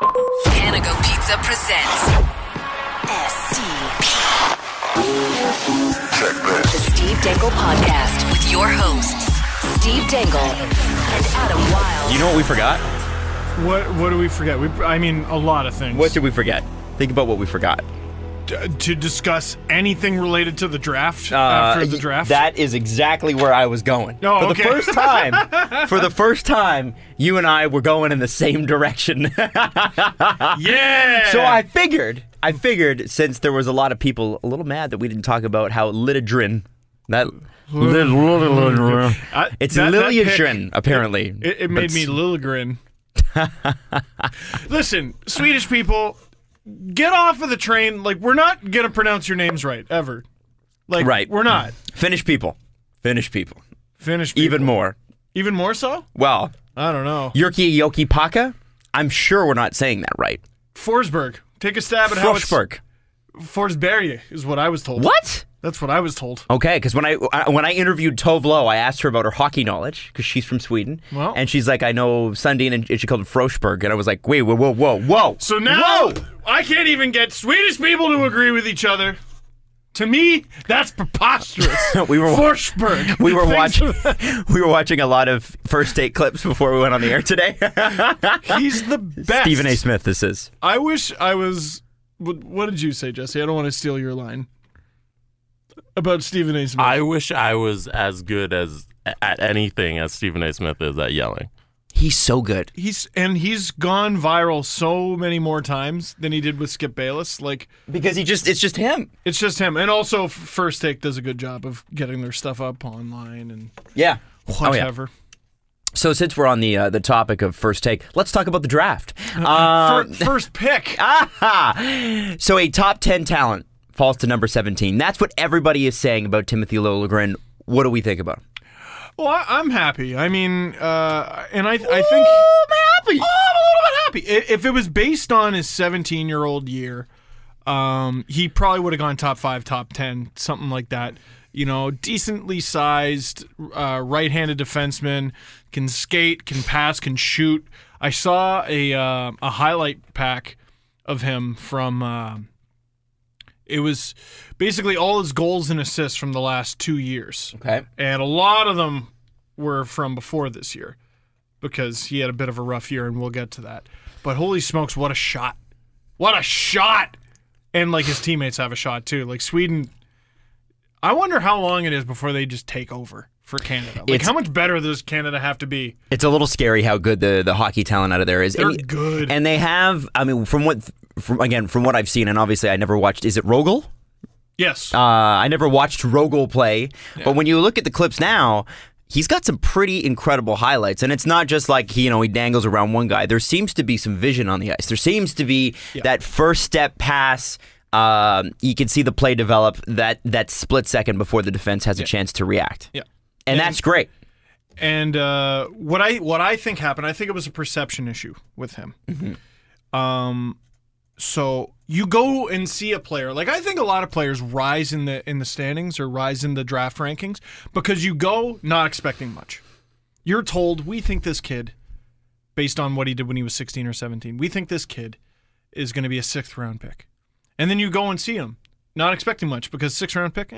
Panago Pizza presents STP. The Steve Dangle Podcast with your hosts, Steve Dangle and Adam Weal. You know what we forgot? What do we forget? A lot of things. What did we forget? Think about what we forgot. To discuss anything related to the draft after the draft? That is exactly where I was going. Oh, for the first time, you and I were going in the same direction. Yeah! So I figured, since there was a lot of people a little mad that we didn't talk about how Lidadrin, it's Liliadrin, apparently. It made me Lilligren. Listen, Swedish people, get off of the train. Like, we're not going to pronounce your names right, ever. Like, right. We're not. Finnish people. Even more. Even more so? Well, I don't know. Jyrki Joki Paka? I'm sure we're not saying that right. Forsberg. Take a stab at how it's... Forsberg. Forsberg is what I was told. What? That's what I was told. Okay, because when I interviewed Tove Lo, I asked her about her hockey knowledge, because she's from Sweden. Well. And she's like, I know Sundin, and she called it Forsberg. And I was like, wait, whoa. So now, I can't even get Swedish people to agree with each other. To me, that's preposterous. Forsberg. We were watching a lot of first date clips before we went on the air today. He's the best. Stephen A. Smith, this is. I wish I was... What did you say, Jesse? I don't want to steal your line. About Stephen A. Smith. I wish I was as good at anything as Stephen A. Smith is at yelling. He's so good. He's gone viral so many more times than he did with Skip Bayless. Like, because it's just him. It's just him. And also First Take does a good job of getting their stuff up online and whatever. Oh, yeah. So since we're on the topic of First Take, let's talk about the draft. First pick. So a top 10 talent falls to number 17. That's what everybody is saying about Timothy Liljegren. What do we think about him? Well, I'm happy. I mean, and I think... I'm happy. I'm a little bit happy. If it was based on his 17-year-old year, he probably would have gone top 5, top 10, something like that. You know, decently sized, right-handed defenseman, can skate, can pass, can shoot. I saw a highlight pack of him from... it was basically all his goals and assists from the last 2 years. Okay. And a lot of them were from before this year because he had a bit of a rough year, and we'll get to that. But holy smokes, what a shot. What a shot! And, like, his teammates have a shot, too. Like, Sweden, I wonder how long it is before they just take over for Canada. Like, how much better does Canada have to be? It's a little scary how good the hockey talent out of there is. They're good. And they have, I mean, from what I've seen, and obviously I never watched, is it Rogel? Yes. I never watched Rogel play, but when you look at the clips now, he's got some pretty incredible highlights, and it's not just like he dangles around one guy. There seems to be some vision on the ice. There seems to be that first step pass. You can see the play develop that split second before the defense has a chance to react. Yeah. And that's great. And what I think happened, I think it was a perception issue with him. Mm-hmm. So you go and see a player. Like, I think a lot of players rise in the standings or rise in the draft rankings because you go not expecting much. You're told, we think this kid, based on what he did when he was 16 or 17, we think this kid is going to be a 6th round pick. And then you go and see him, not expecting much because 6th round pick,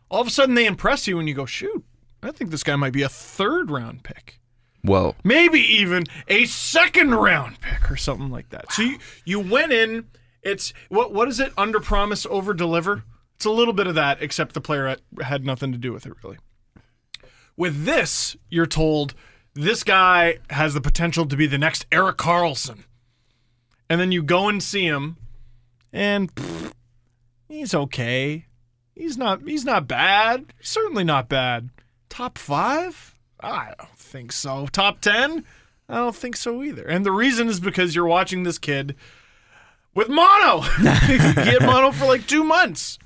All of a sudden they impress you and you go, shoot, I think this guy might be a 3rd round pick. Whoa. Maybe even a 2nd round pick or something like that. Wow. So you went in, it's, what is it, under promise, over deliver? It's a little bit of that, except the player had nothing to do with it, really. With this, you're told, this guy has the potential to be the next Erik Karlsson. And then you go and see him, and he's okay. He's not bad. He's certainly not bad. Top 5? I don't think so. Top 10? I don't think so either. And the reason is because you're watching this kid with mono. He had mono for like 2 months.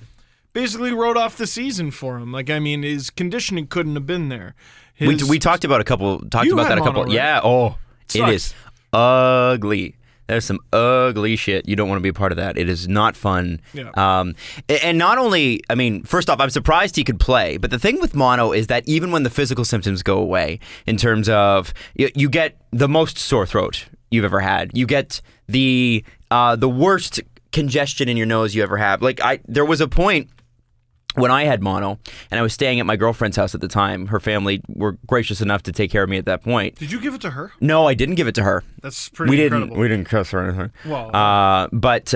Basically wrote off the season for him. Like, I mean, his conditioning couldn't have been there. We talked about that a couple. Right? Yeah. Oh, it is ugly. There's some ugly shit. You don't want to be a part of that. It is not fun. Yeah. And not only, I mean, first off, I'm surprised he could play. But the thing with mono is that even when the physical symptoms go away, in terms of you get the most sore throat you've ever had. You get the worst congestion in your nose you ever have. Like there was a point when I had mono, and I was staying at my girlfriend's house at the time. Her family were gracious enough to take care of me at that point. Did you give it to her? No, I didn't give it to her. That's pretty incredible. We didn't cuss or anything. Well, but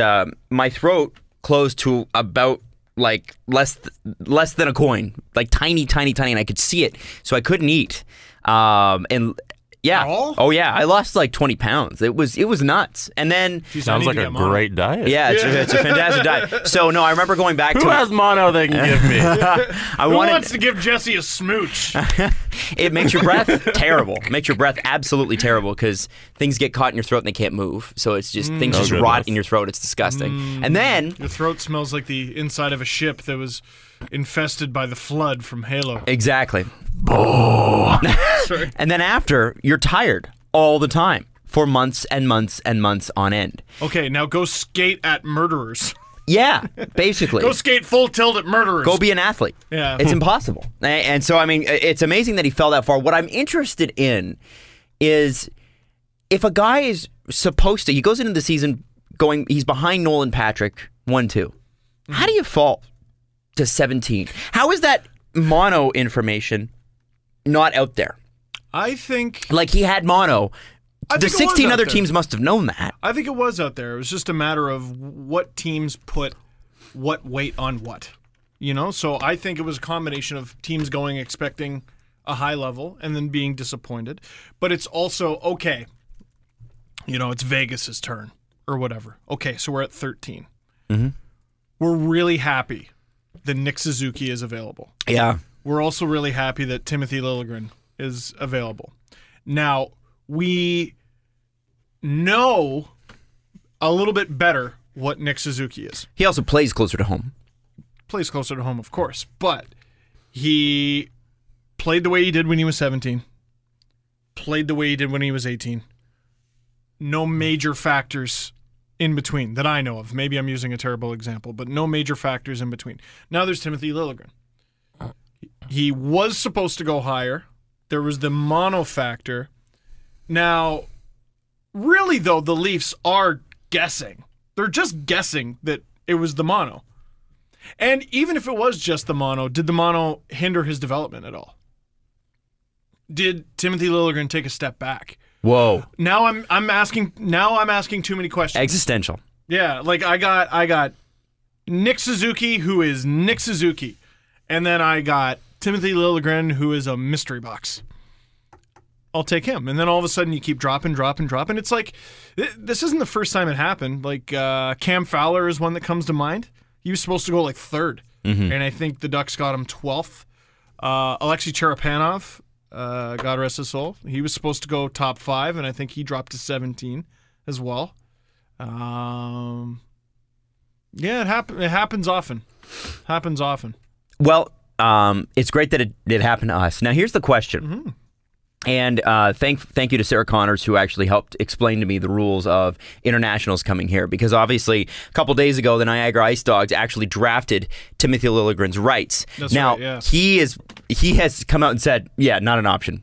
my throat closed to about like less than a coin, like tiny, and I could see it, so I couldn't eat. Yeah. Oh yeah, I lost like 20 pounds. It was nuts. And then sounds like a great diet. Yeah, it's a fantastic diet. So no, I remember going back to who has mono they can give me. Who wants to give Jesse a smooch? It makes your breath terrible. Makes your breath absolutely terrible because things get caught in your throat and they can't move. So it's just things just rot in your throat. It's disgusting. And then your throat smells like the inside of a ship that was infested by the flood from Halo. Exactly. And then after, you're tired all the time for months and months and months on end. Okay, now go skate at murderers. Yeah, basically. Go skate full tilt at murderers. Go be an athlete. Yeah. It's impossible. And so, I mean, it's amazing that he fell that far. What I'm interested in is if a guy is supposed to, he goes into the season he's behind Nolan Patrick, 1-2. How do you fall to 17? How is that mono information not out there? I think... Like, he had mono. The 16 other teams must have known that. I think it was out there. It was just a matter of what teams put what weight on what. You know? So I think it was a combination of teams going expecting a high level and then being disappointed. But it's also, okay, you know, it's Vegas's turn or whatever. Okay, so we're at 13. Mm-hmm. We're really happy that Nick Suzuki is available. Yeah. We're also really happy that Timothy Liljegren is available. Now, we know a little bit better what Nick Suzuki is. He also plays closer to home. Plays closer to home, of course. But he played the way he did when he was 17. Played the way he did when he was 18. No major factors in between that I know of. Maybe I'm using a terrible example, but no major factors in between. Now there's Timothy Liljegren. He was supposed to go higher. There was the mono factor. Now, really, though, the Leafs are guessing. They're just guessing that it was the mono. And even if it was just the mono, did the mono hinder his development at all? Did Timothy Liljegren take a step back? Whoa. Now I'm asking too many questions. Existential. Yeah, like I got Nick Suzuki, who is Nick Suzuki. And then I got Timothy Liljegren, who is a mystery box. I'll take him. And then all of a sudden you keep dropping. It's like, this isn't the first time it happened. Like, Cam Fowler is one that comes to mind. He was supposed to go like third. Mm-hmm. And I think the Ducks got him 12th. Alexei Cherepanov, God rest his soul, he was supposed to go top 5, and I think he dropped to 17 as well. Yeah, it happens often. Well, it's great that it happened to us. Now, here's the question. Mm-hmm. And thank you to Sarah Connors, who actually helped explain to me the rules of internationals coming here. Because obviously, a couple days ago, the Niagara Ice Dogs actually drafted Timothy Liljegren's rights. That's now, right, yeah. he has come out and said, yeah, not an option.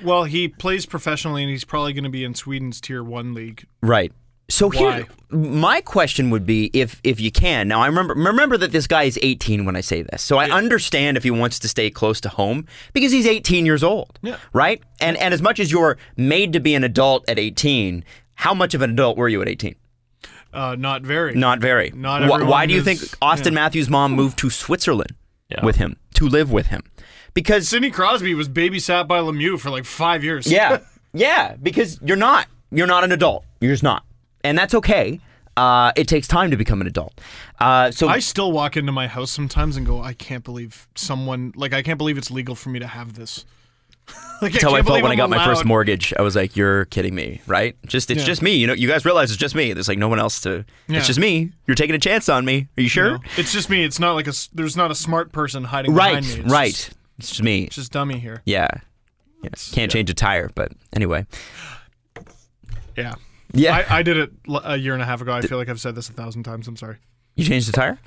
Well, he plays professionally, and he's probably going to be in Sweden's Tier 1 league. Right. So Why? here, my question would be, if you can. Now, I remember that this guy is 18 when I say this, so I understand if he wants to stay close to home because he's 18 years old, right? And as much as you're made to be an adult at 18, how much of an adult were you at 18? Not very. Not very. Not everyone Why do you is- think Austin Matthews' mom moved to Switzerland with him to live with him? Because Sidney Crosby was babysat by Lemieux for like 5 years. yeah, because you're not an adult. You're just not. And that's okay. It takes time to become an adult. So I still walk into my house sometimes and go, I can't believe I can't believe it's legal for me to have this. Like, that's how I can't felt believe when I I'm got my first allowed- mortgage. I was like, you're kidding me, right? It's just me. You know, you guys realize it's just me. There's like no one else to. Yeah. It's just me. You're taking a chance on me. Are you sure? You know? It's just me. It's not like there's not a smart person hiding Right, behind me. right. It's just me. It's just dummy here. Yeah. Can't change a tire, but anyway. Yeah. Yeah. I did it a year and a half ago. I feel like I've said this 1,000 times. I'm sorry. You changed the tire?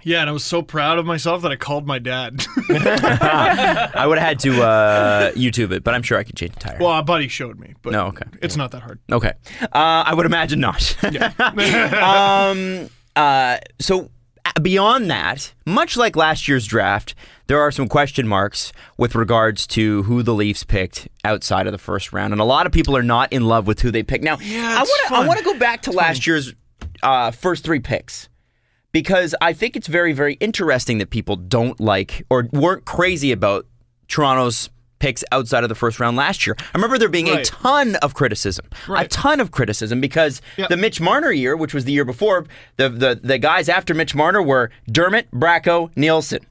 Yeah, and I was so proud of myself that I called my dad. I would have had to YouTube it, but I'm sure I could change the tire. Well, a buddy showed me, but No, okay. it's not that hard. Okay. I would imagine not. So beyond that, much like last year's draft, there are some question marks with regards to who the Leafs picked outside of the first round, and a lot of people are not in love with who they picked. Now, I want to go back to last year's first 3 picks, because I think it's very, very interesting that people don't like or weren't crazy about Toronto's picks outside of the first round last year. I remember there being a ton of criticism, because the Mitch Marner year, which was the year before, the guys after Mitch Marner were Dermott, Bracco, Nielsen.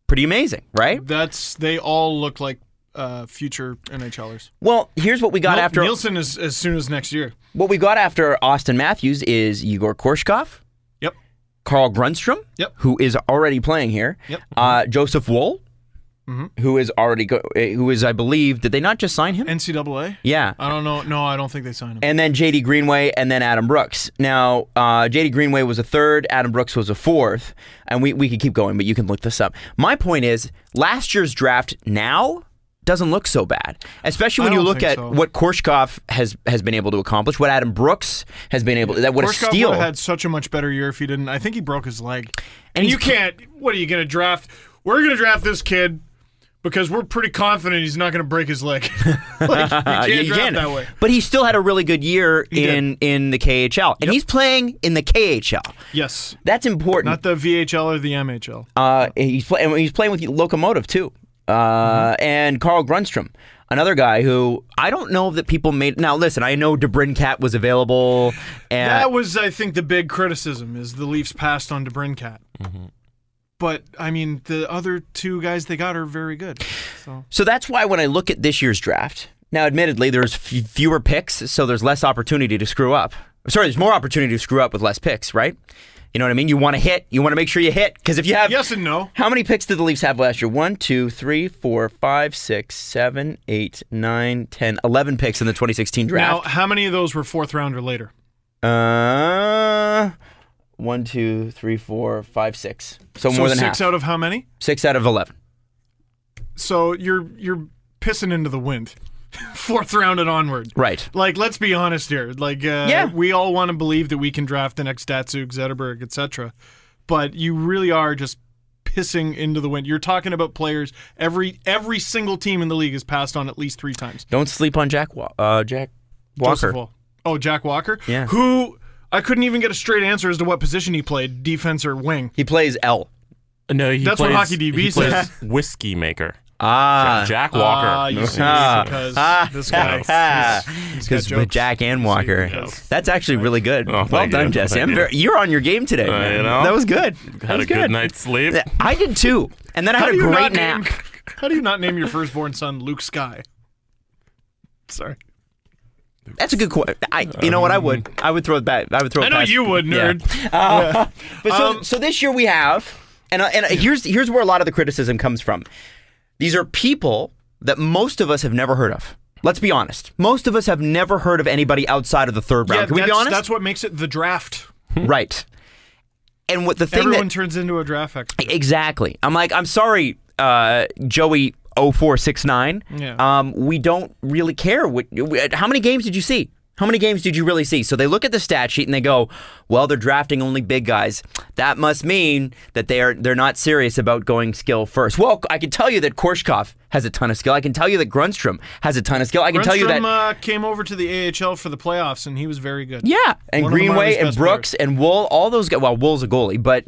Pretty amazing, right? They all look like future NHLers. Well, here's what we got after Nielsen is as soon as next year. What we got after Austin Matthews is Igor Korshkov. Yep. Carl Grundstrom, who is already playing here. Yep. Joseph Woll, who is already I believe, did they not just sign him? NCAA? Yeah. I don't know. No, I don't think they signed him. And then JD Greenway, and then Adam Brooks. Now, JD Greenway was a 3rd, Adam Brooks was a 4th, and we could keep going, but you can look this up. My point is, last year's draft now doesn't look so bad, especially when you look at what Korshkov has been able to accomplish, what Adam Brooks has been able to. What a steal! Korshkov would have had such a much better year if he didn't. I think he broke his leg, and you can't. What are you going to draft? We're going to draft this kid because we're pretty confident he's not going to break his leg. Like, you can't draft that way. But he still had a really good year in the KHL, and he's playing in the KHL. Yes, that's important. Not the VHL or the MHL. He's playing with Locomotive too. And Carl Grundstrom, another guy who I don't know that people made. Now, listen, I know DeBrincat was available. And that was, I think, the big criticism is the Leafs passed on DeBrincat. But, I mean, the other 2 guys they got are very good. So that's why when I look at this year's draft, now, admittedly, there's fewer picks, so there's less opportunity to screw up. Sorry, there's more opportunity to screw up with less picks, right? You know what I mean? You want to hit. You want to make sure you hit. Because if you have... Yes and no. How many picks did the Leafs have last year? 1, 2, 3, 4, 5, 6, 7, 8, 9, 10, 11 picks in the 2016 draft. Now, how many of those were 4th round or later? 1, 2, 3, 4, 5, 6. So more than 6 half. out of how many? 6 out of 11. So you're pissing into the wind. 4th round and onward. Right. Like, let's be honest here. Like, we all want to believe that we can draft the next Datsuk, Zetterberg, etc. But you really are just pissing into the wind. You're talking about players. Every single team in the league has passed on at least 3 times. Don't sleep on Jack Walker. Oh, Jack Walker? Yeah. Who, I couldn't even get a straight answer as to what position he played, defense or wing. He plays L. No, That's what Hockey DB says. Whiskey maker. Jack Walker. You see, because this guy. Because with Jack and Walker. Yes. That's actually really good. Oh, well done, Jesse. You're on your game today, man. You know? That was good. Had a good night's sleep. I did too. And then I had a great nap. How do you not name your firstborn son Luke Sky? Sorry. That's a good question. You know what? I would throw it back. I would throw it I know past. you would, nerd. Yeah. But so this year we have, and here's where a lot of the criticism comes from. These are people that most of us have never heard of. Let's be honest. Most of us have never heard of anybody outside of the 3rd round. Can we be honest? That's what makes it the draft. Right. And what the thing Everyone turns into a draft expert. Exactly. I'm sorry, Joey 0469. Yeah. We don't really care. How many games did you see? How many games did you really see? So they look at the stat sheet and they go, well, they're drafting only big guys. That must mean that they're not serious about going skill first. Well, I can tell you that Korshkov has a ton of skill. I can tell you that Grundstrom has a ton of skill. I can tell you that came over to the AHL for the playoffs and he was very good. Yeah, and Greenway and Brooks and Wool, all those guys. Well, Wool's a goalie, but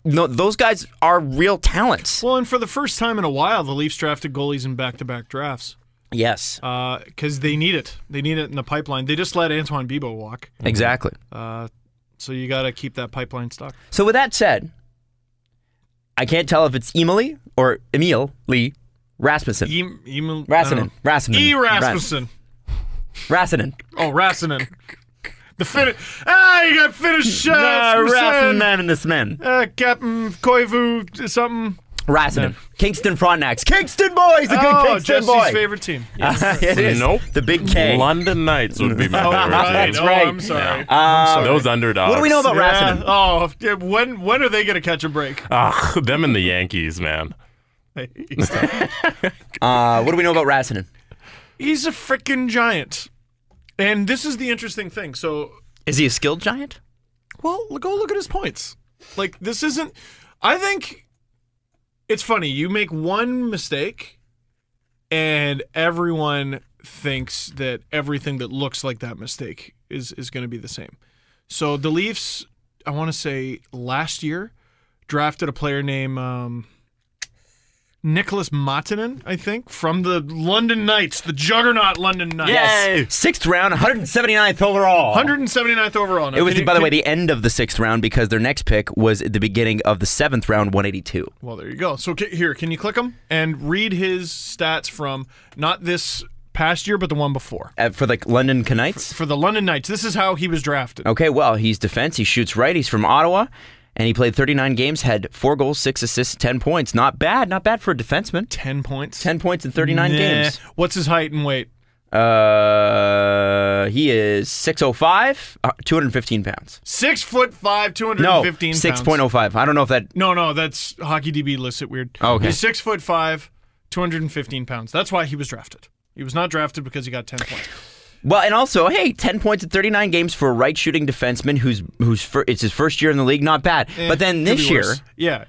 those guys are real talents. Well, and for the first time in a while, the Leafs drafted goalies in back-to-back drafts. Yes. Because they need it. They need it in the pipeline. They just let Antoine Bibeau walk. Exactly. So you got to keep that pipeline stuck. So with that said, I can't tell if it's Emil Lee Rasmussen. Rasmussen. Rasmussen. Rasmussen. Oh, Rasmussen. The finish. You got finished. Rasmussen and this man. Captain Koivu something. Rassinen. Kingston Frontenacs. Kingston boys! A good Kingston boy. Jesse's favorite team. Yes. It is. Nope. The big K. London Knights would be my favorite Right. team. Oh, right. I'm sorry. Those underdogs. What do we know about Rassinen? Oh, yeah, when are they going to catch a break? Them and the Yankees, man. What do we know about Rassinen? He's a freaking giant. And this is the interesting thing. So, Is he a skilled giant? well, go look at his points. Like, this isn't... I think it's funny. You make one mistake, and everyone thinks that everything that looks like that mistake is going to be the same. So the Leafs, I want to say last year, drafted a player named Nicholas Matinen, I think, from the London Knights, the juggernaut London Knights. Yes. 6th round, 179th overall. 179th overall. Now, It was, by the way, the end of the 6th round because their next pick was at the beginning of the 7th round, 182. Well, there you go. So here, can you click him and read his stats from not this past year, but the one before? For the London Knights? For the London Knights. This is how he was drafted. Okay, well, he's defense. He shoots right. He's from Ottawa. And he played 39 games, had 4 goals, 6 assists, 10 points. Not bad. Not bad for a defenseman. 10 points? 10 points in 39 games. What's his height and weight? He is 6'05", 215 pounds. 6'5", 215 No, pounds. 6.05. I don't know if that... No, that's Hockey DB lists it weird. Oh, okay. He's 6'5", 215 pounds. That's why he was drafted. He was not drafted because he got 10 points. Well, and also, hey, 10 points in 39 games for a right-shooting defenseman it's his first year in the league, not bad. But then Could this be year, worse. Yeah.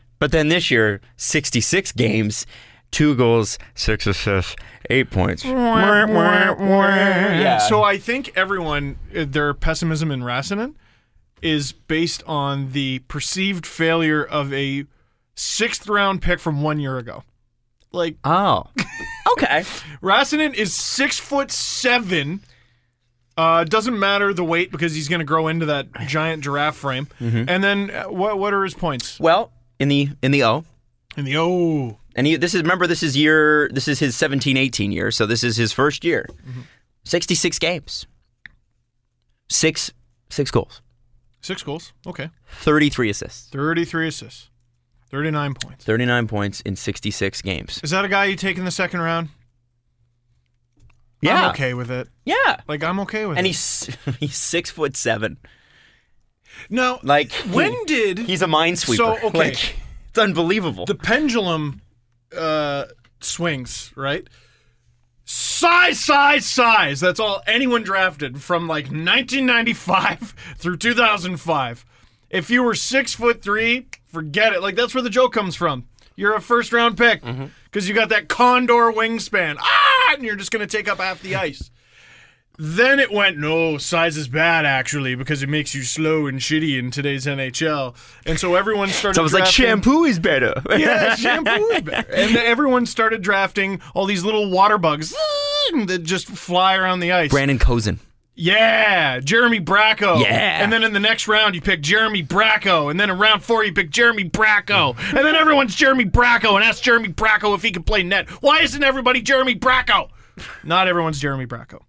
66 games, 2 goals, 6 assists, 8 points. Yeah. So I think everyone, their pessimism in Rassinen is based on the perceived failure of a 6th round pick from 1 year ago. Like, Oh, okay. Rassinen is 6'7". Doesn't matter the weight because he's going to grow into that giant giraffe frame. And then what are his points? Well, in the O. In the O. And this is his 17-18 year, so this is his first year. 66 games. 6 goals. 6 goals. Okay. 33 assists. 33 assists. 39 points. 39 points in 66 games. Is that a guy you take in the second round? Yeah. I'm okay with it. Yeah. Like, I'm okay with And it. he's 6'7". Now, Like he's a minesweeper. So, okay. Like, it's unbelievable. The pendulum swings, right? Size. That's all anyone drafted from like 1995 through 2005. If you were 6'3", forget it. Like, that's where the joke comes from. You're a first-round pick because you got that condor wingspan. And you're just going to take up half the ice. Then it went, no, size is bad, actually, because it makes you slow and shitty in today's NHL. And so everyone started So it was like drafting... shampoo is better. Yeah, shampoo is better. And then everyone started drafting all these little water bugs that just fly around the ice. Brandon Kozin. Yeah, Jeremy Bracco. Yeah. And then in the next round, you pick Jeremy Bracco. And then in round 4, you pick Jeremy Bracco. And then everyone's Jeremy Bracco and ask Jeremy Bracco if he can play net. Why isn't everybody Jeremy Bracco? Not everyone's Jeremy Bracco.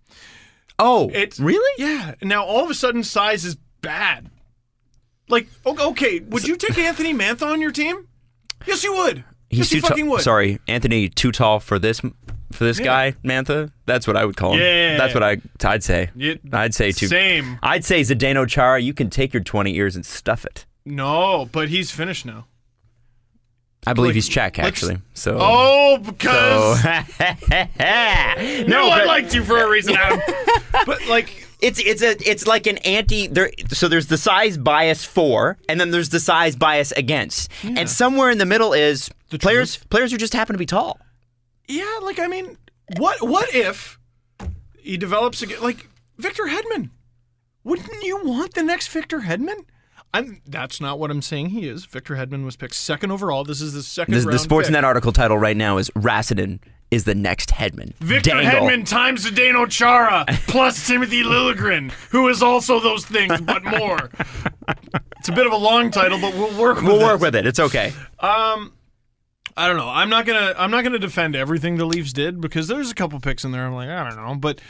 Oh, really? Yeah. Now, all of a sudden, size is bad. Like, okay, would you take Anthony Mantha on your team? Yes, you would. He's yes, you fucking would. Sorry, Anthony, too tall for this guy, Mantha. That's what I would call him. Yeah. That's what I'd say. I'd say too. Same. I'd say Zdeno Chara, you can take your 20 years and stuff it. No, but he's finished now. I believe he's Czech, actually. So. Oh, because No, I liked you for a reason, Adam. But like, it's like an so there's the size bias for, and then there's the size bias against, and somewhere in the middle is players who just happen to be tall. Yeah, like, I mean, what if he develops like Victor Hedman? Wouldn't you want the next Victor Hedman? That's not what I'm saying he is. Victor Hedman was picked 2nd overall. This is the second round The Sportsnet pick. article title right now is Rassinen is the next Hedman. Victor Dangle. Hedman times Zdeno Chara plus Timothy Liljegren, who is also those things, but more. It's a bit of a long title, but we'll work with it. We'll work with it. It's okay. I don't know. I'm not gonna defend everything the Leafs did because there's a couple picks in there. I'm like, I don't know, but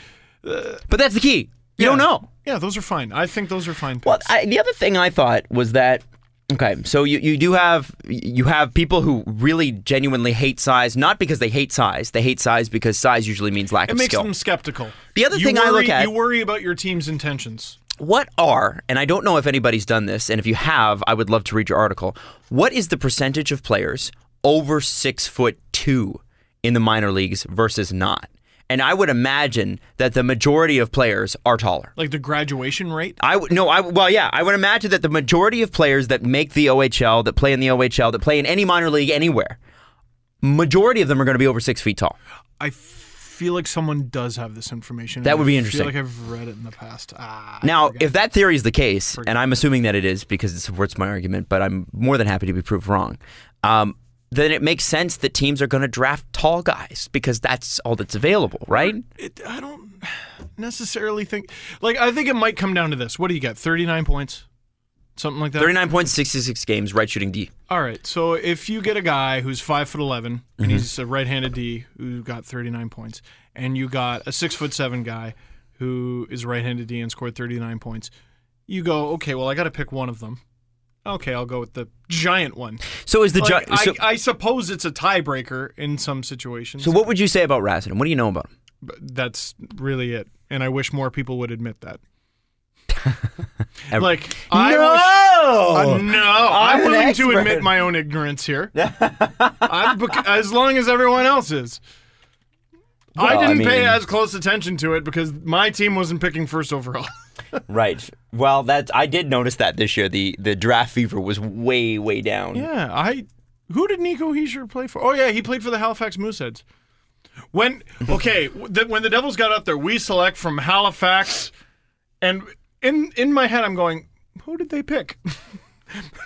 that's the key. You don't know. Yeah, those are fine. I think those are fine picks. Well, the other thing I thought was that Okay, so you have people who really genuinely hate size, not because they hate size because size usually means lack of skill. It makes them skeptical. The other thing I look at... You worry about your team's intentions. What are, and I don't know if anybody's done this, and if you have, I would love to read your article. What is the percentage of players over 6'2" in the minor leagues versus not? And I would imagine that the majority of players are taller. Like the graduation rate? I would imagine that the majority of players that make the OHL, that play in the OHL, that play in any minor league anywhere, majority of them are going to be over 6 feet tall. I feel like someone does have this information. That would be interesting. I feel like I've read it in the past. Now, if that theory is the case, and I'm assuming that it is because it supports my argument, but I'm more than happy to be proved wrong, then it makes sense that teams are going to draft tall guys because that's all that's available, right? I don't necessarily think... I think it might come down to this. What do you get, 39 points? Something like that? 39 points, 66 games, right shooting D. All right, so if you get a guy who's 5'11", and he's a right-handed D who got 39 points, and you got a 6'7" guy who is right-handed D and scored 39 points, you go, okay, well, I got to pick one of them. Okay, I'll go with the giant one. So is the I suppose it's a tiebreaker in some situations. So what would you say about Razzin? What do you know about him? But that's really it, and I wish more people would admit that. I'm willing to admit my own ignorance here. As long as everyone else is. Well, I didn't pay as close attention to it because my team wasn't picking first overall. Right. Well, I did notice that this year. The draft fever was way, way down. Yeah. Who did Nico Hischier play for? Oh, yeah, he played for the Halifax Mooseheads. When the Devils got up there, we select from Halifax, and in my head I'm going, who did they pick?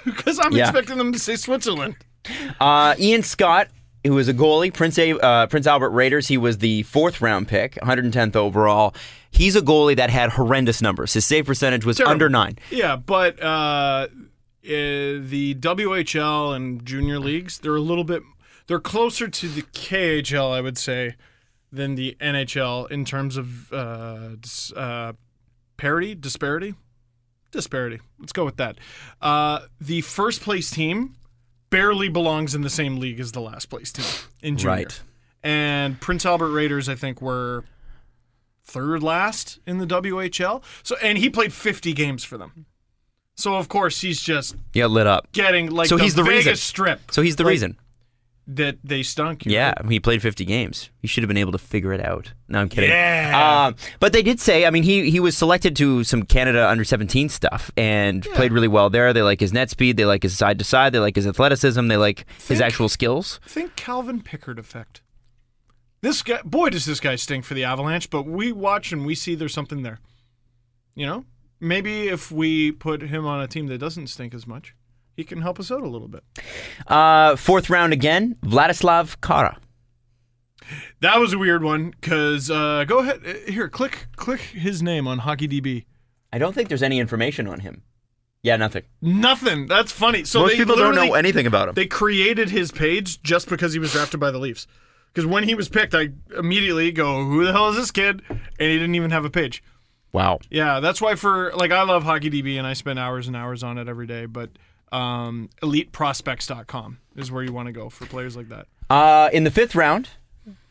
Because I'm expecting them to say Switzerland. Ian Scott, who was a goalie, Prince Albert Raiders. He was the 4th round pick, 110th overall. He's a goalie that had horrendous numbers. His save percentage was under 9. Yeah, but the WHL and junior leagues, they're closer to the KHL, I would say, than the NHL in terms of disparity. Let's go with that. The first place team barely belongs in the same league as the last place team in junior. Right. And Prince Albert Raiders, I think, were 3rd last in the WHL. And he played 50 games for them. So of course he's just lit up, getting he's the Vegas reason. Strip. So he's the reason that they stunk. He played 50 games. He should have been able to figure it out. No, I'm kidding. Yeah. But they did say, he was selected to some Canada under-17 stuff and played really well there. They like his net speed. They like his side-to-side. They like his athleticism. They like his actual skills. Think Calvin Pickard effect. This guy, boy, does this guy stink for the Avalanche, but we watch and we see there's something there. You know? Maybe if we put him on a team that doesn't stink as much, he can help us out a little bit. 4th round again, Vladislav Kara. That was a weird one because go ahead here, click his name on HockeyDB. I don't think there's any information on him. Yeah, nothing. Nothing. That's funny. So most people don't know anything about him. They created his page just because he was drafted by the Leafs. Because when he was picked, I immediately go, "Who the hell is this kid?" And he didn't even have a page. Wow. Yeah, that's why I love HockeyDB and I spend hours and hours on it every day, but eliteprospects.com is where you want to go for players like that. In the 5th round,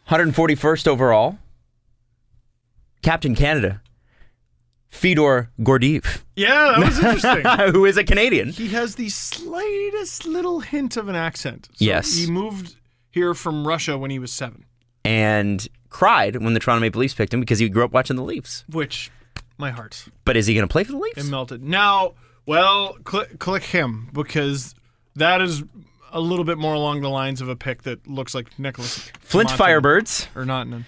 141st overall, Captain Canada, Fyodor Gordiev. Yeah, that was interesting. Who is a Canadian. He has the slightest little hint of an accent. So yes. He moved here from Russia when he was 7. And cried when the Toronto Maple Leafs picked him because he grew up watching the Leafs. Which, my heart. But is he going to play for the Leafs? It melted. Now, well, click him because that is a little bit more along the lines of a pick that looks like Nicholas Flint Firebirds. Or Nottingham.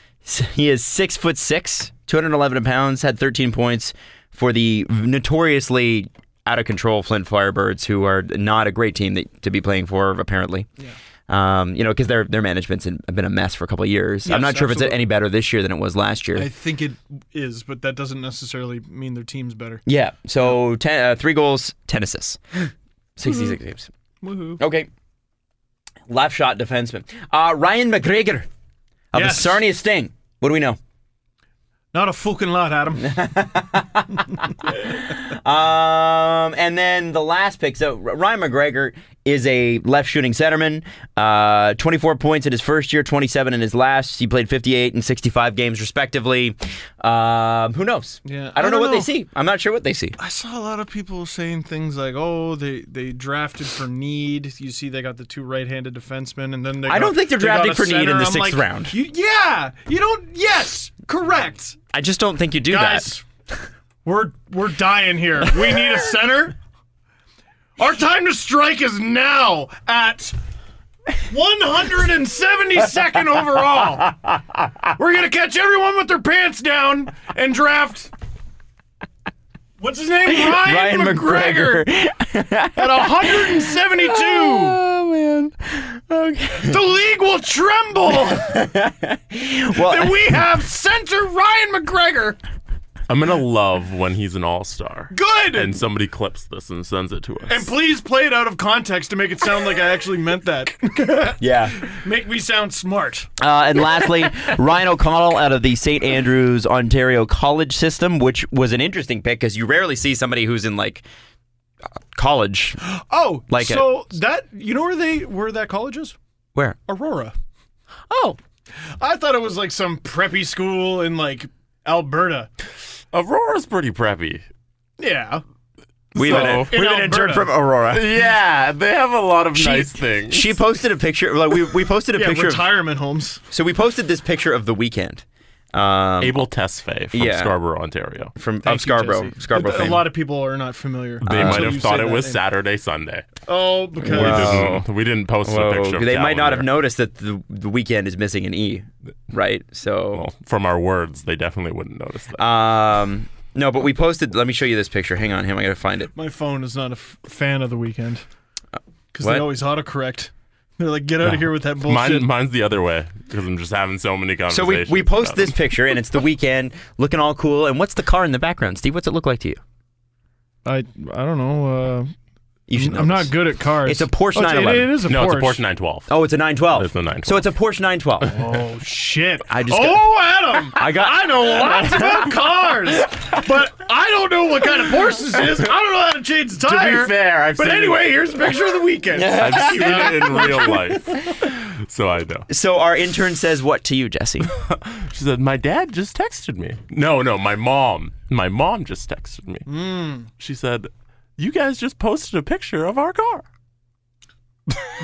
He is 6'6", 211 pounds, had 13 points for the notoriously out of control Flint Firebirds, who are not a great team to be playing for, apparently. Yeah. Because their management's been a mess for a couple of years. Yes, I'm not sure absolutely. if it's any better this year than it was last year. I think it is, but that doesn't necessarily mean their team's better. Yeah. So 3 goals, 10 assists, 66 games. Woohoo! Okay. Left shot defenseman, Ryan McGregor of the Sarnia Sting. What do we know? Not a fucking lot, Adam. And then the last pick. So Ryan McGregor is a left shooting centerman. 24 points in his first year, 27 in his last. He played 58 and 65 games respectively. Who knows? Yeah, I don't know what they see. I'm not sure what they see. I saw a lot of people saying things like, "Oh, they drafted for need." You see, they got the 2 right-handed defensemen, and then I don't think they're drafting for need in the 6th round. You don't. Yes, correct. I just don't think you do Guys, we're dying here. We need a center. Our time to strike is now at 172nd overall. We're going to catch everyone with their pants down and draft... What's his name? Ryan McGregor. At 172. Oh, man. Okay. The league will tremble. That we have center Ryan McGregor. I'm going to love when he's an all-star. Good! And somebody clips this and sends it to us. And please play it out of context to make it sound like I actually meant that. Yeah. Make me sound smart. And lastly, Ryan O'Connell out of the St. Andrews, Ontario college system, which was an interesting pick because you rarely see somebody who's in, like, college. Oh, like so that, you know where that college is? Where? Aurora. Oh. I thought it was like some preppy school in, like, Alberta. Aurora's pretty preppy. Yeah. We have an intern from Aurora. Yeah, they have a lot of nice things. She posted a picture. Like we posted a picture retirement homes. So we posted this picture of the weekend. Abel Tesfaye from Scarborough, Ontario. Scarborough. A lot of people are not familiar. They might have thought it was Saturday, Sunday. Oh, because we didn't post a picture of they might not calendar. have noticed that the weekend is missing an E, right? So well, from our words, they definitely wouldn't notice that. No, but we posted. Let me show you this picture. Hang on, I gotta find it. my phone is not a fan of the weekend because what? they always autocorrect. They're like, get out of here with that bullshit. Mine's the other way because I'm just having so many conversations. So we post this picture and it's the weekend, looking all cool. And what's the car in the background, Steve? What's it look like to you? I don't know. You should know I'm this. not good at cars. It's a Porsche 911. It is a Porsche. No, it's a Porsche 912. Oh, it's a 912. It's a 912. So it's a Porsche 912. Oh shit! Adam! I know lots about cars, but I don't know what kind of Porsche this is. I don't know how to change the tire. To be fair, but anyway, here's a picture of the weekend. I've seen it in real life, so I know. So our intern says what to you, Jesse? She said, "My dad just texted me." No, my mom. My mom just texted me. She said, "You guys just posted a picture of our car."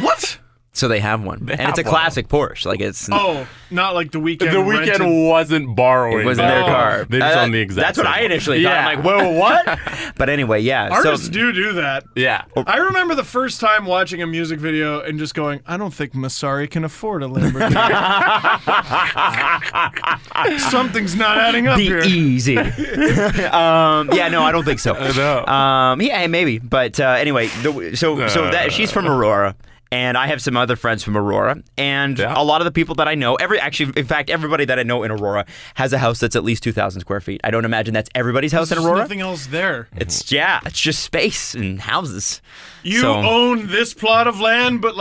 What? So they have one, and it's a classic Porsche. Like it's not like the weekend. The weekend rented. wasn't borrowing. It wasn't their car. They just own the exact. That's what I same one. initially thought. I'm like, whoa, what? But anyway, yeah. Artists so, do that. Yeah. I remember the first time watching a music video and just going, I don't think Masari can afford a Lamborghini. Something's not adding up here. Easy. Yeah, no, I don't think so. I know. Yeah, maybe. But anyway, so that she's from Aurora. And I have some other friends from Aurora, and a lot of the people that I know, in fact, everybody that I know in Aurora has a house that's at least 2,000 square feet. I don't imagine that's everybody's house in Aurora. There's nothing else there. It's just space and houses. You own this plot of land, but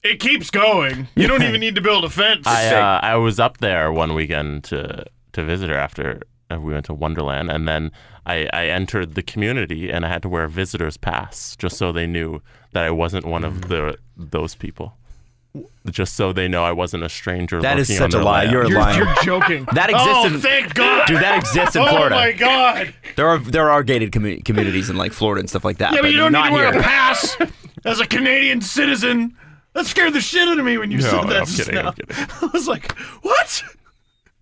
it keeps going. You don't even need to build a fence. I was up there one weekend to visit her after we went to Wonderland, and then I entered the community and I had to wear a visitor's pass just so they knew that I wasn't one of those people. Just so they know I wasn't a stranger. That is lurking such on a their lie. land. You're lying. You're joking. That exists thank God. Dude, that exists in Florida. Oh my God. There are gated communities in like Florida and stuff like that. Yeah, but you don't need to wear here. a pass as a Canadian citizen. That scared the shit out of me when you said that. I'm kidding. I was like, what?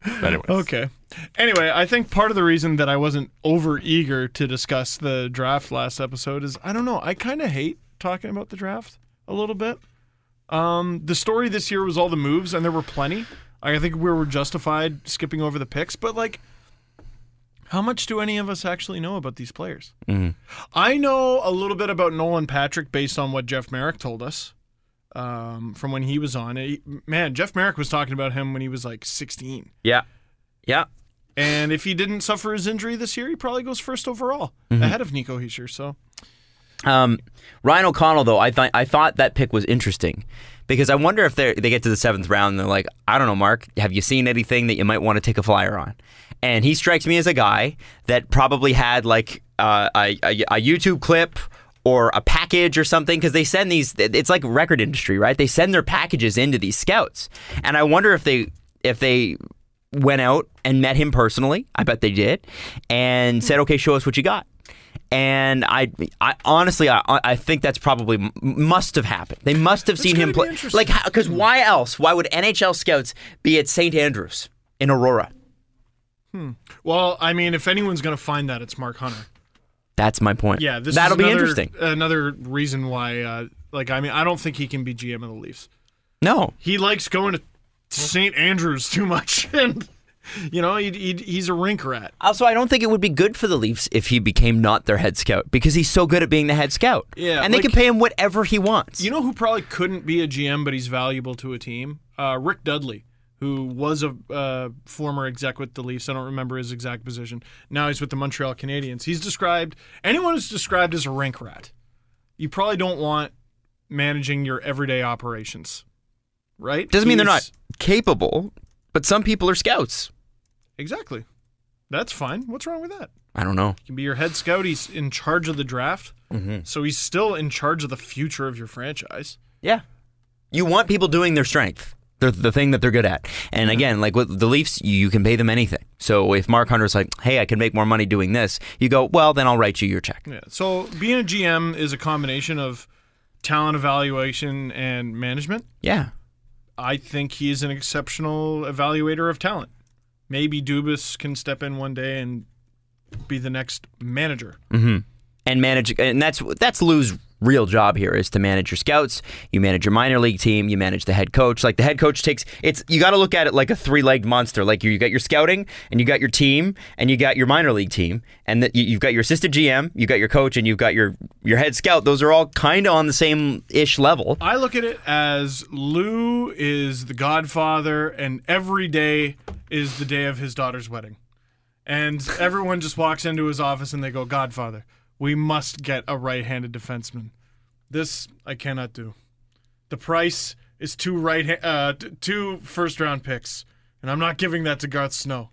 Anyways. Okay. Anyway, I think part of the reason that I wasn't over eager to discuss the draft last episode is, I don't know, I kind of hate talking about the draft a little bit. The story this year was all the moves, and there were plenty. I think we were justified skipping over the picks, but how much do any of us actually know about these players? Mm-hmm. I know a little bit about Nolan Patrick based on what Jeff Merrick told us from when he was on. Jeff Merrick was talking about him when he was 16. Yeah. And if he didn't suffer his injury this year, he probably goes first overall, ahead of Nico Hischier. So, Ryan O'Connell, though, I thought that pick was interesting because I wonder if they get to the 7th round and they're like, I don't know, Mark, have you seen anything that you might want to take a flyer on? And he strikes me as a guy that probably had like a YouTube clip or a package or something, because they send these, it's like record industry, right? They send their packages into these scouts. And I wonder if they went out and met him personally, I bet they did, and said, okay, show us what you got. And I honestly, I think that's probably must have happened. They must have seen him play. Like, because why else? Why would NHL scouts be at St. Andrews in Aurora? Well, I mean, if anyone's going to find that, it's Mark Hunter. That's my point. Yeah, that'll be interesting. Another reason why, I don't think he can be GM of the Leafs. No, he likes going to St. Andrews too much, and he's a rink rat. Also, I don't think it would be good for the Leafs if he became not their head scout, because he's so good at being the head scout. Yeah, and they can pay him whatever he wants. You know who probably couldn't be a GM, but he's valuable to a team? Rick Dudley, who was a former exec with the Leafs. I don't remember his exact position. Now he's with the Montreal Canadiens. Anyone who's described as a rink rat, you probably don't want managing your everyday operations, right? Doesn't mean they're not capable, but some people are scouts. Exactly. That's fine. What's wrong with that? I don't know. He can be your head scout. He's in charge of the draft, so he's still in charge of the future of your franchise. Yeah. You want people doing their strength. The thing that they're good at. And again, like with the Leafs, you can pay them anything. So if Mark Hunter's like, hey, I can make more money doing this, you go, well, then I'll write you your check. Yeah. So being a GM is a combination of talent evaluation and management. Yeah. I think he's an exceptional evaluator of talent. Maybe Dubas can step in one day and be the next manager. And manage, and that's Lou's real job here, is to manage your scouts. You manage your minor league team. You manage the head coach. Like the head coach you got to look at it like a 3-legged monster. Like you got your scouting, and you got your team, and you got your minor league team, and you've got your assistant GM, you got your coach, and you've got your head scout. Those are all kind of on the same-ish level. I look at it as Lou is the godfather, and every day is the day of his daughter's wedding. And everyone just walks into his office and they go, Godfather, we must get a right-handed defenseman. This I cannot do. The price is 2 first-round picks, and I'm not giving that to Garth Snow.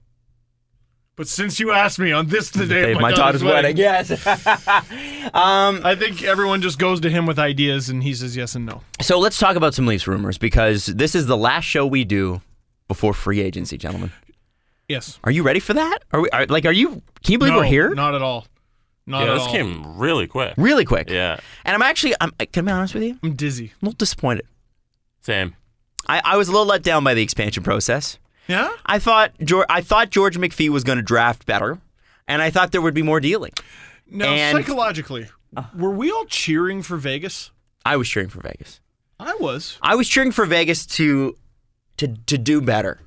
But since you asked me on this the day of my daughter's wedding, yes. I think everyone just goes to him with ideas, and he says yes and no. So let's talk about some Leafs rumors, because this is the last show we do before free agency, gentlemen. Yes. Are you ready for that? Can you believe we're here? Not at all. This came really quick. Really quick. Yeah. And can I be honest with you? I'm dizzy. I'm a little disappointed. Same. I was a little let down by the expansion process. Yeah? I thought George McPhee was going to draft better, and I thought there would be more dealing. Now, psychologically, were we all cheering for Vegas? I was cheering for Vegas. I was. I was cheering for Vegas to do better.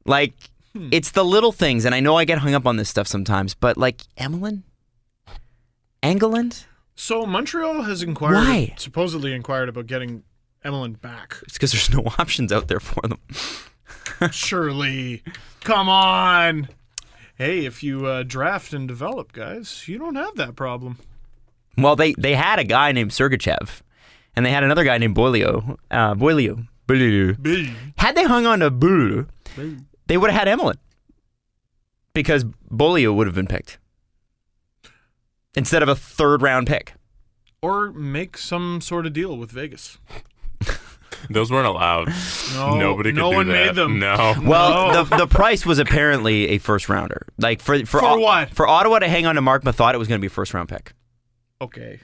Like, it's the little things, and I know I get hung up on this stuff sometimes, but like Engeland? So Montreal has supposedly inquired about getting Emelin back. It's because there's no options out there for them. Surely. Come on. Hey, if you draft and develop, guys, you don't have that problem. Well, they had a guy named Sergachev, and they had another guy named Boilio. Had they hung on to Boilio, they would have had Emelin, because Boilio would have been picked instead of a 3rd-round pick. Or make some sort of deal with Vegas. Those weren't allowed. No, Nobody could do that. No one made them. No. Well, the price was apparently a 1st-rounder. Like for what? For Ottawa to hang on to Marc Methot, it was going to be a 1st-round pick. Okay,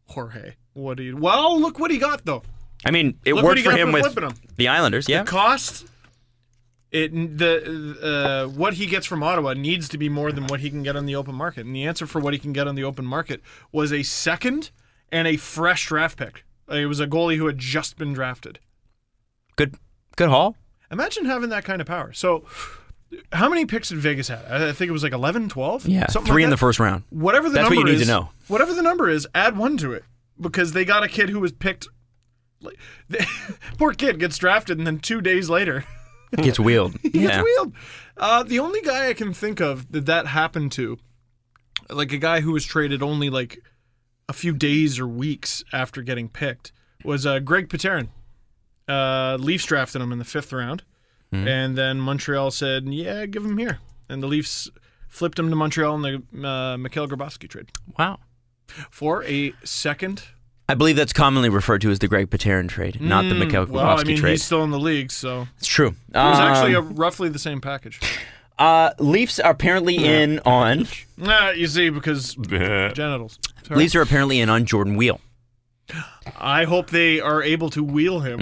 Jorge. Well, look what he got though. I mean, it worked for him with the Islanders. Yeah. The cost. What he gets from Ottawa needs to be more than what he can get on the open market. And the answer for what he can get on the open market was a 2nd and a fresh draft pick. It was a goalie who had just been drafted. Good haul. Imagine having that kind of power. So, how many picks did Vegas have? I think it was like 11, 12? Yeah, something 3 like in the 1st round. Whatever the That's number what you is, need to know. Whatever the number is, add 1 to it. Because they got a kid who was picked. Poor kid gets drafted, and then 2 days later... Gets wheeled. He gets wheeled. The only guy I can think of that happened to, like a guy who was traded only like a few days or weeks after getting picked, was Greg Pateryn. Leafs drafted him in the 5th round, and then Montreal said, "Yeah, give him here." And the Leafs flipped him to Montreal in the Mikhail Grabovski trade. Wow. For a second. I believe that's commonly referred to as the Greg Pateryn trade, not the Mikhail Grabovski Well, I mean, trade. he's still in the league, so It's true. it was actually roughly the same package. Leafs are apparently in on. You see, because genitals. Sorry. Leafs are apparently in on Jordan Weal. I hope they are able to wheel him.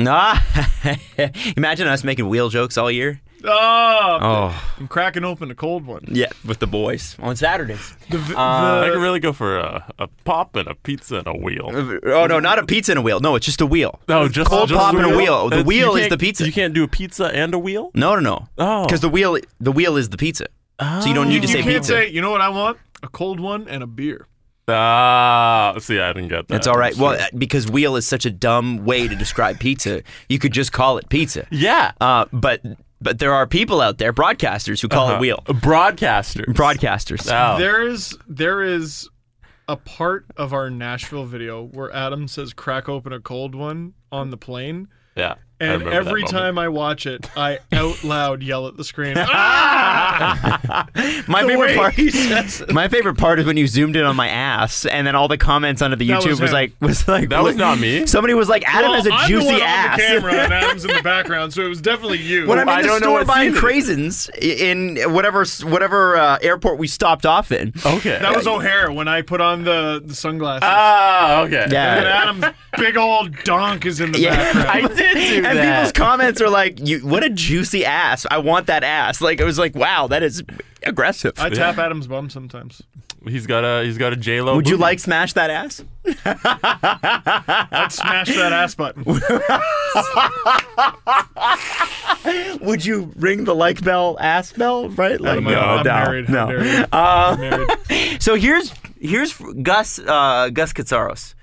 Imagine us making Weal jokes all year. I'm cracking open a cold one. Yeah, with the boys on Saturdays. I could really go for a pop and a pizza and a wheel. Oh no, not a pizza and a wheel. No, it's just a wheel. No, just cold pop and a wheel. The That's- wheel you is can't- the pizza. You can't do a pizza and a wheel? No. Oh. Because the wheel is the pizza. So you don't need to say You can't pizza. say, you know what I want? A cold one and a beer. See, I didn't get that. That's all right. Sure. Well, because wheel is such a dumb way to describe pizza, you could just call it pizza. Yeah. But there are people out there, broadcasters, who call it wheel. Broadcasters. Broadcasters. Oh. There is a part of our Nashville video where Adam says crack open a cold one on the plane. Yeah. I And remember that every moment. time I watch it, I out loud yell at the screen. My The favorite way part. he says it. My favorite part is when you zoomed in on my ass, and then all the comments under the That YouTube was him. was like That was not me. Somebody was like, Adam has a I'm juicy the one ass. on the camera and Adam's in the background, so it was definitely you. When I'm I in the don't know store what buying scene it is. craisins in whatever airport we stopped off in. Okay. That was O'Hare when I put on the sunglasses. Okay. Yeah. And Adam's big old donk is in the background. I did do And that. people's comments are like, what a juicy ass. I want that ass. Like, it was like, wow, that is aggressive. I tap Adam's bum sometimes. He's got a J-Lo. Would you booty. like smash that ass? I'd smash that ass button. Would you ring the like bell, ass bell, right? Like, I'm married. No. I'm married. So here's Gus Katsaros.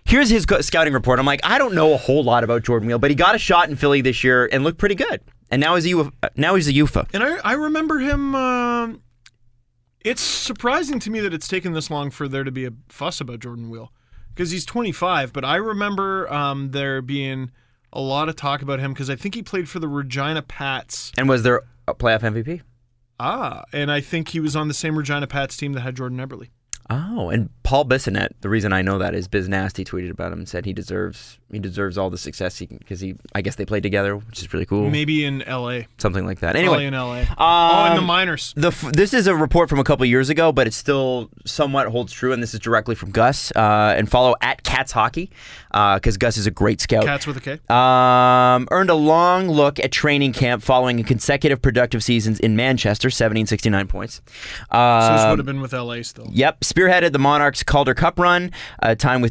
Here's his scouting report. I'm like, I don't know a whole lot about Jordan Weal, but he got a shot in Philly this year and looked pretty good. And now he's a UFA. And I remember him. It's surprising to me that it's taken this long for there to be a fuss about Jordan Weal, because he's 25. But I remember there being a lot of talk about him because I think he played for the Regina Pats. And was there a playoff MVP? And I think he was on the same Regina Pats team that had Jordan Eberle. Oh, and Paul Bissonnette, the reason I know that is Biz Nasty tweeted about him and said he deserves all the success he can, because I guess they played together, which is really cool. Maybe in L.A. Something like that. Probably Anyway, in L.A. In the minors. This is a report from a couple years ago, but it still somewhat holds true, and this is directly from Gus. And follow at Cats Hockey, because Gus is a great scout. Cats with a K. Earned a long look at training camp following consecutive productive seasons in Manchester, 70 and 69 points. So this would have been with L.A. still. Yep, spearheaded the Monarchs' Calder Cup run, tying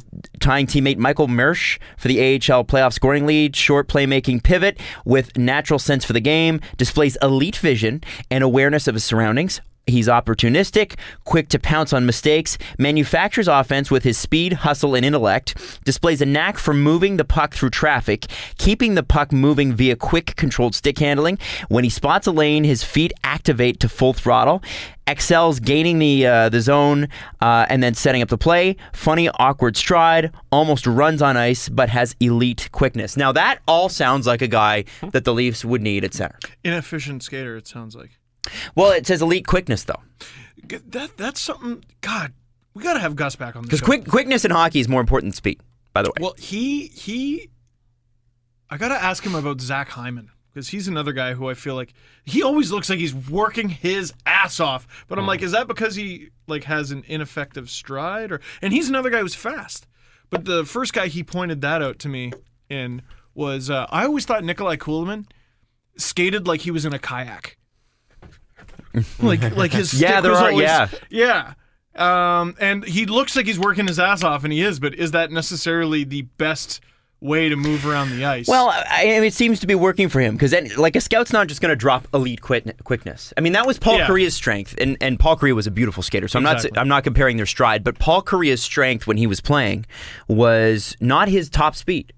teammate Michael Mersch for the AHL playoff scoring lead. Short playmaking pivot with natural sense for the game, displays elite vision and awareness of his surroundings. He's opportunistic, quick to pounce on mistakes, manufactures offense with his speed, hustle, and intellect, displays a knack for moving the puck through traffic, keeping the puck moving via quick, controlled stick handling. When he spots a lane, his feet activate to full throttle, excels gaining the zone and then setting up the play. Funny, awkward stride, almost runs on ice, but has elite quickness. Now, that all sounds like a guy that the Leafs would need at center. Inefficient skater, it sounds like. Well, it says elite quickness, though. That's something. God, we got to have Gus back on the Because show. quickness in hockey is more important than speed, by the way. Well, I got to ask him about Zach Hyman, because he's another guy who I feel like he always looks like he's working his ass off. But I'm like, is that because he has an ineffective stride, and he's another guy who's fast. But the first guy he pointed that out to me in was I always thought Nikolai Kulemin skated like he was in a kayak. like his stick there was are, always, yeah. And he looks like he's working his ass off, and he is. But is that necessarily the best way to move around the ice? Well, it seems to be working for him, because a scout's not just going to drop elite quickness. I mean, that was Paul Kariya's strength, and Paul Kariya was a beautiful skater. So I'm not comparing their stride, but Paul Kariya's strength when he was playing was not his top speed.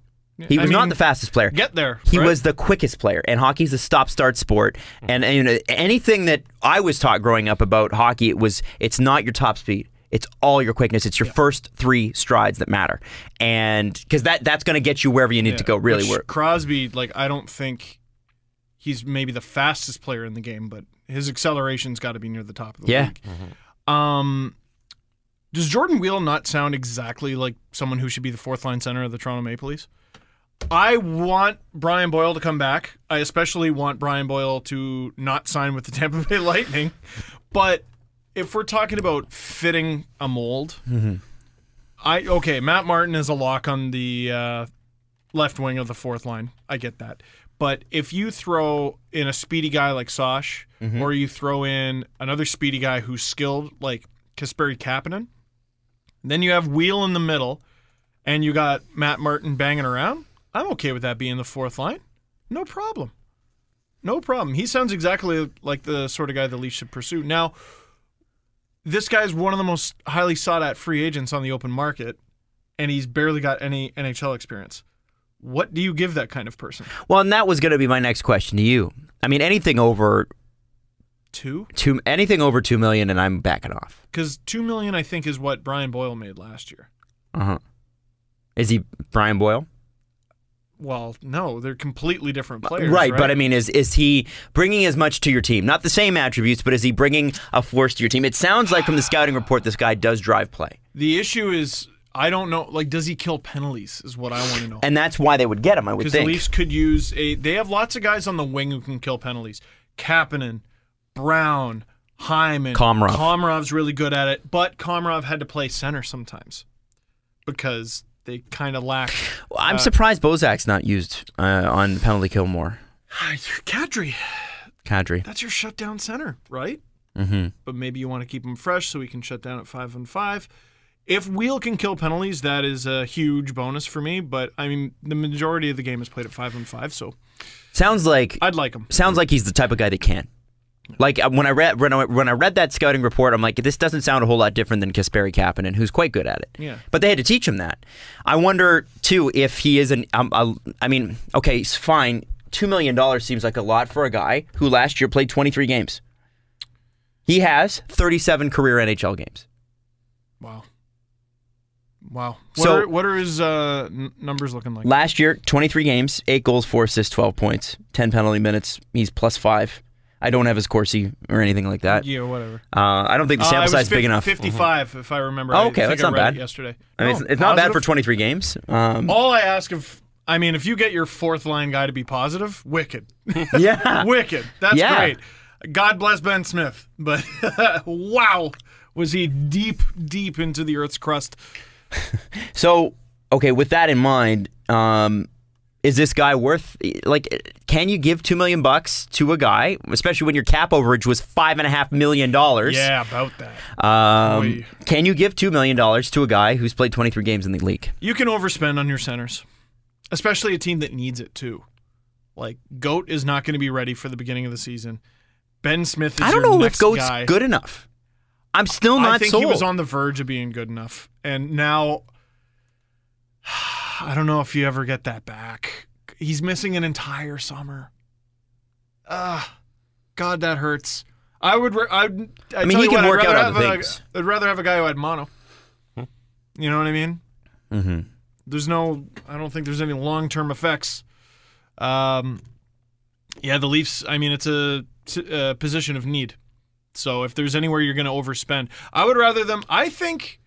He was not the fastest player. Get there. He right? was the quickest player, and hockey's a stop-start sport. And anything that I was taught growing up about hockey, it's not your top speed. It's all your quickness. It's your first 3 strides that matter. And because that's going to get you wherever you need to go, really. Crosby, like, I don't think he's maybe the fastest player in the game, but his acceleration's got to be near the top of the league. Does Jordan Weal not sound exactly like someone who should be the 4th-line center of the Toronto Maple Leafs? I want Brian Boyle to come back. I especially want Brian Boyle to not sign with the Tampa Bay Lightning. But if we're talking about fitting a mold, Matt Martin is a lock on the left wing of the 4th line. I get that. But if you throw in a speedy guy like Sash, or you throw in another speedy guy who's skilled like Kasperi Kapanen, then you have Weal in the middle, and you got Matt Martin banging around, I'm okay with that being the 4th line. No problem. No problem. He sounds exactly like the sort of guy the Leafs should pursue. Now, this guy's one of the most highly sought-out free agents on the open market, and he's barely got any NHL experience. What do you give that kind of person? Well, and that was going to be my next question to you. I mean, anything over anything over $2 million, and I'm backing off. Because $2 million, I think, is what Brian Boyle made last year. Is he Brian Boyle? Well, no, they're completely different players. Right, but I mean, is he bringing as much to your team? Not the same attributes, but is he bringing a force to your team? It sounds like from the scouting report, this guy does drive play. The issue is, I don't know, like, does he kill penalties is what I want to know. And that's why they would get him, I would think. Because the Leafs could use they have lots of guys on the wing who can kill penalties. Kapanen, Brown, Hyman. Komarov's really good at it, but Komarov had to play center sometimes because they kind of lack. I'm surprised Bozak's not used on penalty kill more. Kadri. That's your shutdown center, right? But maybe you want to keep him fresh so he can shut down at 5-on-5. If Weal can kill penalties, that is a huge bonus for me. But I mean, the majority of the game is played at 5-on-5, so sounds like I'd like him. Sounds like he's the type of guy that can. Like when I read that scouting report, I'm like, this doesn't sound a whole lot different than Kasperi Kapanen, who's quite good at it. Yeah. But they had to teach him that. I wonder too if he is an. I mean, okay, fine. $2 million seems like a lot for a guy who last year played 23 games. He has 37 career NHL games. Wow. What are his numbers looking like? Last year, 23 games, 8 goals, 4 assists, 12 points, 10 penalty minutes. He's +5. I don't have his Corsi or anything like that. Yeah, whatever. I don't think the sample size is big enough. 55, if I remember. Oh, okay, that's not bad. Yesterday. I mean, it's not bad for 23 games. All I ask if you get your 4th line guy to be positive, wicked. Yeah. Wicked. That's great. God bless Ben Smith. But wow, was he deep, deep into the Earth's crust. So, okay, with that in mind, is this guy worth, like, can you give $2 million to a guy, especially when your cap overage was $5.5 million? Yeah, about that. Can you give $2 million to a guy who's played 23 games in the league? You can overspend on your centers, especially a team that needs it too. Like, Goat is not going to be ready for the beginning of the season. Ben Smith is your next guy. I don't know if Goat's good enough. I'm still not sold. I think he was on the verge of being good enough. And now, I don't know if you ever get that back. He's missing an entire summer. God, that hurts. I mean, he can work out other things. I'd rather have a guy who had mono. You know what I mean? I don't think there's any long-term effects. Yeah, the Leafs, I mean, it's a position of need. So if there's anywhere you're going to overspend, I would rather them. I think,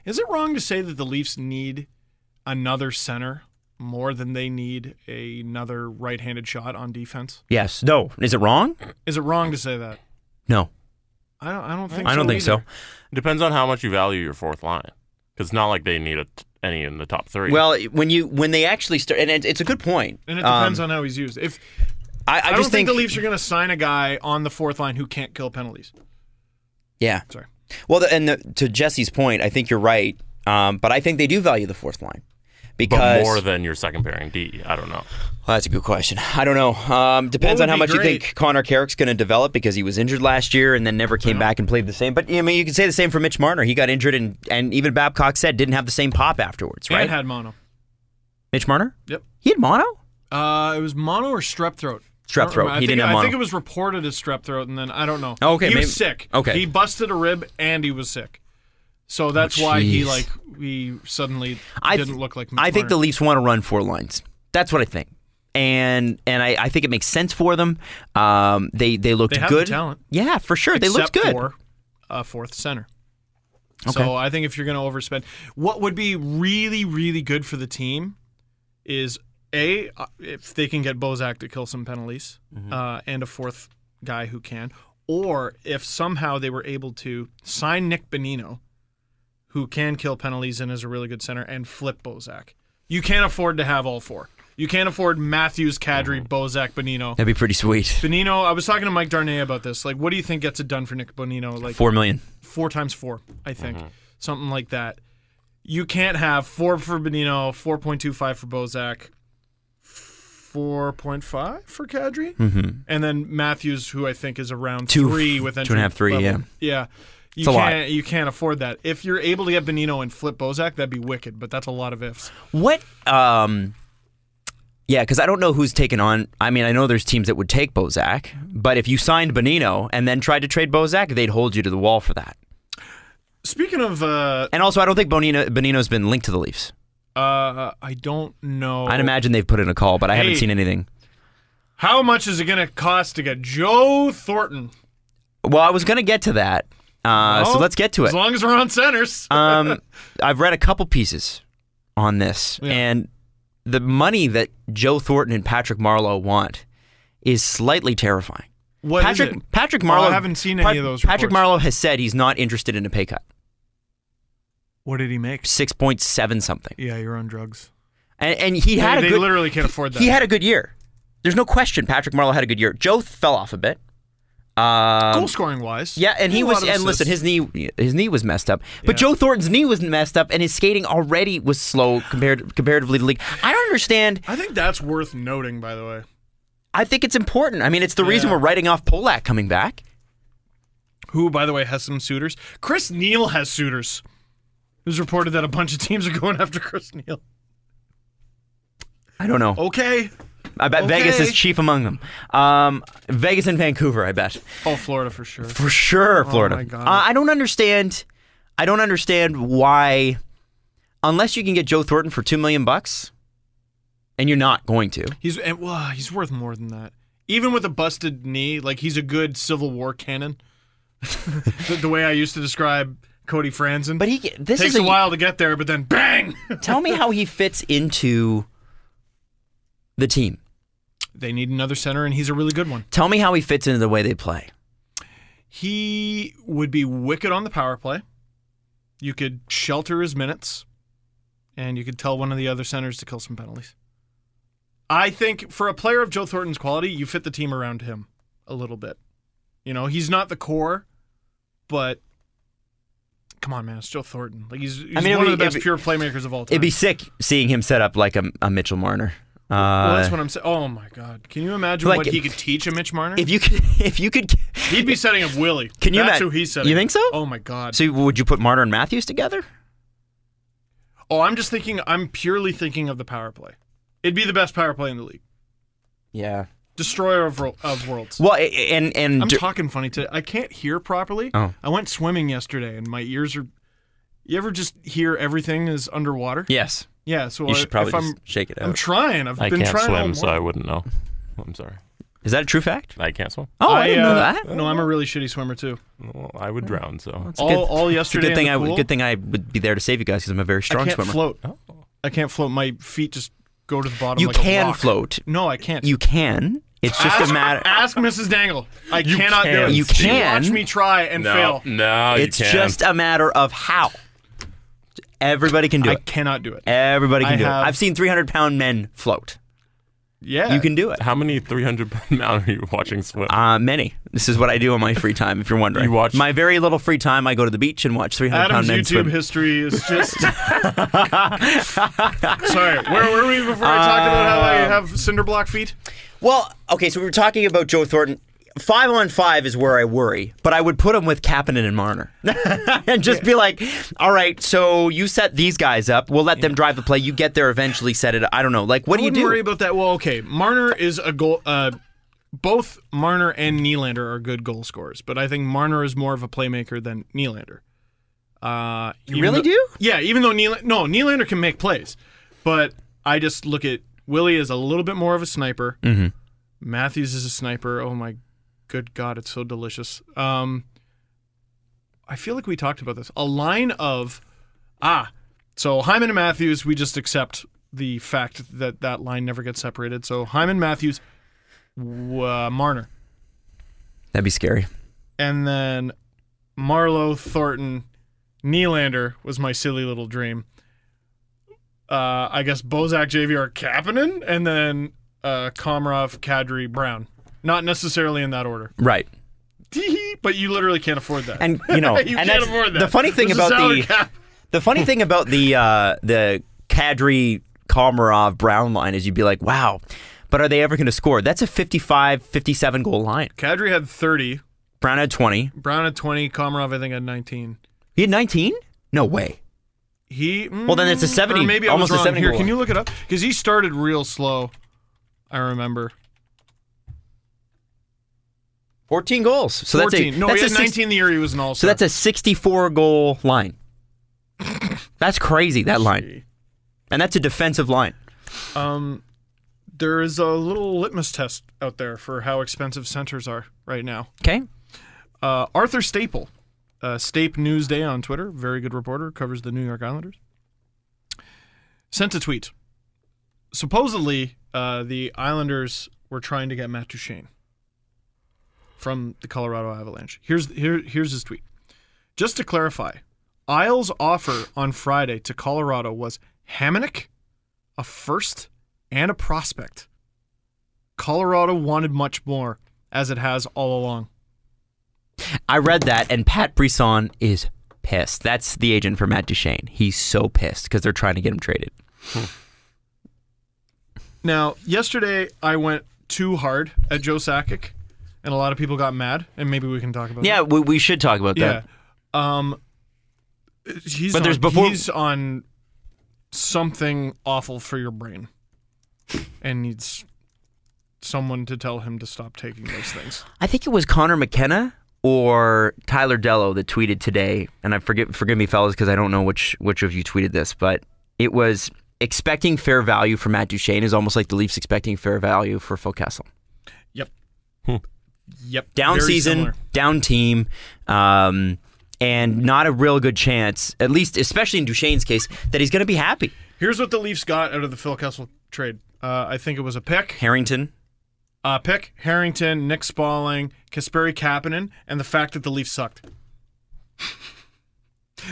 is it wrong to say that the Leafs need another center more than they need another right-handed shot on defense? Yes. No. Is it wrong? Is it wrong to say that? No. I don't think so. I don't think so. It depends on how much you value your 4th line. Because it's not like they need any in the top 3. Well, when they actually start, and it's a good point. And it depends on how he's used. I don't think the Leafs are going to sign a guy on the 4th line who can't kill penalties. Yeah. Sorry. Well, to Jesse's point, I think you're right. But I think they do value the 4th line. But more than your second pairing D. I don't know. Well, that's a good question. I don't know. Depends on how much you think Connor Carrick's going to develop because he was injured last year and then never came back and played the same. But I mean, you can say the same for Mitch Marner. He got injured and even Babcock said didn't have the same pop afterwards, right? And had mono. Mitch Marner? Yep. He had mono? It was mono or strep throat. Strep throat. He didn't have mono. I think it was reported as strep throat, and then I don't know. Okay, he maybe, was sick. Okay, he busted a rib and he was sick, so that's why he suddenly didn't look like. I think the Leafs want to run 4 lines. That's what I think, and I think it makes sense for them. They looked they have good. The talent. Yeah, for sure. They looked good. For a fourth center. Okay. So I think if you're going to overspend, what would be really, really good for the team is if they can get Bozak to kill some penalties and a fourth guy who can, or if somehow they were able to sign Nick Bonino, who can kill penalties and is a really good center, and flip Bozak. You can't afford to have all 4. You can't afford Matthews, Kadri, Bozak, Bonino. That'd be pretty sweet. Bonino, I was talking to Mike Darnay about this. Like, what do you think gets it done for Nick Bonino? Like $4 million. 4 times 4, I think. Something like that. You can't have 4 for Bonino, 4.25 for Bozak, 4.5 for Kadri, and then Matthews, who I think is around 3 with entry 2.5, 3, level. yeah. You can't afford that. If you're able to get Bonino and flip Bozak, that'd be wicked, but that's a lot of ifs. What? Yeah, because I don't know who's taken on. I mean, I know there's teams that would take Bozak, but if you signed Bonino and then tried to trade Bozak, they'd hold you to the wall for that. Speaking of, and also I don't think Bonino's been linked to the Leafs. I don't know. I'd imagine they've put in a call, but I haven't seen anything. How much is it going to cost to get Joe Thornton? Well, I was going to get to that, so let's get to it. As long as we're on centers. I've read a couple pieces on this, and the money that Joe Thornton and Patrick Marleau want is slightly terrifying. What is it? Patrick Marleau. I haven't seen any of those reports. Patrick Marleau has said he's not interested in a pay cut. What did he make? 6.7 something. Yeah, you're on drugs. And he had They literally can't afford that. He had a good year. There's no question Patrick Marleau had a good year. Joe fell off a bit. Goal scoring wise. Yeah, and listen, his knee was messed up. But Joe Thornton's knee was messed up and his skating already was slow comparatively to the league. I don't understand. I think that's worth noting, by the way. I think it's important. I mean, it's the reason we're writing off Polak coming back. Who, by the way, has some suitors. Chris Neal has suitors. It was reported that a bunch of teams are going after Chris Neal. I don't know. Okay. I bet Vegas is chief among them. Vegas and Vancouver, I bet. Oh, Florida for sure. For sure, Florida. Oh my God. I don't understand why, unless you can get Joe Thornton for $2 million, and you're not going to. He's worth more than that. Even with a busted knee, like he's a good Civil War cannon. the way I used to describe Cody Franzen. But this takes is a while to get there, but then bang! Tell me how he fits into the team. They need another center, and he's a really good one. Tell me how he fits into the way they play. He would be wicked on the power play. You could shelter his minutes, and you could tell one of the other centers to kill some penalties. I think for a player of Joe Thornton's quality, you fit the team around him a little bit. You know, he's not the core, but come on, man, it's Joe Thornton. Like he's one of the best pure playmakers of all time. It'd be sick seeing him set up like a Mitchell Marner. Well, that's what I'm saying. Oh my God, can you imagine what he could teach a Mitch Marner? If you could, he'd be setting up Willie. That's who he's setting. You think so? Oh my God. So would you put Marner and Matthews together? Oh, I'm purely thinking of the power play. It'd be the best power play in the league. Yeah. Destroyer of worlds. Well, and I'm talking funny today. I can't hear properly. Oh. I went swimming yesterday, and my ears are. You ever just hear everything is underwater? Yes. Yeah. So you should probably just shake it out. I'm trying. I been can't trying swim, so I wouldn't know. I'm sorry. Is that a true fact? I can't swim. Oh, I didn't know that. No, I'm a really shitty swimmer too. Well, I would drown. So all yesterday. It's a good thing I would be there to save you guys because I'm a very strong swimmer. Float. Oh. I can't float. My feet just go to the bottom. You like can a rock. float. No, I can't. You can. It's just a matter. Ask Mrs. Dangle. I cannot do it. You can. Watch me try and fail. No, it's just a matter of how. Everybody can do it. I cannot do it. Everybody can do it. I've seen 300-pound men float. Yeah. You can do it. How many 300-pound men are you watching swim? Many. This is what I do on my free time, if you're wondering. You watch my very little free time, I go to the beach and watch 300-pound men swim. Adam's YouTube history is just... Sorry, where were we before I talked about how I have cinder block feet? Well, okay, so we were talking about Joe Thornton. 5-on-5 is where I worry, but I would put him with Kapanen and Marner. And just be like, all right, so you set these guys up. We'll let them drive the play. You get there eventually, set it up. I don't know. Like, what do you do? I wouldn't worry about that. Well, okay, Marner is a both Marner and Nylander are good goal scorers, but I think Marner is more of a playmaker than Nylander. You really do? Yeah, even though Nylander can make plays, but I just look at Willie as a little bit more of a sniper. Mm-hmm. Matthews is a sniper. Oh my good God, it's so delicious. I feel like we talked about this. A line of, so Hyman and Matthews, we just accept the fact that that line never gets separated. So Hyman, Matthews, Marner. That'd be scary. And then Marlowe, Thornton, Nylander was my silly little dream. I guess Bozak, JVR, Kapanen, and then Komarov, Kadri, Brown. Not necessarily in that order. Right. But you literally can't afford that. And you know, you and can't that's afford that. the funny thing about the funny thing about the Kadri, Komarov, Brown line is you'd be like, wow, but are they ever going to score? That's a 55, 57 goal line. Kadri had 30. Brown had 20. Brown had 20. Komarov, I think, had 19. He had 19? No way. Well, then it's a 70. Or maybe almost I was a wrong. 70 Here, goal can line. you look it up? Because he started real slow. I remember. 14 goals. So 14. that's No, that's he had a 19 the year he was an So all-star. that's a 64 goal line. That's crazy, that line. And that's a defensive line. There is a little litmus test out there for how expensive centers are right now. Okay. Arthur Staple, Stape Newsday on Twitter, very good reporter, covers the New York Islanders, sent a tweet. Supposedly, the Islanders were trying to get Matt Duchene from the Colorado Avalanche. Here's his tweet. Just to clarify, Isles' offer on Friday to Colorado was Hamonic, a first, and a prospect. Colorado wanted much more, as it has all along. I read that, and Pat Brisson is pissed. That's the agent for Matt Duchene. He's so pissed because they're trying to get him traded. Now, yesterday I went too hard at Joe Sakic, and a lot of people got mad, and maybe we can talk about Yeah, that. we should talk about Yeah. that. He's on something awful for your brain and needs someone to tell him to stop taking those things. I think it was Connor McKenna or Tyler Dello that tweeted today, and I forgive me, fellas, because I don't know which of you tweeted this, but it was expecting fair value for Matt Duchene is almost like the Leafs expecting fair value for Phil Kessel. Yep. Yep. Down Very season, similar. down team, and not a real good chance, at least especially in Duchene's case, that he's going to be happy. Here's what the Leafs got out of the Phil Kessel trade. I think it was a pick. Harrington. Harrington, Nick Spaulding, Kasperi Kapanen, and the fact that the Leafs sucked.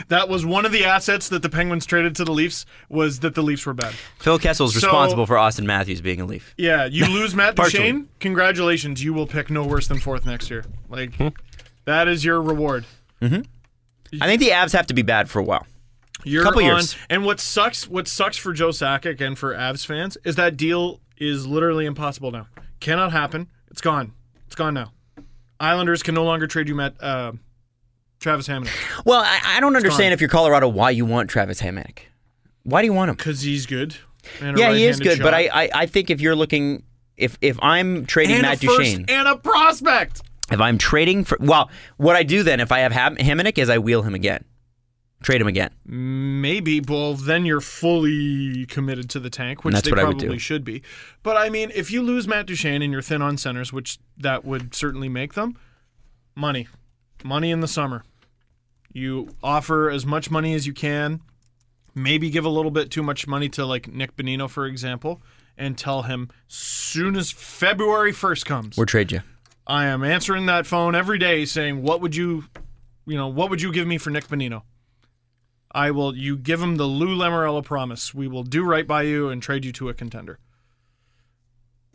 That was one of the assets that the Penguins traded to the Leafs, was that the Leafs were bad. Phil Kessel's responsible for Austin Matthews being a Leaf. Yeah, you lose Matt Partially. Duchene, congratulations, you will pick no worse than 4th next year. Like, that is your reward. I think the Avs have to be bad for a while. You're Couple on, years. And what sucks for Joe Sakic and for Avs fans is that deal is literally impossible now. Cannot happen. It's gone. It's gone now. Islanders can no longer trade you Travis Hamonic. Well, I don't understand gone. if you're Colorado why you want Travis Hamonic. Why do you want him? Because he's good. And a Yeah, he is right-handed good, but shot. I think if you're looking, if I'm trading and Matt a first Duchene, and a prospect. if I'm trading for, well, what I do then if I have Hamonic is I wheel him again. Trade him again. Maybe, well, then you're fully committed to the tank, which That's they what I would probably do. should be. But, I mean, if you lose Matt Duchene and you're thin on centers, which that would certainly make them, money. Money in the summer. You offer as much money as you can, maybe give a little bit too much money to, like, Nick Bonino, for example, and tell him, soon as February 1st comes, We'll trade you. I am answering that phone every day saying, what would you give me for Nick Bonino? You give him the Lou Lamoriello promise. We will do right by you and trade you to a contender.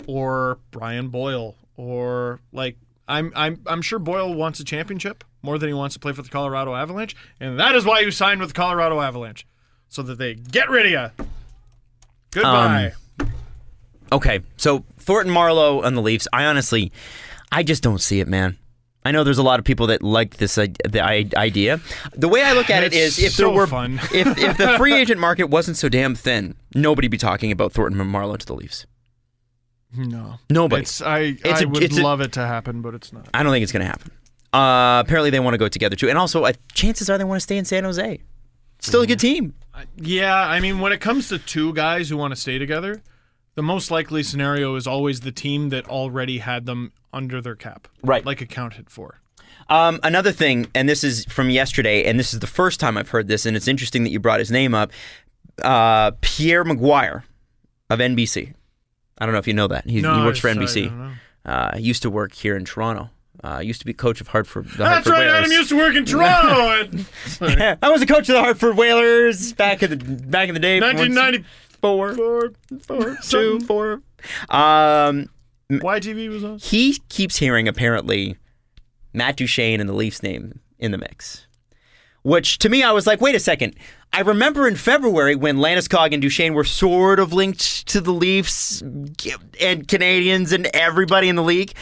Or Brian Boyle. Or like I'm sure Boyle wants a championship more than he wants to play for the Colorado Avalanche. And that is why you signed with the Colorado Avalanche. So that they get rid of you. Goodbye. Okay, so Thornton, Marlowe, and the Leafs. I just don't see it, man. I know there's a lot of people that like this the idea. The way I look at it is, if so there were, fun. if the free agent market wasn't so damn thin, nobody'd be talking about Thornton and Marlowe to the Leafs. No. Nobody. I would love it to happen, but it's not. I don't think it's going to happen. Apparently, they want to go together too, and also chances are they want to stay in San Jose. Still a good team. Yeah, I mean, when it comes to two guys who want to stay together, the most likely scenario is always the team that already had them under their cap, right? Like accounted for. Another thing, and this is from yesterday, and this is the first time I've heard this, and it's interesting that you brought his name up. Pierre Maguire of NBC. I don't know if you know that. He works for NBC. He used to work here in Toronto. Used to be coach of Hartford. That's right, Whalers. Adam used to work in Toronto. Yeah, I was the coach of the Hartford Whalers back in the day. 1994. Four. YTV was on. He keeps hearing apparently Matt Duchene and the Leafs name in the mix. Which to me, I was like, wait a second. I remember in February when Landeskog and Duchene were sort of linked to the Leafs and Canadians and everybody in the league.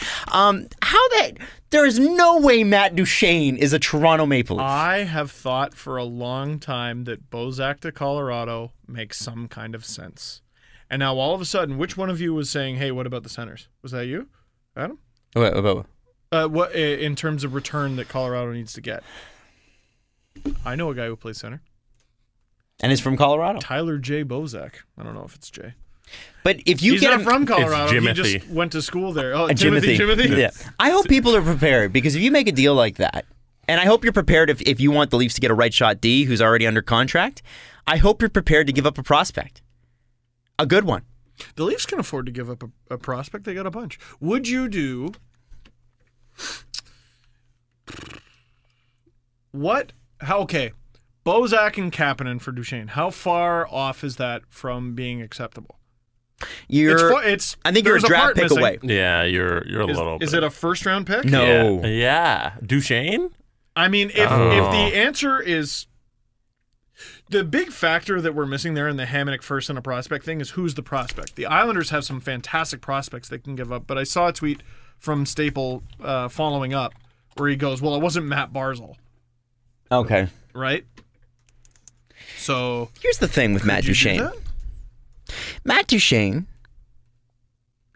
There is no way Matt Duchene is a Toronto Maple Leaf. I have thought for a long time that Bozak to Colorado makes some kind of sense. And now all of a sudden, which one of you was saying, hey, what about the centers? Was that you, Adam? What? What in terms of return that Colorado needs to get? I know a guy who plays center. And is from Colorado. Tyler J. Bozak. I don't know if it's Jay. But if you He's get not him from Colorado. It's he just went to school there. Oh, Timothy. Timothy? Yeah. I hope people are prepared because if you make a deal like that, and I hope you're prepared if you want the Leafs to get a right shot D who's already under contract, I hope you're prepared to give up a prospect. A good one. The Leafs can afford to give up a prospect. They got a bunch. Would you do what? Okay. Bozak and Kapanen for Duchene. How far off is that from being acceptable? I think you're a draft pick away. Yeah, you're a little bit. Is it a first-round pick? No. Yeah. Duchene? I mean, if the answer is... The big factor that we're missing there in the Hamonic first and a prospect thing is who's the prospect. The Islanders have some fantastic prospects they can give up, but I saw a tweet from Staple following up where he goes, well, it wasn't Matt Barzal. Okay. Right? So... Here's the thing with Matt Duchene. Matt Duchene,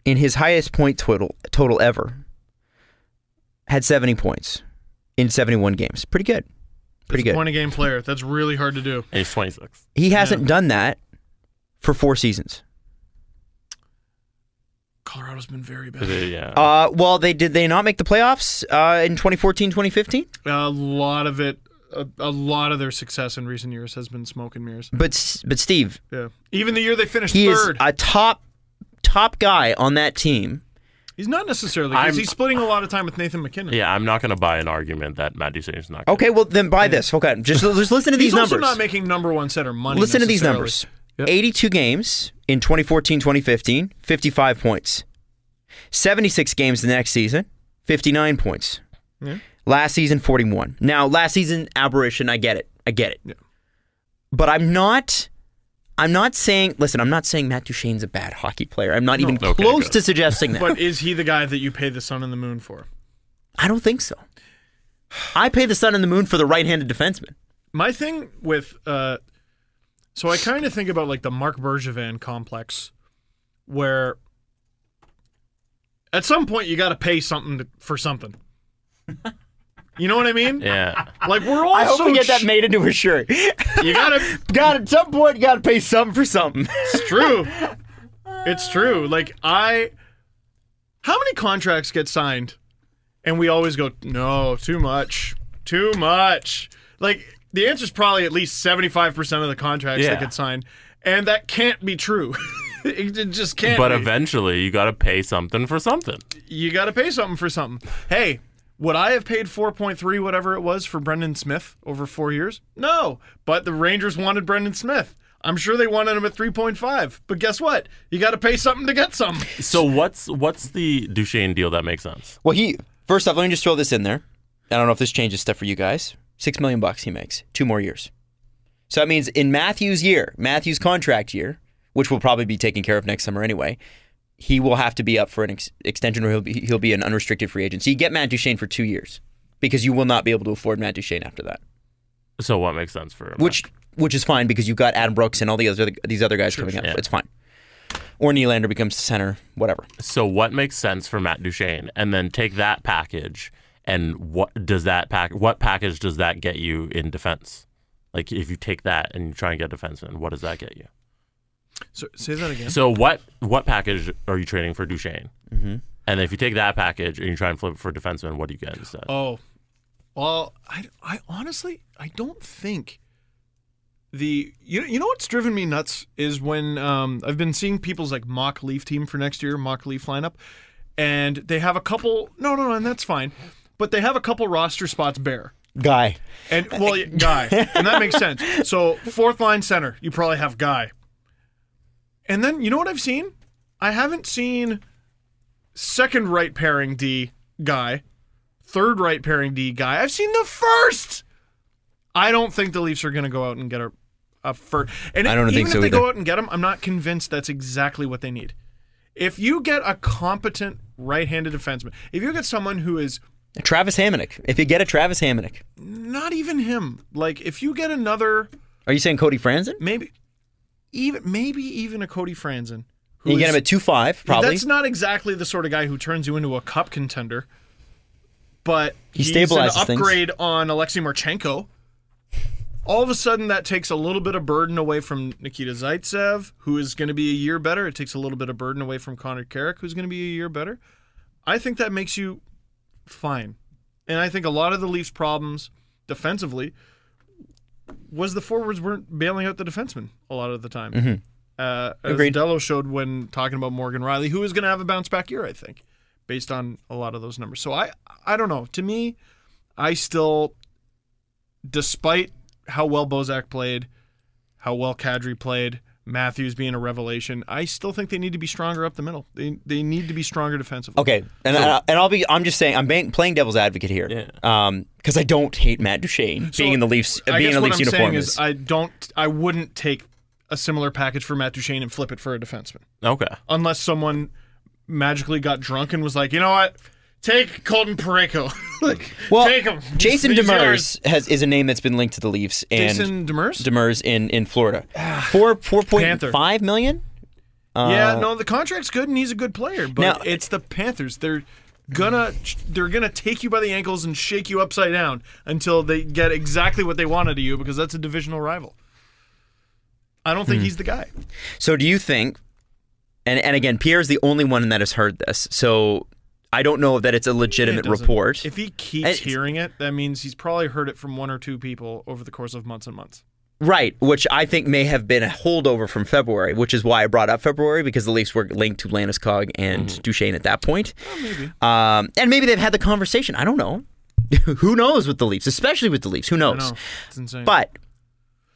in his highest point total ever, had 70 points in 71 games. Pretty good. Pretty good. Point-a-game player. That's really hard to do. He's 26. He hasn't done that for 4 seasons. Colorado's been very bad. Yeah. Well, did they not make the playoffs in 2014, 2015? A lot of it. A lot of their success in recent years has been smoke and mirrors. But Steve, yeah, even the year they finished he third, is a top guy on that team. He's not necessarily because he's splitting a lot of time with Nathan McKinnon. Yeah, I'm not going to buy an argument that Matt Duchene is not. Okay, well then buy this. Okay, just listen to these numbers. He's also not making number one center money. Listen to these numbers. Yep. 82 games in 2014, 2015, 55 points. 76 games the next season, 59 points. Yeah. Last season, 41. Now, last season, aberration, I get it. Yeah. But I'm not saying, listen, I'm not saying Matt Duchene's a bad hockey player. I'm not even close to suggesting that. But is he the guy that you pay the sun and the moon for? I don't think so. I pay the sun and the moon for the right-handed defenseman. My thing with, so I kind of think about like the Marc Bergevin complex where at some point you got to pay something for something. You know what I mean? Yeah. Like we're all I hope we get that made into a shirt. You gotta at some point you gotta pay something for something. It's true. It's true. Like how many contracts get signed and we always go, no, too much. Like the answer is probably at least 75% of the contracts that get signed. And that can't be true. It just can't But be. eventually you got to pay something for something. You got to pay something for something. Hey, would I have paid 4.3 whatever it was for Brendan Smith over 4 years? No, but the Rangers wanted Brendan Smith. I'm sure they wanted him at 3.5. But guess what? You got to pay something to get something. So what's the Duchene deal that makes sense? Well, first off, let me just throw this in there. I don't know if this changes stuff for you guys. $6 million he makes, 2 more years. So that means in Matthews' contract year, which will probably be taken care of next summer anyway, he will have to be up for an extension, or he'll be an unrestricted free agent. So you get Matt Duchene for 2 years because you will not be able to afford Matt Duchene after that. So what makes sense for him? Which is fine because you've got Adam Brooks and all these other guys coming up. Yeah. It's fine. Or Nylander becomes center, whatever. So what makes sense for Matt Duchene? And then take that package, and what package does that get you in defense? Like, if you take that and you try and get a defenseman, what does that get you? So say that again. So what package are you trading for Duchene? Mm-hmm. And if you take that package and you try and flip it for a defenseman, what do you get instead? Oh, well, I honestly, I don't think you know what's driven me nuts is when I've been seeing people's like mock Leaf team for next year, mock Leaf lineup, and they have a couple. No, and that's fine, but they have a couple roster spots bare. Guy. And Guy, and that makes sense. So 4th line center, you probably have Guy. And then you know what I've seen? I haven't seen 2nd right pairing D Guy, 3rd right pairing D Guy. I've seen the 1st. I don't think the Leafs are going to go out and get a first. And I don't think so even if they either. go out and get him, I'm not convinced that's exactly what they need. If you get a competent right-handed defenseman, if you get someone who is Travis Hamonic. If you get a Travis Hamonic. not even him, like if you get another, Are you saying Cody Franzen? maybe even a Cody Franzen. You get him at 2.5, probably. That's not exactly the sort of guy who turns you into a cup contender, but He he's stabilizes an things. upgrade on Alexei Marchenko. All of a sudden, that takes a little bit of burden away from Nikita Zaitsev, who is going to be a year better. It takes a little bit of burden away from Connor Carrick, who's going to be a year better. I think that makes you fine. And I think a lot of the Leafs' problems defensively was the forwards weren't bailing out the defensemen a lot of the time. Mm-hmm. As Agreed. Dello showed when talking about Morgan Riley, who is going to have a bounce-back year, I think, based on a lot of those numbers. So I don't know. To me, I still, despite how well Bozak played, how well Kadri played, Matthews being a revelation, I still think they need to be stronger up the middle. They need to be stronger defensively. Okay, I'm just saying, I'm playing devil's advocate here, because I don't hate Matt Duchene being in the Leafs, being in the Leafs uniform. Is I wouldn't take a similar package for Matt Duchene and flip it for a defenseman. Okay. Unless someone magically got drunk and was like, you know what, take Colton Parayko. Take him. Jason He's yours. Demers is a name that's been linked to the Leafs. And Jason Demers? Demers in Florida. 4.5 million? Yeah, no, the contract's good and he's a good player, but Now- it's the Panthers. They're gonna take you by the ankles and shake you upside down until they get exactly what they wanted of you, because that's a divisional rival. I don't think he's the guy. So do you think, and again, Pierre's the only one that has heard this, so I don't know that it's a legitimate It doesn't- report. If he keeps hearing it, that means he's probably heard it from 1 or 2 people over the course of months and months. Right, which I think may have been a holdover from February, which is why I brought up February, because the Leafs were linked to Landeskog and Duchene at that point. Maybe. And maybe they've had the conversation. I don't know. Who knows with the Leafs, especially with the Leafs? Who I knows? know. It's insane. But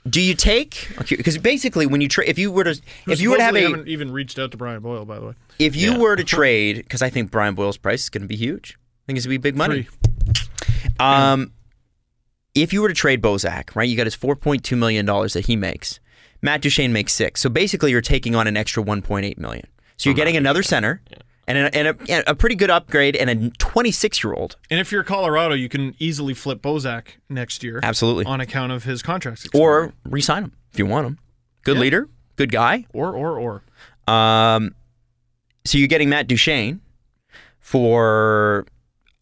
do you take? Because basically, when you if you were to have haven't even reached out to Brian Boyle, by the way. if you were to trade, because I think Brian Boyle's price is going to be huge. I think it's going to be big money. If you were to trade Bozak, right, you got his $4.2 million that he makes. Matt Duchene makes $6 million. So basically, you're taking on an extra $1.8 million. So you're getting another center and a pretty good upgrade and a 26-year-old. And if you're Colorado, you can easily flip Bozak next year. Absolutely. On account of his contract. Or re-sign him if you want him. Good leader, good guy. Or. So you're getting Matt Duchene for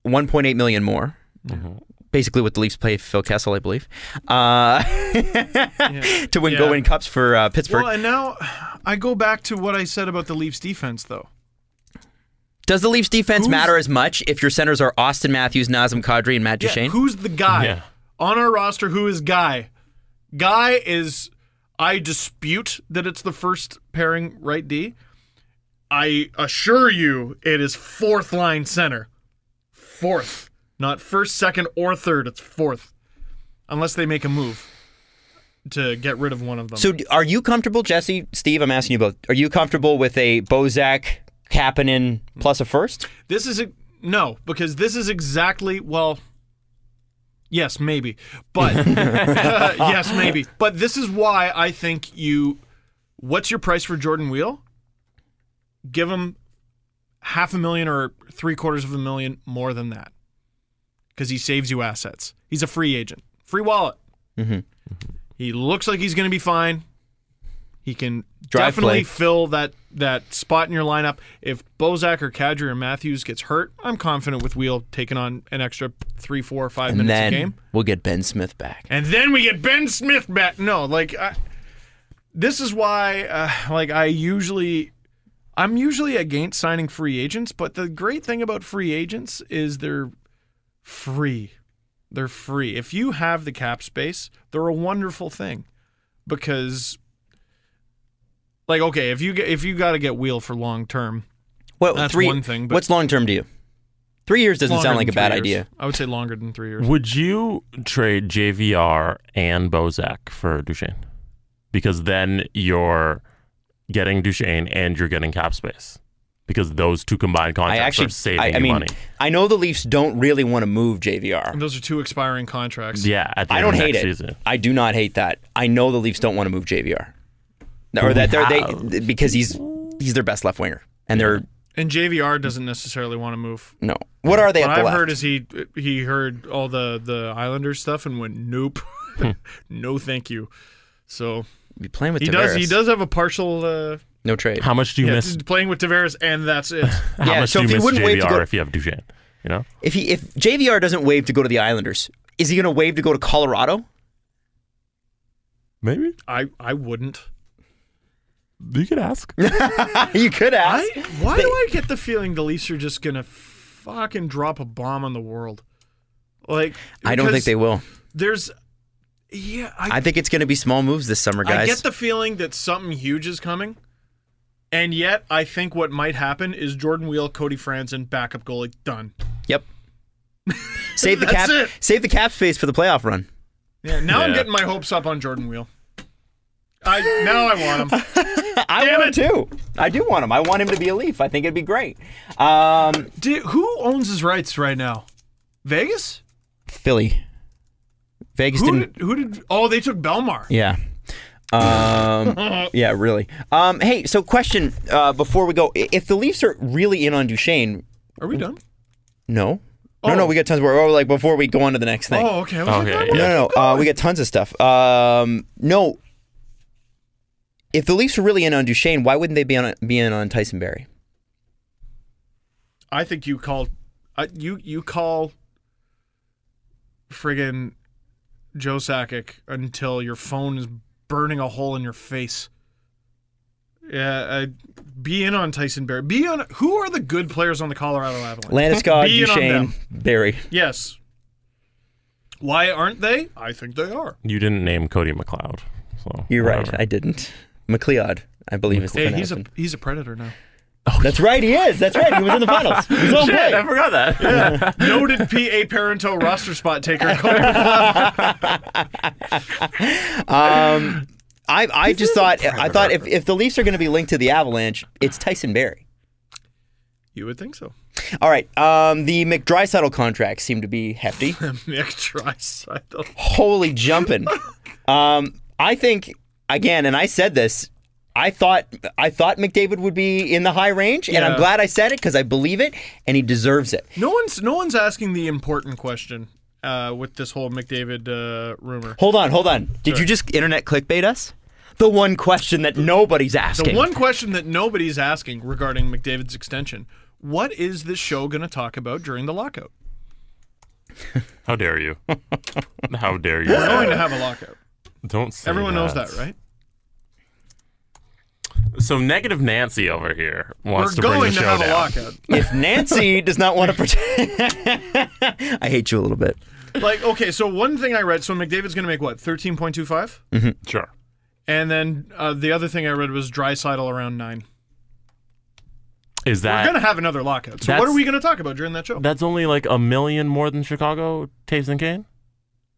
$1.8 million more. Mm-hmm. Basically what the Leafs pay Phil Kessel, I believe, to go win cups for Pittsburgh. Well, and now I go back to what I said about the Leafs defense, though. Does the Leafs defense matter as much if your centers are Austin Matthews, Nazem Kadri, and Matt Duchene? Who's the guy on our roster? Who is Guy? Guy is, I dispute that it's the first pairing right D. I assure you it is 4th line center. 4th. Not 1st, 2nd, or 3rd. It's 4th. Unless they make a move to get rid of one of them. So are you comfortable, Jesse, Steve, I'm asking you both, are you comfortable with a Bozak, Kapanen plus a first? No, because this is exactly, well, yes, maybe. But, yes, maybe. But this is why I think what's your price for Jordan Weal? Give him $500,000 or $750,000 more than that. Because he saves you assets. He's a free agent. Free wallet. Mm-hmm. He looks like he's going to be fine. He can Drive definitely play. fill that spot in your lineup. If Bozak or Kadri or Matthews gets hurt, I'm confident with Weal taking on an extra 3, 4, 5 And minutes then a game. we'll get Ben Smith back. And then we get Ben Smith back. No, this is why, I'm usually against signing free agents, but the great thing about free agents is they're free. They're free. If you have the cap space, they're a wonderful thing because, if you got to get Weal for long term, Well, that's one thing. But what's long term to you? 3 years doesn't sound longer like a than bad 3 idea. years. I would say longer than 3 years. Would you trade JVR and Bozak for Duchesne? Because then you're getting Duchesne and you're getting cap space. Because those two combined contracts are saving you money. I know the Leafs don't really want to move JVR. And those are 2 expiring contracts. Yeah, at the I end don't of hate next it. season. I do not hate that. I know the Leafs don't want to move JVR, or that because he's their best left winger, and they're And JVR doesn't necessarily want to move. no. What are they What at the I've left? heard is he heard all the Islanders stuff and went nope, no thank you. So Be playing with he Tavares. does have a partial. No trade. How much do you miss? Playing with Tavares and that's it. How Yeah, much so do if you he miss wouldn't waive to JVR go- if you have Duchesne? You know, If JVR doesn't waive to go to the Islanders, is he going to waive to go to Colorado? maybe I wouldn't. you could ask. You could ask. Why do I get the feeling the Leafs are just gonna fucking drop a bomb on the world? I don't think because they will. There's, I think it's going to be small moves this summer, guys. I get the feeling that something huge is coming, and yet I think what might happen is Jordan Weal, Cody Franzen, backup goalie, done. Yep. Save the That's cap. it. Save the cap space for the playoff run. Yeah, now I'm Yeah. getting my hopes up on Jordan Weal. Now I want him. I want him too. I do want him. I want him to be a Leaf. I think it'd be great. Who owns his rights right now? Vegas? Philly. Vegas didn't. Who did? Oh, they took Belmar. Yeah. Yeah, really. Hey, so question before we go. If the Leafs are really in on Duchesne, Are we done? no. Oh. No, we got tons more. Like before we go on to the next thing. Oh, okay. I was like, Okay, oh, yeah. No, we got tons of stuff. No. If the Leafs are really in on Duchesne, why wouldn't they be in on Tyson Barrie? I think you call you call friggin' Joe Sakic until your phone is burning a hole in your face. Yeah, be in on Tyson Barrie. Be on. Who are the good players on the Colorado Avalanche? Landeskog, Be in on Duchesne, them. Barrie. Yes. Why aren't they? I think they are. You didn't name Cody McLeod. So You're right. whatever. I didn't. McLeod, I believe is the Hey, pronouncement. he's a Predator now. That's right, he is. That's right. He was in the finals. He was on Shit, play. I forgot that. Noted P.A. Parento roster spot taker. I just thought if the Leafs are going to be linked to the Avalanche, it's Tyson Barrie. You would think so. All right. The McDraisaitl contracts seem to be hefty. McDraisaitl. Holy jumping. I think again, and I said this. I thought McDavid would be in the high range, and I'm Yeah. glad I said it because I believe it, and he deserves it. No one's asking the important question with this whole McDavid rumor. Hold on. Did you just internet clickbait us? The one question that nobody's asking. The one question that nobody's asking regarding McDavid's extension: what is this show going to talk about during the lockout? How dare you? How dare you? We're going to have a lockout. Don't say Everyone knows that, right? So negative Nancy over here wants We're to bring going the to show have a down. lockout. If Nancy does not want to pretend, I hate you a little bit. Like, okay, so one thing I read, so McDavid's going to make what, 13.25? Sure. And then the other thing I read was Draisaitl around 9. Is We're that going to have another lockout. So what That's- are we going to talk about during that show? that's only like $1 million more than Chicago Taves and Kane?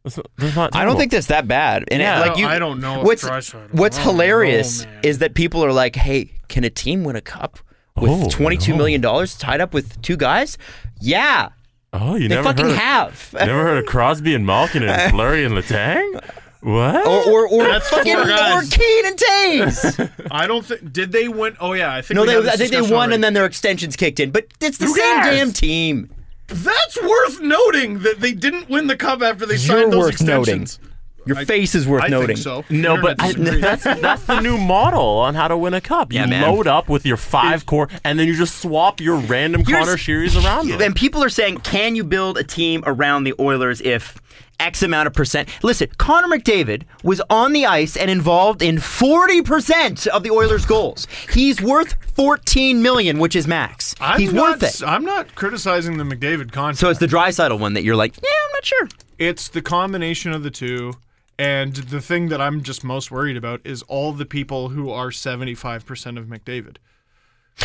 That's not I don't think that's that bad. And Yeah. I don't know if What's Draisaitl- What's I don't hilarious know, man. is that people are like, "Hey, can a team win a cup with Oh, $22 no. million tied up with two guys?" Yeah, Oh, you they never fucking heard have. Never heard of Crosby and Malkin and Fleury and Letang? What? Or That's fucking four or guys. Kane and Taves. I don't think. Did they win? Oh, yeah. I think No, we had this I think they discussion won already. and then their extensions kicked in. But it's the Who same cares? damn team. That's worth noting that they didn't win the cup after they You're signed those worth noting. extensions. Your face is worth I noting. think so. No, but Internet disagrees. that's the new model on how to win a cup. You Yeah, man. load up with your 5 core, and then you just swap your random Connor Shearies around them. And people are saying, can you build a team around the Oilers if X amount of percent? Listen, Connor McDavid was on the ice and involved in 40% of the Oilers' goals. He's worth $14 million, which is max. He's worth it. I'm not criticizing the McDavid contract. So it's the Draisaitl one that you're like, yeah, I'm not sure. It's the combination of the two. And the thing that I'm just most worried about is all the people who are 75% of McDavid,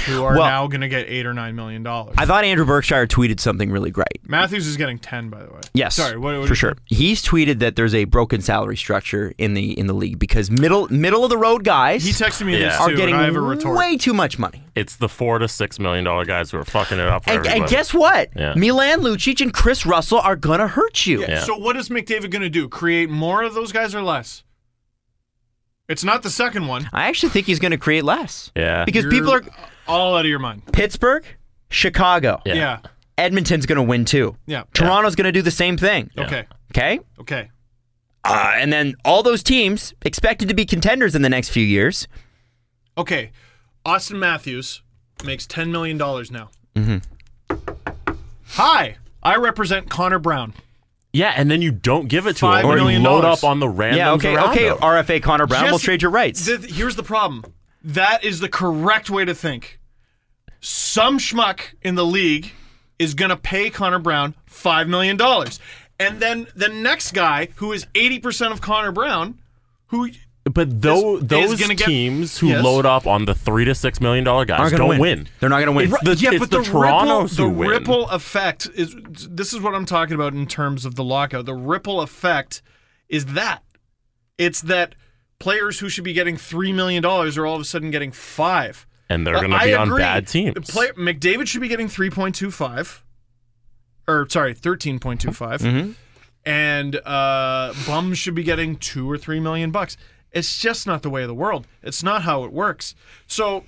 who are now going to get $8 or $9 million. I thought Andrew Berkshire tweeted something really great. Matthews is getting 10, by the way. Yes, Sorry, what for sure. He's tweeted that there's a broken salary structure in the league because middle of the road guys He texted me this are too, getting and I have a retort. way too much money. It's the $4 to $6 million guys who are fucking it up for everybody. And guess what? Yeah. Milan Lucic and Chris Russell are gonna hurt you. Yeah. So what is McDavid going to do? Create more of those guys or less? It's not the second one. I actually think he's gonna create less. Yeah. Because You're people are all out of your mind. Pittsburgh, Chicago, Yeah. Edmonton's gonna win too. Yeah. Toronto's gonna do the same thing. Okay. Okay. Okay. And then all those teams expected to be contenders in the next few years. Okay. Austin Matthews makes $10 million now. Hi. I represent Connor Brown. Yeah, and then you don't give it to $5 him, or you million. load up on the randoms Yeah, okay, around okay. him. RFA Connor Brown will trade your rights. Here's the problem. That is the correct way to think. Some schmuck in the league is going to pay Connor Brown $5 million. And then the next guy, who is 80% of Connor Brown, who... But those gonna get- teams who Yes. load up on the $3 to $6 million guys Aren't gonna don't win. They're not going to win. It's the Torontos who win. ripple effect is... This is what I'm talking about in terms of the lockout. The ripple effect is that. It's that players who should be getting $3 million are all of a sudden getting $5 million. And they're going to I be on agree. bad teams. McDavid should be getting 3.25, or sorry, 13.25, and bums should be getting $2 or $3 million. It's just not the way of the world. It's not how it works. So,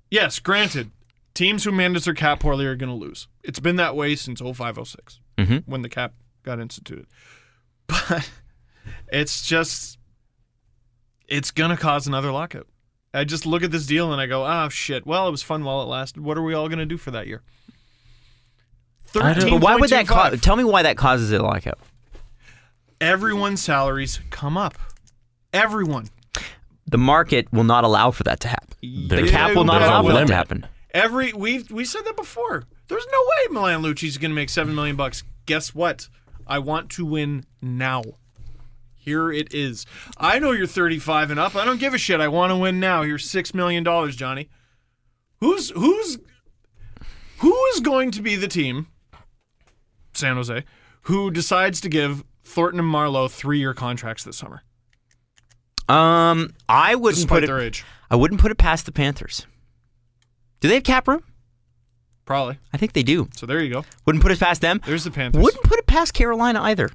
yes, granted, teams who manage their cap poorly are going to lose. It's been that way since 05-06 when the cap got instituted. But it's just, it's going to cause another lockout. I just look at this deal and I go, oh, shit. Well, it was fun while it lasted. What are we all going to do for that year? But why would that cause? Tell me why that causes a lockout. Everyone's salaries come up. Everyone. The market will not allow for that to happen. The cap will not there's a allow for that limit. to happen. We said that before. There's no way Milan Lucci's going to make $7 million. Guess what? I want to win now. Here it is. I know you're 35 and up. I don't give a shit. I want to win now. Here's $6 million, Johnny. Who is going to be the team, San Jose, who decides to give Thornton and Marleau 3-year contracts this summer? I wouldn't Despite put it. their age. I wouldn't put it past the Panthers. Do they have cap room? Probably. I think they do. So there you go. Wouldn't put it past them. There's the Panthers. Wouldn't put it past Carolina either,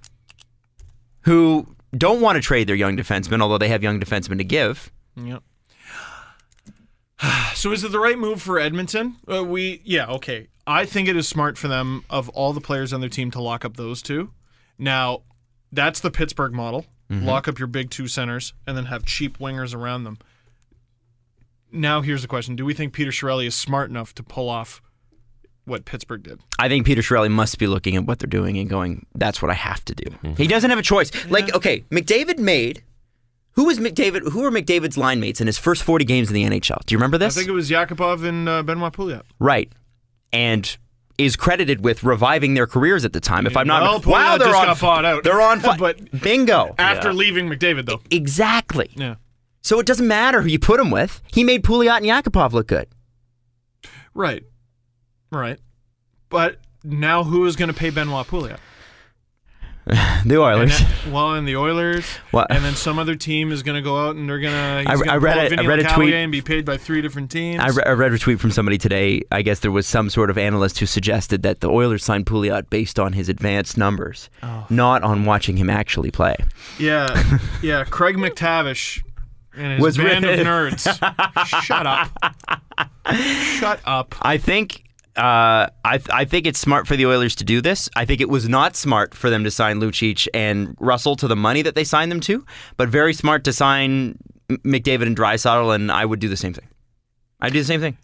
who don't want to trade their young defensemen, although they have young defensemen to give. Yep. So is it the right move for Edmonton? Okay. I think it is smart for them, of all the players on their team, to lock up those two. Now, that's the Pittsburgh model. Lock up your big two centers and then have cheap wingers around them. Now, here's the question. Do we think Peter Chiarelli is smart enough to pull off what Pittsburgh did? I think Peter Chiarelli must be looking at what they're doing and going, that's what I have to do. He doesn't have a choice. Like, okay, McDavid made... Who were McDavid's line mates in his first 40 games in the NHL? Do you remember this? I think it was Yakupov and Benoit Pouliot. Right. And is credited with reviving their careers at the time. If I'm not... Well, Pouliot they're just on, got bought out. They're on... But bingo. after leaving McDavid, though. Exactly. Yeah. So it doesn't matter who you put him with. He made Pouliot and Yakupov look good. Right. But now who is going to pay Benoit Pouliot? The Oilers. And the Oilers. What? And then some other team is going to go out and they're going to... I read a tweet and be paid by 3 different teams. I read a tweet from somebody today. I guess there was some sort of analyst who suggested that the Oilers signed Pouliot based on his advanced numbers, not on watching him actually play. Yeah. Craig McTavish and his band of nerds. Shut up. I think I think it's smart for the Oilers to do this. I think it was not smart for them to sign Lucic and Russell to the money that they signed them to, but very smart to sign McDavid and Draisaitl, and I would do the same thing. I'd do the same thing.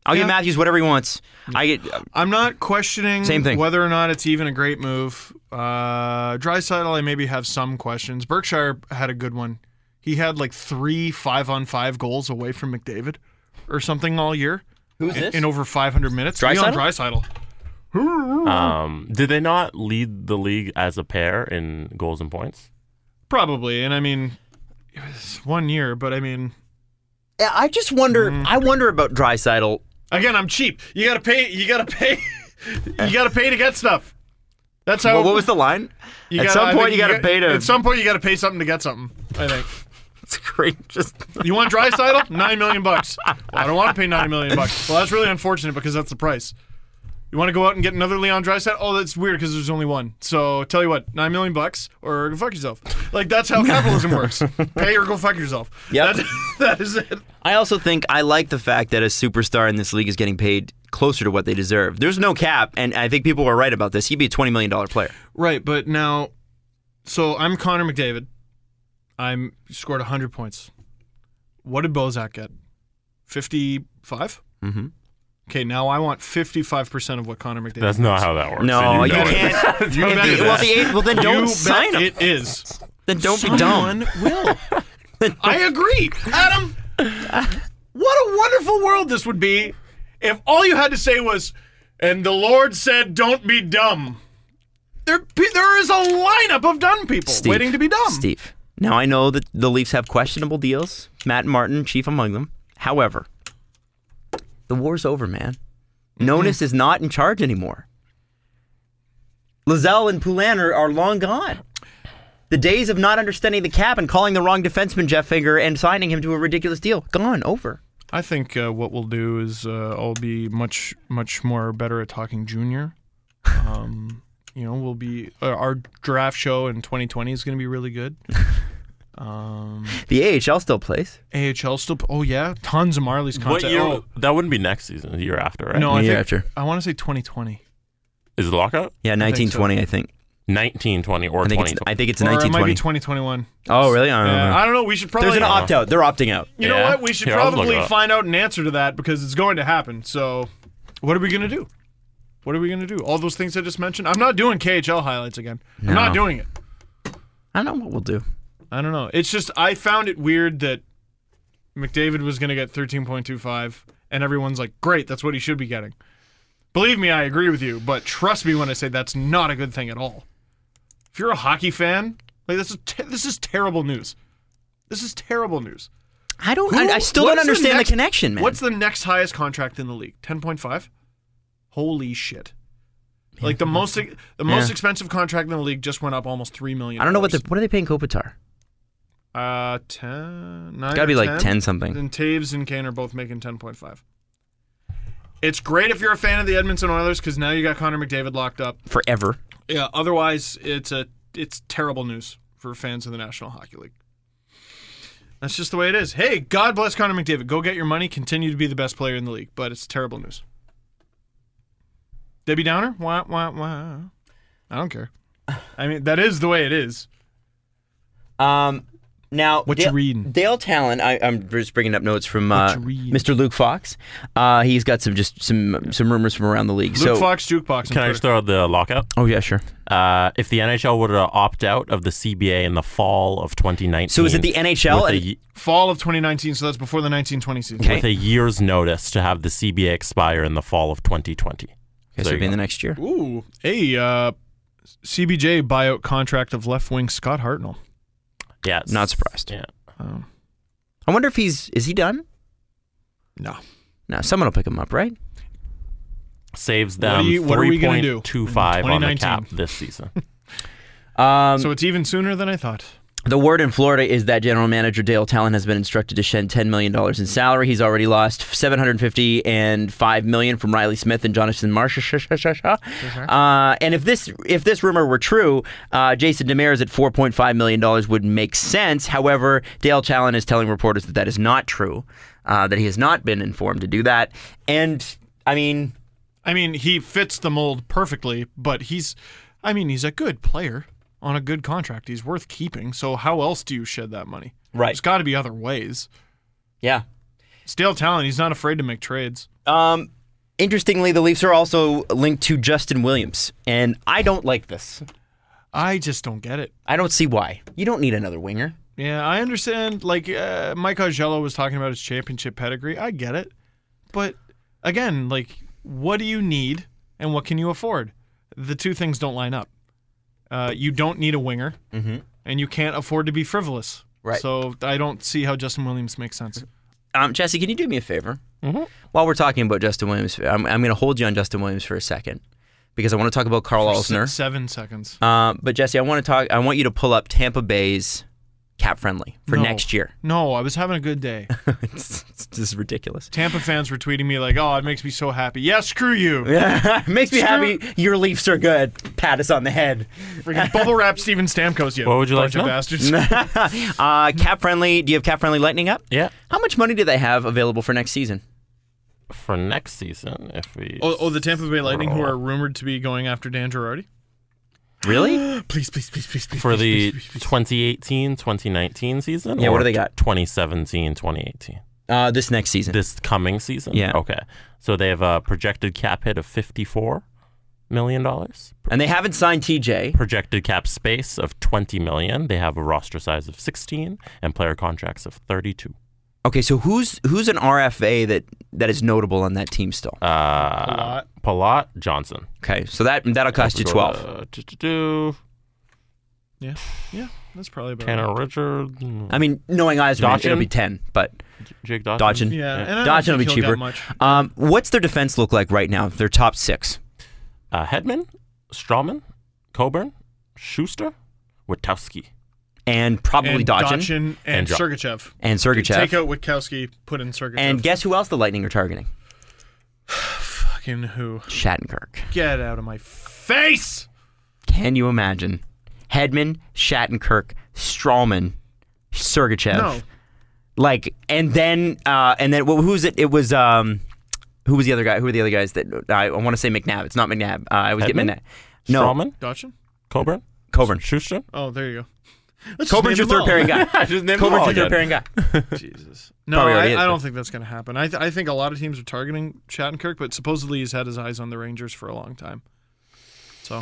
I'll give Matthews whatever he wants. I'm not questioning Same thing. whether or not it's even a great move. Draisaitl, I maybe have some questions. Berkshire had a good one. He had like 3 5-on-5 goals away from McDavid or something all year. Who's this? In over 500 minutes. Draisaitl? Draisaitl. Did they not lead the league as a pair in goals and points? Probably. And I mean, it was 1 year, but I mean... Yeah, I just wonder. I wonder about Draisaitl. Again, I'm cheap. You gotta pay. You gotta pay to get stuff. That's how. Well, what was the line? At some point, you gotta pay to. At some point, you gotta pay something to get something. I think. It's great. You want Draisaitl? $9 million. Well, I don't want to pay $90 million. Well, that's really unfortunate because that's the price. You want to go out and get another Leon Draisaitl? Oh, that's weird because there's only one. So tell you what, $9 million or go fuck yourself. Like that's how capitalism works. Pay or go fuck yourself. Yep. That is it. I also think I like the fact that a superstar in this league is getting paid closer to what they deserve. There's no cap, and I think people are right about this. He'd be a $20 million player. Right, but now, so I'm Connor McDavid. I'm scored 100 points. What did Bozak get? 55? Mm-hmm. Okay, now I want 55% of what Connor McDavid That's not how that works. No, you bet can't. it. You bet it. Well, then don't sign him. It is. Then don't be dumb. Someone will. I agree. Adam, what a wonderful world this would be if all you had to say was, and the Lord said, don't be dumb. There is a lineup of dumb people waiting to be dumb. Steve, now I know that the Leafs have questionable deals. Matt and Martin, chief among them. However, the war's over, man. Nonis is not in charge anymore. Lizelle and Poulin are long gone. The days of not understanding the cap and calling the wrong defenseman Jeff Finger and signing him to a ridiculous deal, gone, over. I think what we'll do is I'll be much more better at talking junior. We'll be our draft show in 2020 is going to be really good. The AHL still plays. AHL still. Oh yeah, tons of Marley's content. What year? That wouldn't be next season. The year after, right? No, The year after. I want to say 2020. Is it lockout? Yeah, 1920, I think. 1920 or 2020. I think it's Or it 1920. might be 2021. Oh, really? I don't know. I don't know. We should probably. There's an opt-out. They're opting out. You know Yeah? what? We should Here, I'll look probably it up. find out an answer to that because it's going to happen. So, what are we going to do? What are we going to do? All those things I just mentioned? I'm not doing KHL highlights again. I'm not doing it. I don't know what we'll do. I don't know. It's just I found it weird that McDavid was going to get 13.25 and everyone's like, great, that's what he should be getting. Believe me, I agree with you, but trust me when I say that's not a good thing at all. If you're a hockey fan, like this is terrible news. This is terrible news. I still don't understand the connection, man. What's the next highest contract in the league? 10.5? Holy shit. Like the most expensive contract in the league just went up almost $3 million. I don't know what are they paying Kopitar? 10, 9 It's got to be like 10 something. And Taves and Kane are both making 10.5. It's great if you're a fan of the Edmonton Oilers because now you got Connor McDavid locked up Forever. Yeah. Otherwise, it's terrible news for fans of the National Hockey League. That's just the way it is. Hey, God bless Connor McDavid. Go get your money. Continue to be the best player in the league. But it's terrible news. Debbie Downer? Wah, wah, wah. I don't care. I mean, that is the way it is. Now, What you reading? Dale Talon, I'm just bringing up notes from What you reading? Mr. Luke Fox. He's got some rumors from around the league. Luke Fox, Jukebox. Can I just throw out the lockout? Oh, yeah, sure. If the NHL were to opt out of the CBA in the fall of 2019. So is it the NHL? Fall of 2019, so that's before the 1920 season. Okay. With a year's notice to have the CBA expire in the fall of 2020. Okay, so it'll be in the next year. Ooh. Hey, CBJ buyout contract of left wing Scott Hartnell. Yeah. Not surprised. Yeah. I wonder if is he done? No. No, someone will pick him up, right? Saves them what are we gonna do 3.25 on the 2019? cap this season. So it's even sooner than I thought. The word in Florida is that general manager Dale Talon has been instructed to shed $10 million in salary. He's already lost $750 and $5 million from Riley Smith and Jonathan Marsh. And if this rumor were true, Jason Demers at $4.5 million would make sense. However, Dale Talon is telling reporters that that is not true, that he has not been informed to do that. And I mean, I mean, he fits the mold perfectly, but he's a good player on a good contract. He's worth keeping. So how else do you shed that money? Right. There's got to be other ways. Yeah. Stale talent. He's not afraid to make trades. Interestingly, the Leafs are also linked to Justin Williams, and I don't like this. I just don't get it. I don't see why. You don't need another winger. Yeah, I understand. Like Mike Augello was talking about his championship pedigree. I get it. But again, like, what do you need and what can you afford? The two things don't line up. You don't need a winger, and you can't afford to be frivolous. Right. So I don't see how Justin Williams makes sense. Jesse, can you do me a favor? While we're talking about Justin Williams, I'm going to hold you on Justin Williams for a second because I want to talk about Carl Alsner. 7 seconds. But Jesse, I want you to pull up Tampa Bay's cap friendly for next year. No, I was having a good day. This is ridiculous. Tampa fans were tweeting me like, "Oh, it makes me so happy." Yeah, screw you. It makes me happy. Your Leafs are good. Pat us on the head. Freaking bubble wrap Steven Stamkos, you What would you like bunch to of know? bastards. Cap friendly. Do you have cap friendly Lightning up? Yeah. How much money do they have available for next season? For next season, if we... Oh, the Tampa Bay Lightning, who are rumored to be going after Dan Girardi? Really? Please. For the 2018-2019 season? Yeah, what or do they got? 2017-2018? This next season. This coming season? Yeah. Okay. So they have a projected cap hit of $54 million. And they haven't signed TJ. Projected cap space of $20 million. They have a roster size of 16 and player contracts of 32. Okay, so who's an RFA that is notable on that team still? Palat, Johnson. Okay, so that'll cost you 12. Yeah, that's probably about Tanner right. Richard. I mean, knowing Eiserman, it'll be 10, but Jake Dodson. Dodson. Yeah, and I don't Dodson will think be he'll cheaper. get much. What's their defense look like right now? Their top 6. Hedman, Strawman, Coburn, Schuster, Witkowski. And probably And Dodson. and And Sergachev. And Sergachev. Take out Witkowski, put in Sergachev. And guess who else the Lightning are targeting? fucking who? Shattenkirk. Get out of my face! Can you imagine? Hedman, Shattenkirk, Strawman, Sergachev. No. Like, and then who's it? It was who was the other guy? Who were the other guys that I want to say McNabb? It's not McNabb. I was getting Hedman? McNabb. No, Strawman, Dodson? Coburn, Coburn. Schuster. Oh, there you go. Let's Coburn's your just name third them all. pairing guy. Just name them all Coburn's your third again. pairing guy. Jesus. No, Probably already is, I but- don't think that's going to happen. I think a lot of teams are targeting Shattenkirk, but supposedly he's had his eyes on the Rangers for a long time. So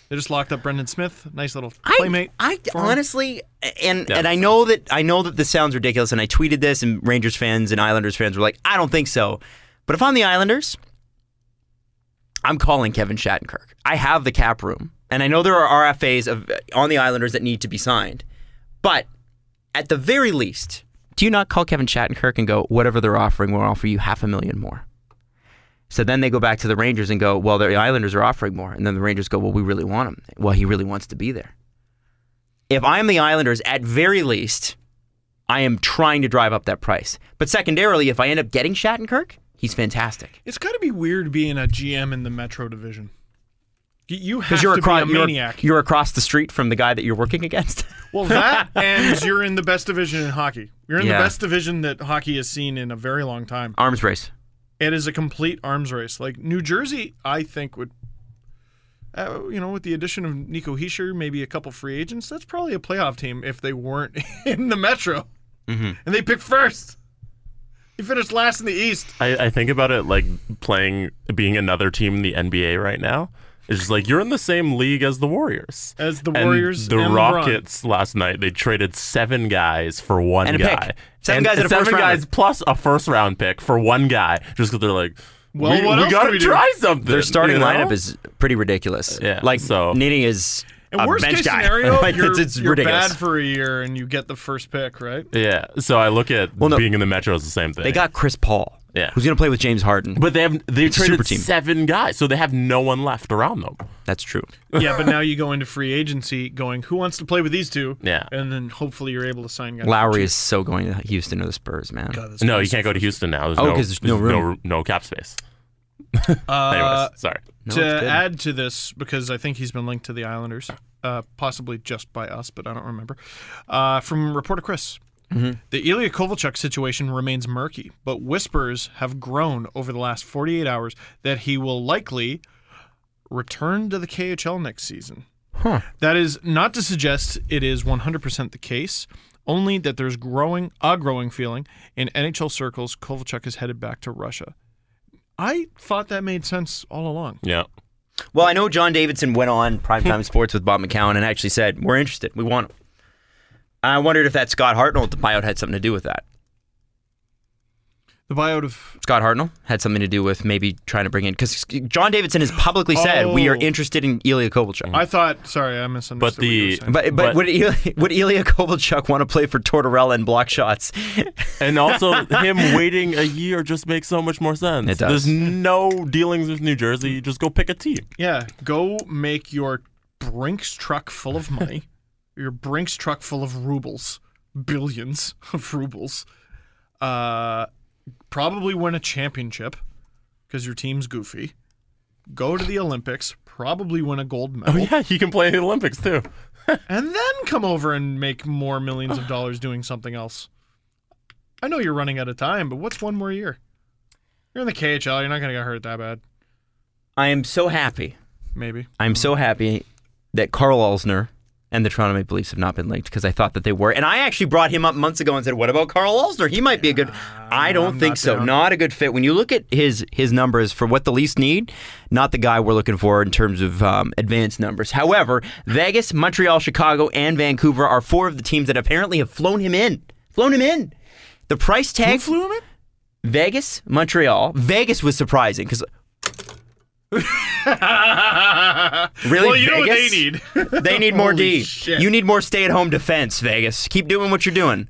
they just locked up Brendan Smith. Nice little playmate. I for him. honestly, and I know that this sounds ridiculous, and I tweeted this, and Rangers fans and Islanders fans were like, I don't think so. But if I'm the Islanders, I'm calling Kevin Shattenkirk. I have the cap room, and I know there are RFAs on the Islanders that need to be signed. But at the very least, do you not call Kevin Shattenkirk and go, whatever they're offering, we'll offer you $500,000 more? So then they go back to the Rangers and go, well, the Islanders are offering more. And then the Rangers go, well, we really want him. Well, he really wants to be there. If I'm the Islanders, at very least, I am trying to drive up that price. But secondarily, if I end up getting Shattenkirk, he's fantastic. It's got to be weird being a GM in the Metro Division. You have You're to be a maniac. You're across the street from the guy that you're working against. Well, that and you're in the best division in hockey. You're in Yeah. the best division that hockey has seen in a very long time. Arms race. It is a complete arms race. Like New Jersey, I think would, with the addition of Nico Hischier, maybe a couple free agents, that's probably a playoff team if they weren't in the Metro. Mm-hmm. And they picked first. He finished last in the East. I think about it like being another team in the NBA right now. It's just like you're in the same league as the Warriors. As the Warriors and the and Rockets last night, they traded 7 guys for one And a guy. pick. 7 guys and a first 7 guys rounder. plus a first round pick for one guy. Just because they're like, Well, we what else gotta can we do? try something. Their starting you know? lineup is pretty ridiculous. Yeah, Like, so- Nitty is And a worst bench case guy. scenario, Like, you're, it's you're ridiculous. bad for a year and you get the first pick, right? Yeah, so I look at Well, no. being in the Metro as the same thing. They got Chris Paul, Yeah. who's going to play with James Harden. but they It's a traded super team. 7 guys, so they have no one left around them. That's true. Yeah, but now you go into free agency going, who wants to play with these two? Yeah. And then hopefully you're able to sign guys. Lowry is so going to Houston or the Spurs, man. God, this No, guy's you so can't go to Houston now. There's Oh, 'cause there's no room. no cap space. Uh, Anyways, sorry. No, to it's good. add to this, because I think he's been linked to the Islanders, possibly just by us, but I don't remember. From reporter Chris, The Ilya Kovalchuk situation remains murky, but whispers have grown over the last 48 hours that he will likely return to the KHL next season. That is not to suggest it is 100% the case, only that there's a growing feeling in NHL circles Kovalchuk is headed back to Russia. I thought that made sense all along. Yeah. Well, I know John Davidson went on Primetime Sports with Bob McCown and actually said, we're interested. We want him. I wondered if that Scott Hartnell buyout had something to do with that. The buyout of... Scott Hartnell had something to do with maybe trying to bring in... Because John Davidson has publicly said, we are interested in Ilya Kovalchuk. I thought... Sorry, I misunderstood what you were saying. But would Ilya Kovalchuk want to play for Tortorella and block shots? And also, him waiting a year just makes so much more sense. It does. There's no dealings with New Jersey. Just go pick a team. Yeah, go make your Brinks truck full of money, your Brinks truck full of rubles, billions of rubles, probably win a championship because your team's goofy, go to the Olympics, probably win a gold medal. Oh, yeah, he can play in the Olympics, too. And then come over and make more millions of dollars doing something else. I know you're running out of time, but what's one more year? You're in the KHL. You're not going to get hurt that bad. I am so happy. Maybe. I'm so happy that Carl Alsner and the Toronto Maple Leafs have not been linked because I thought that they were. And I actually brought him up months ago and said, what about Carl Alsner? He might be a good... I don't think so. Down. Not a good fit. When you look at his numbers for what the Leafs need, not the guy we're looking for in terms of advanced numbers. However, Vegas, Montreal, Chicago, and Vancouver are four of the teams that apparently have flown him in. The price tag... Who flew him in? Vegas, Montreal. Vegas was surprising because... Really? Well, you Vegas? know what they need. They need more Holy D. shit. You need more stay-at-home defense, Vegas. Keep doing what you're doing.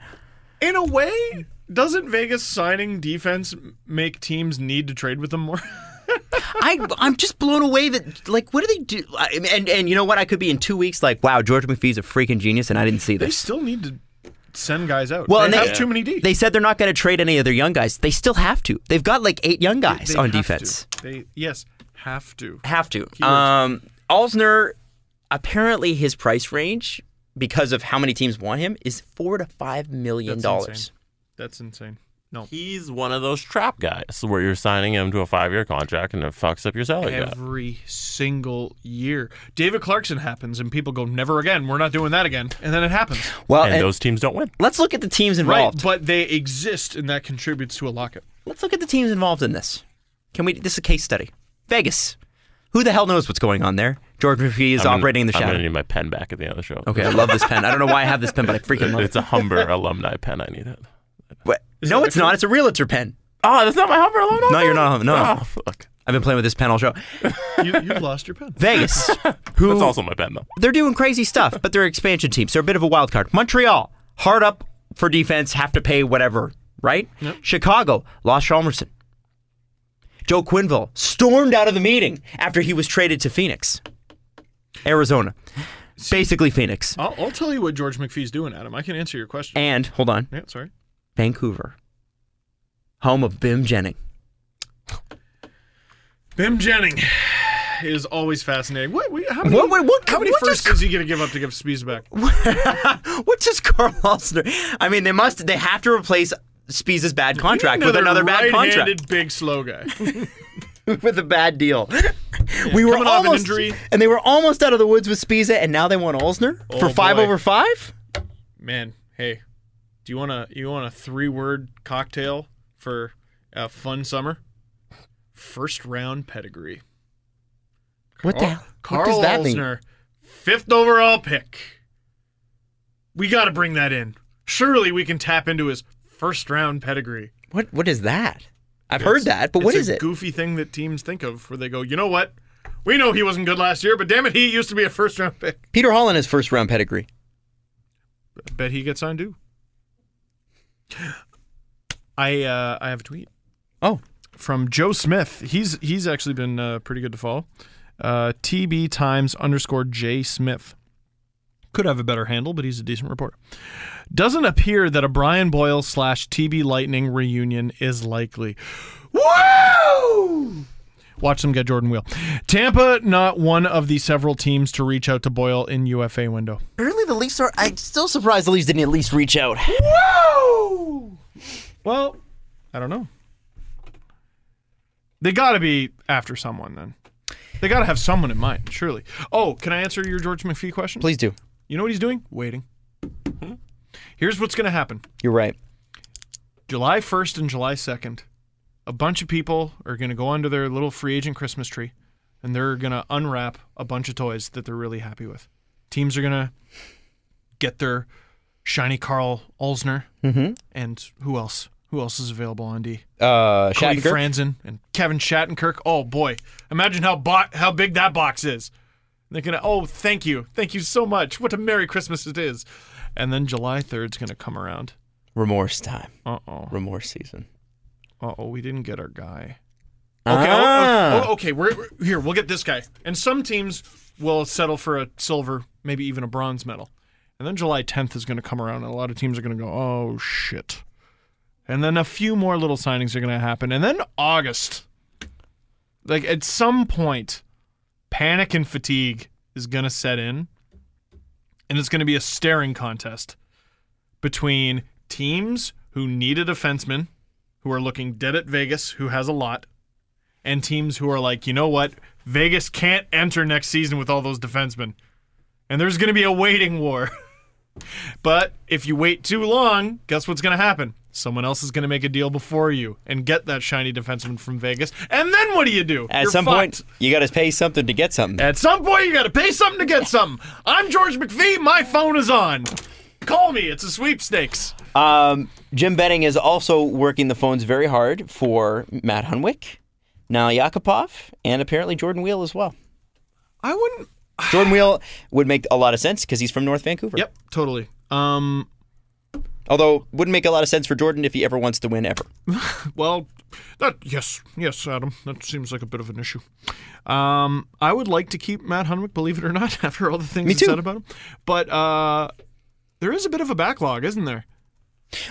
In a way, doesn't Vegas signing defense make teams need to trade with them more? I'm just blown away that, like, what do they do? And you know what? I could be in 2 weeks like, wow, George McPhee's a freaking genius, and I didn't see They this. still need to send guys out. Well, they and have too many D. They said they're not going to trade any of their young guys. They still have to. They've got like 8 young guys They on have defense. to. Have to. Have to. Keywords. Alsner, apparently his price range, because of how many teams want him, is $4 to $5 million. That's insane. No. He's one of those trap guys where you're signing him to a 5-year contract and it fucks up your salary cap. Every single year. David Clarkson happens and people go, never again. We're not doing that again. And then it happens. Well, And those teams don't win. let's look at the teams involved. Right, but they exist and that contributes to a lockout. Let's look at the teams involved in this. This is a case study. Vegas. Who the hell knows what's going on there? George McPhee is operating in the I'm shadow. going to need my pen back at the end of the show. Okay, I love this pen. I don't know why I have this pen, but I freaking love it. It's a Humber alumni pen. I need it. What? No, it's not. It's a realtor pen. Oh, that's not my Humber alumni No, pen? you're not. No. Oh, fuck. I've been playing with this pen all show. You've lost your pen. Vegas. That's Who also my pen, though. they're doing crazy stuff, but they're expansion teams. They're a bit of a wild card. Montreal, hard up for defense, have to pay whatever, right? Yep. Chicago, lost Chalmerson. Joe Quenneville stormed out of the meeting after he was traded to Phoenix. Arizona. Basically Phoenix. I'll tell you what George McPhee's doing, Adam. I can answer your question. And, hold on, Yeah, sorry. Vancouver. Home of Bim Jennings. Bim Jennings is always fascinating. How many, What how many what firsts does- is he going to give up to give Spies back? What does Carl Alsner... I mean, they have to replace Spies' bad contract with another bad contract. Right-handed, big, slow guy. With a bad deal. We were coming off an almost, injury. and they were almost out of the woods with Spiza, and now they want Alsner Oh, for 5 boy. over 5. Man, hey, do you want a 3-word cocktail for a fun summer? First round pedigree. What the hell? Carl What does that Alsner, 5th overall pick. We got to bring that in. Surely we can tap into his first round pedigree. mean? What is that? I've heard that, but what is It's a it? goofy thing that teams think of where they go, you know what? We know he wasn't good last year, but damn it, he used to be a first round pick. Peter Holland is first round pedigree. I bet he gets signed too. I have a tweet. Oh. From Joe Smith. He's actually been pretty good to follow. TB Times _J Smith. Could have a better handle, but he's a decent reporter. Doesn't appear that a Brian Boyle / TB Lightning reunion is likely. Woo! Watch them get Jordan Weal. Tampa, not one of the several teams to reach out to Boyle in UFA window. Apparently the Leafs are... I'm still surprised the Leafs didn't at least reach out. Woo! Well, I don't know. They got to be after someone then. They got to have someone in mind, surely. Oh, can I answer your George McPhee question? Please do. You know what he's doing? Waiting. Here's what's going to happen. You're right. July 1st and July 2nd, a bunch of people are going to go under their little free agent Christmas tree, and they're going to unwrap a bunch of toys that they're really happy with. Teams are going to get their shiny Carl Olsner, and who else? Who else is available on D? Cody Shattenkirk. Franzen and Kevin Shattenkirk. Oh, boy. Imagine how big that box is. They're going to, oh, thank you. Thank you so much. What a Merry Christmas it is. And then July 3rd is going to come around. Remorse time. Uh-oh. Remorse season. Uh-oh, we didn't get our guy. Okay, okay. We're here. We'll get this guy. And some teams will settle for a silver, maybe even a bronze medal. And then July 10th is going to come around, and a lot of teams are going to go, oh, shit. And then a few more little signings are going to happen. And then August. Like, at some point, panic and fatigue is going to set in. And it's going to be a staring contest between teams who need a defenseman, who are looking dead at Vegas, who has a lot, and teams who are like, you know what? Vegas can't enter next season with all those defensemen. And there's going to be a waiting war. But if you wait too long, guess what's going to happen? Someone else is going to make a deal before you and get that shiny defenseman from Vegas. And then what do? At some point, you got to pay something to get something. At some point, you got to pay something to get something. I'm George McPhee. My phone is on. Call me. It's a sweepstakes. Jim Benning is also working the phones very hard for Matt Hunwick, Nail Yakupov, and apparently Jordan Weal as well. I wouldn't... Jordan Weal would make a lot of sense because he's from North Vancouver. Yep, totally. Although, wouldn't make a lot of sense for Jordan if he ever wants to win ever. Well, yes, Adam. That seems like a bit of an issue. I would like to keep Matt Hunwick, believe it or not, after all the things he said about him. But there is a bit of a backlog, isn't there?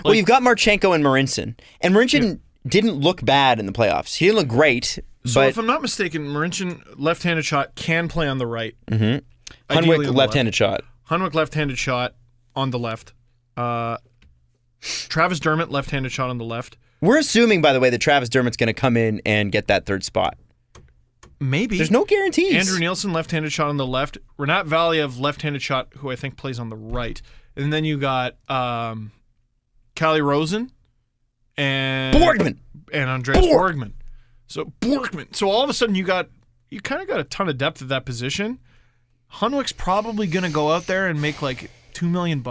Well, you've got Marchenko and Marincin. And Marincin didn't look bad in the playoffs. He didn't look great. So if I'm not mistaken, Marincin, left-handed shot, can play on the right. Mm-hmm. Hunwick, left-handed shot. Hunwick, left-handed shot on the left. Travis Dermott, left-handed shot on the left. We're assuming, by the way, that Travis Dermott's going to come in and get that third spot. Maybe. There's no guarantees. Andrew Nielsen, left-handed shot on the left. Renat Valiev, left-handed shot, who I think plays on the right. And then you got Calle Rosen and Borgman. And Andreas Borgman. So Borgman. So all of a sudden you kind of got a ton of depth at that position. Hunwick's probably going to go out there and make like $2 million,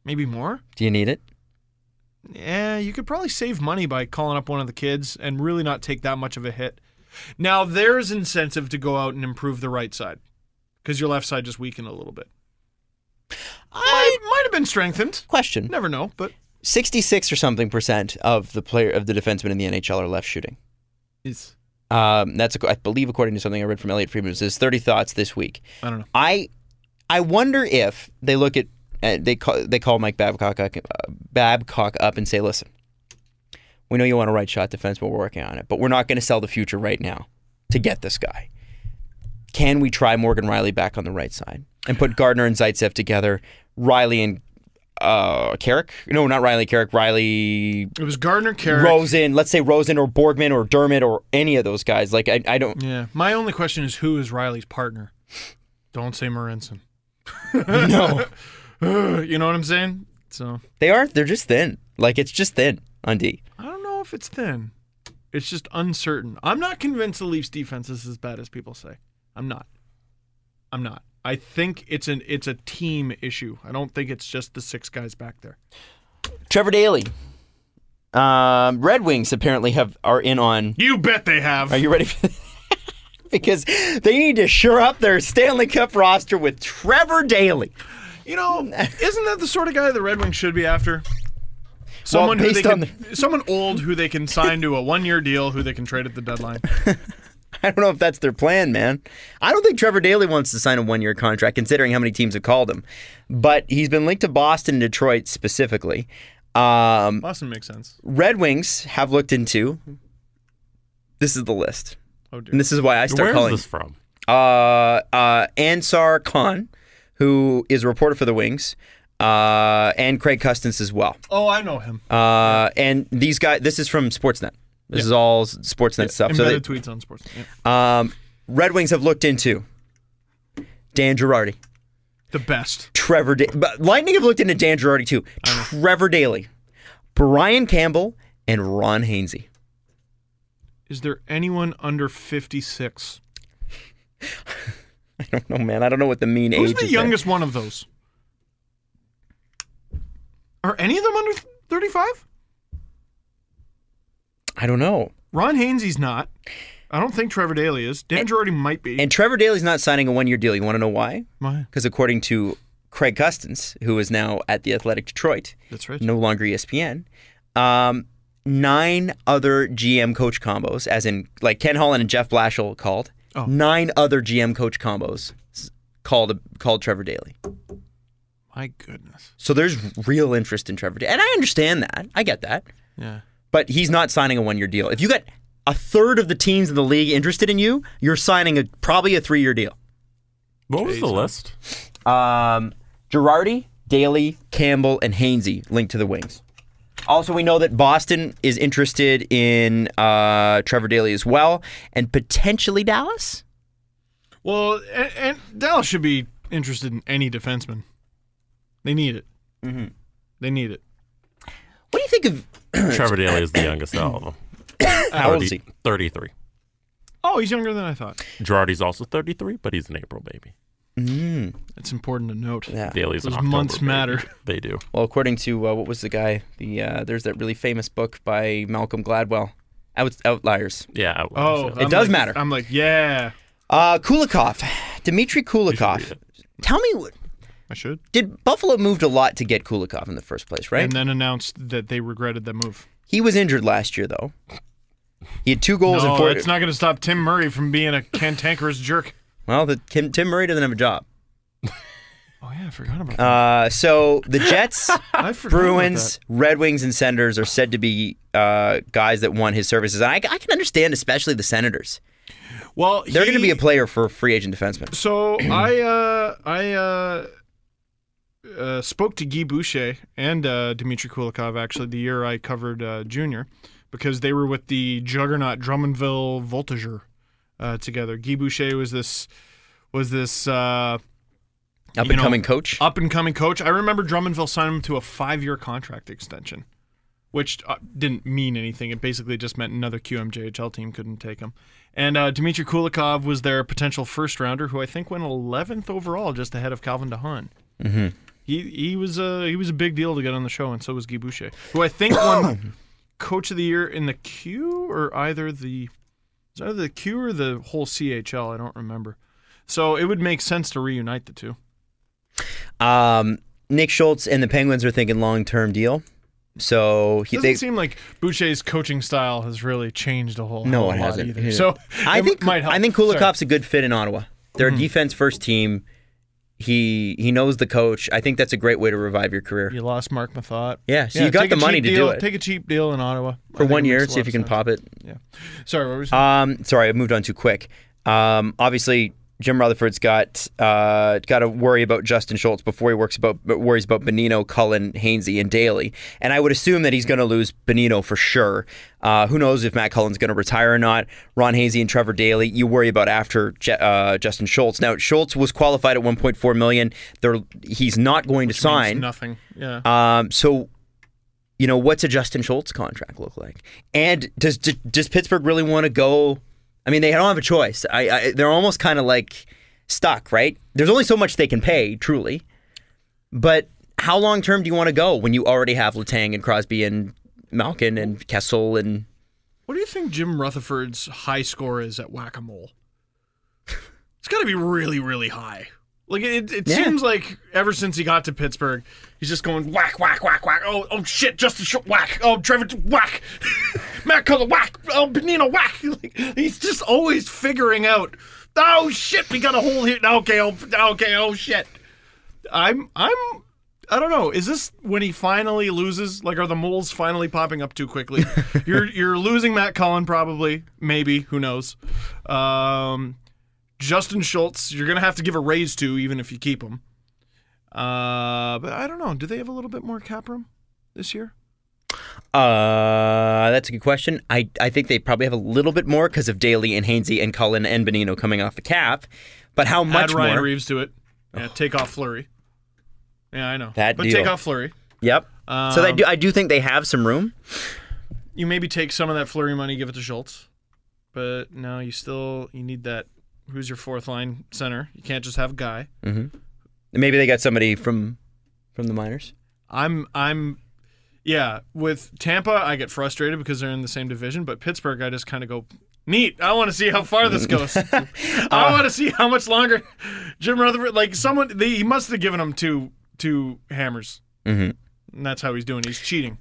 maybe more. Do you need it? Yeah, you could probably save money by calling up one of the kids and really not take that much of a hit. Now, there's incentive to go out and improve the right side because your left side just weakened a little bit. Might have been strengthened. Question. Never know, but 66 or something % of the defensemen in the NHL are left shooting. It's that's I believe according to something I read from Elliot Friedman. It says 30 thoughts this week. I don't know. I wonder if they look at they call Mike Babcock up and say, listen, we know you want a right shot defense, but we're working on it. But we're not going to sell the future right now to get this guy. Can we try Morgan Rielly back on the right side and put Gardner and Zaitsev together? Rielly and Carrick? No, not Rielly, Carrick. Rielly. It was Gardner, Carrick. Rosen. Let's say Rosen or Borgman or Dermott or any of those guys. Like I don't. Yeah. My only question is who is Rielly's partner? Don't say Marincin. No. You know what I'm saying? So they're just thin. Like it's just thin on D. I don't know if it's thin. It's just uncertain. I'm not convinced the Leafs defense is as bad as people say. I'm not. I think it's a team issue. I don't think it's just the 6 guys back there. Trevor Daley. Red Wings apparently are in on. You bet they have. Are you ready for this? Because they need to shore up their Stanley Cup roster with Trevor Daley. You know, isn't that the sort of guy the Red Wings should be after? Someone someone old who they can sign to a 1-year deal, who they can trade at the deadline. I don't know if that's their plan, man. I don't think Trevor Daley wants to sign a 1-year contract, considering how many teams have called him. But he's been linked to Boston and Detroit specifically. Boston makes sense. Red Wings have looked into. This is the list. Oh dear. And this is why I start Where calling. is this from? Ansar Khan, who is a reporter for the Wings, and Craig Custance as well. Oh, I know him. And these guys, this is from Sportsnet. This is all Sportsnet stuff. Embedded tweets on Sportsnet. Yeah. Red Wings have looked into Dan Girardi, The best. Trevor. Lightning have looked into Dan Girardi too. Trevor Daley, Brian Campbell, and Ron Hainsey. Is there anyone under 56? I don't know, man. I don't know what the mean age Who's is. the youngest one of those? Are any of them under 35? I don't know. Ron Hainsey's not. I don't think Trevor Daley is. Dan Girardi might be. And Trevor Daley's not signing a one-year deal. You want to know why? Why? Because according to Craig Custance, who is now at the Athletic Detroit, That's right. no longer ESPN, 9 other GM coach combos, as in like Ken Holland and Jeff Blashill called. 9 other GM coach combos called Trevor Daley. My goodness. So there's real interest in Trevor Daley. And I understand that. I get that. Yeah. But he's not signing a one-year deal. If you got a third of the teams in the league interested in you, you're signing probably a 3-year deal. What was the list? Girardi, Daley, Campbell, and Hainsey linked to the Wings. Also, we know that Boston is interested in Trevor Daley as well, and potentially Dallas. Well, and Dallas should be interested in any defenseman. They need it. Mm-hmm. They need it. What do you think of Trevor Daley is the youngest out of them. How old is he? 33. Oh, he's younger than I thought. Girardi's also 33, but he's an April baby. It's important to note. Yeah. Daly's an Those October months baby. matter. They do. Well, according to what was the guy? There's that really famous book by Malcolm Gladwell, Outliers. Yeah. Oh, It does matter. I'm like, yeah. Kulikov, Dmitry Kulikov. Tell me, I should. did Buffalo moved a lot to get Kulikov in the first place, right? And then announced that they regretted that move. He was injured last year, though. He had 2 goals and 4. It's not going to stop Tim Murray from being a cantankerous jerk. Well, Tim Murray doesn't have a job. Oh, yeah, I forgot about that. So the Jets, I forgot Bruins, about Red Wings, and Senators are said to be guys that want his services. And I can understand, especially the Senators. that. Well, They're going to be a player for a free agent defenseman. So I spoke to Guy Boucher and Dmitry Kulikov actually the year I covered junior, because they were with the juggernaut Drummondville Voltigeur together. Guy Boucher was this Up-and-coming coach? Up-and-coming coach. I remember Drummondville signed him to a 5-year contract extension, which didn't mean anything. It basically just meant another QMJHL team couldn't take him. And Dmitry Kulikov was their potential first-rounder, who I think went 11th overall, just ahead of Calvin DeHaan. Mm-hmm. He was a big deal to get on the show, and so was Guy Boucher, who I think won Coach of the Year in the Q, or either the Q or the whole CHL. I don't remember. So it would make sense to reunite the two. Nick Schultz and the Penguins are thinking long-term deal. So Doesn't seem like Boucher's coaching style has really changed a whole No, lot it hasn't. either. Yeah. So I think might help. Kulikov's a good fit in Ottawa. They're a defense first team. He knows the coach. I think that's a great way to revive your career. You lost Marc Methot. Yeah, so you got take the a money cheap to deal, do it. Take a cheap deal in Ottawa For I think 1 it year, makes a see if lot you of can sense. pop it. Yeah. Sorry, what were you saying? Sorry, I moved on too quick. Obviously, Jim Rutherford's got to worry about Justin Schultz before he worries about Bonino, Cullen, Hainsey, and Daley. And I would assume that he's going to lose Bonino for sure. Who knows if Matt Cullen's going to retire or not. Ron Hainsey and Trevor Daley, you worry about after Justin Schultz. Now, Schultz was qualified at $1.4 million. He's not going to sign. Means nothing. Yeah. So, what's a Justin Schultz contract look like? And does Pittsburgh really want to go? I mean, they don't have a choice. They're almost kind of like stuck, right? There's only so much they can pay, truly. But how long term do you want to go when you already have Letang and Crosby and Malkin and Kessel and? What do you think Jim Rutherford's high score is at Whack-A-Mole? It's got to be really, really high. Like it seems like ever since he got to Pittsburgh, he's just going whack, whack, whack, whack. Oh shit, Justin Schultz, whack. Oh, Trevor, whack. Matt Cullen, whack. Oh, Bonino, whack. Like, he's just always figuring out. Oh shit, we got a hole here. Okay, oh shit. I'm I don't know. Is this when he finally loses? Like, are the moles finally popping up too quickly? You're losing Matt Cullen probably, maybe. Who knows? Justin Schultz, you're gonna have to give a raise to, even if you keep him. But I don't know. Do they have a little bit more cap room this year? That's a good question. I think they probably have a little bit more because of Daly and Hainsey and Cullen and Bonino coming off the cap. But how much Add Ryan more? Reeves to it. Yeah, take off Fleury. Yeah, I know. That but deal. take off Fleury. Yep. So I do think they have some room. You maybe take some of that Fleury money, give it to Schultz. But no, you need that. Who's your fourth line center? You can't just have a guy. Mm-hmm. Maybe they got somebody from the minors. Yeah, with Tampa, I get frustrated because they're in the same division, but Pittsburgh, I just kind of go, neat. I want to see how far this goes. I want to see how much longer Jim Rutherford, like he must have given him two hammers. Mm-hmm. And that's how he's doing. He's cheating.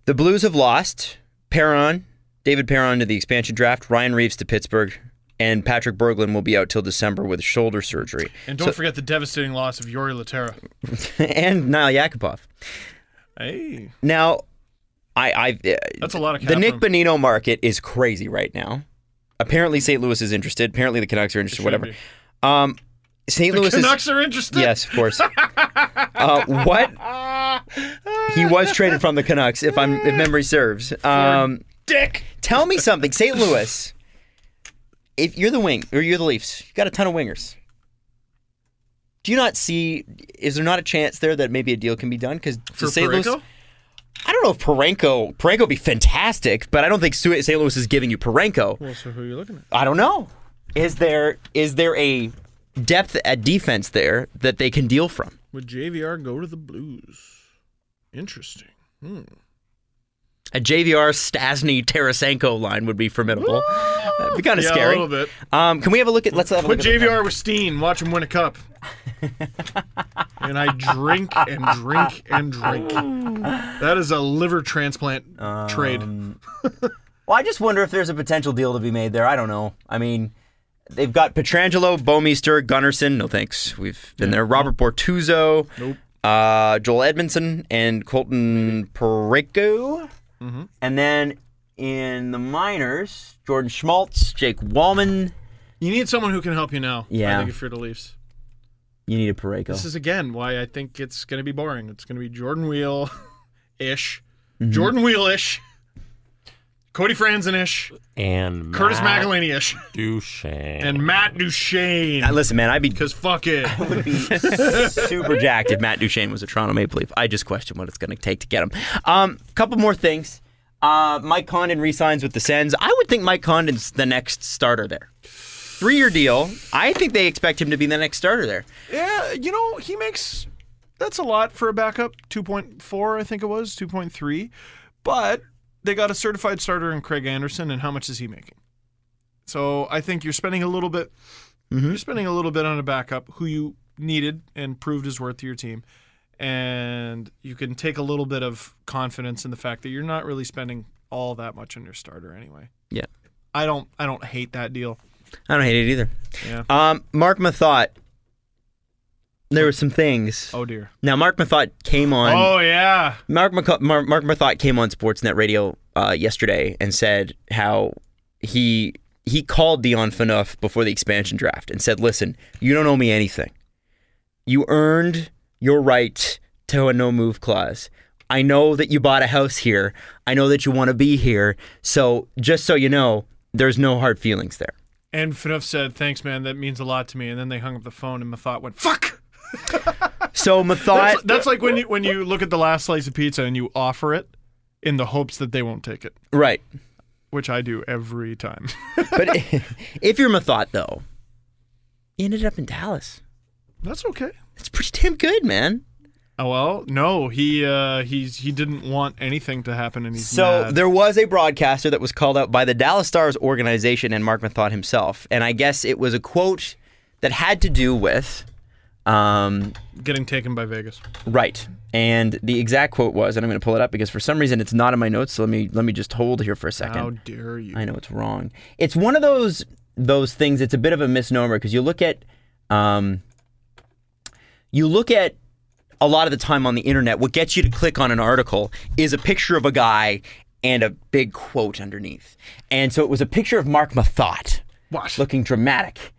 The Blues have lost David Perron to the expansion draft, Ryan Reeves to Pittsburgh, and Patrick Berglund will be out till December with shoulder surgery. And don't forget the devastating loss of Yori Laterra. And Niall Yakupov. Hey. Now, that's a lot of cap the Nick room. Bonino market is crazy right now. Apparently, St. Louis is interested. Apparently, the Canucks are interested. Whatever. St. Louis Canucks are interested. Yes, of course. What? He was traded from the Canucks, if memory serves. Dick. Tell me something, St. Louis. If you're the Leafs, you got a ton of wingers. Do you not see? Is there not a chance there that maybe a deal can be done? Because For St. Louis, Parayko? I don't know if Parayko would be fantastic, but I don't think St. Louis is giving you Parayko. Well, so who are you looking at? I don't know. Is there a depth at defense there that they can deal from? Would JVR go to the Blues? Interesting. A JVR Stasny Tarasenko line would be formidable. That'd be kind of scary. A little bit. Can we have a look at? Let's have a look Put at JVR with Steen. Watch him win a cup. And I drink and drink and drink. That is a liver transplant trade. Well, I just wonder if there's a potential deal to be made there. I don't know. I mean, they've got Pietrangelo, Bouwmeester, Gunnarsson. No thanks. We've been there. Robert Bortuzzo. Nope. Joel Edmondson and Colton Parayko. Mm-hmm. And then in the minors, Jordan Schmaltz, Jake Wallman. You need someone who can help you now. Yeah. I think if you're the Leafs. You need a Parayko. This is, again, why I think it's going to be boring. It's going to be Jordan Weal-ish. Mm-hmm. Jordan Weal-ish. Cody Franzen-ish. And Curtis Matt McElhinney-ish. Duchesne. And Matt Duchene. Listen, man, Because fuck it. I would be super jacked if Matt Duchene was a Toronto Maple Leaf. I just question what it's going to take to get him. Couple more things. Mike Condon re-signs with the Sens. I would think Mike Condon's the next starter there. 3-year deal. I think they expect him to be the next starter there. Yeah, he makes... That's a lot for a backup. 2.4, I think it was. 2.3. But they got a certified starter in Craig Anderson, and how much is he making? So I think you're spending a little bit... Mm-hmm. You're spending a little bit on a backup who you needed and proved his worth to your team. And you can take a little bit of confidence in the fact that you're not really spending all that much on your starter anyway. Yeah. I don't hate that deal. I don't hate it either. Yeah. Marc Methot. There were some things. Oh dear. Now Marc Methot came on. Oh yeah. Marc Methot came on Sportsnet Radio yesterday and said how he called Dion Phaneuf before the expansion draft and said, "Listen, you don't owe me anything. You earned your right to a no-move clause. I know that you bought a house here. I know that you want to be here. So just so you know, there's no hard feelings there." And Phaneuf said, "Thanks, man. That means a lot to me." And then they hung up the phone, and Methot went, "Fuck." So Methot, that's like when you look at the last slice of pizza and you offer it in the hopes that they won't take it. right? Which I do every time. But if you're Methot, though, he ended up in Dallas. That's okay. It's pretty damn good, man. Oh well, no, he didn't want anything to happen, and he's So mad. there was a broadcaster that was called out by the Dallas Stars organization and Marc Methot himself, and I guess it was a quote that had to do with getting taken by Vegas. right. And the exact quote was, and I'm going to pull it up because for some reason it's not in my notes. So let me just hold here for a second. How dare you? I know it's wrong. It's one of those things. It's a bit of a misnomer because you look at a lot of the time on the internet, what gets you to click on an article is a picture of a guy and a big quote underneath. And so it was a picture of Marc Methot. What? Looking dramatic.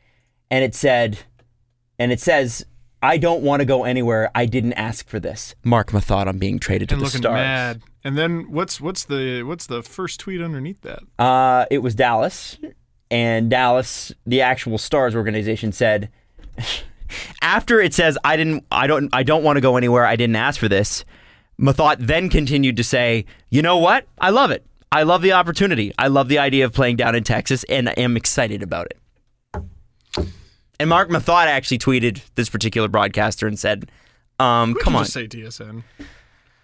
And it says, I don't want to go anywhere. I didn't ask for this. Marc Methot on being traded to the looking Stars. Mad. And then what's the first tweet underneath that? It was Dallas, and Dallas, the actual Stars organization, said after it says I don't want to go anywhere. I didn't ask for this. Methot then continued to say, you know what? I love it. I love the opportunity. I love the idea of playing down in Texas, and I am excited about it. And Marc Methot actually tweeted this particular broadcaster and said, come on. Just say TSN.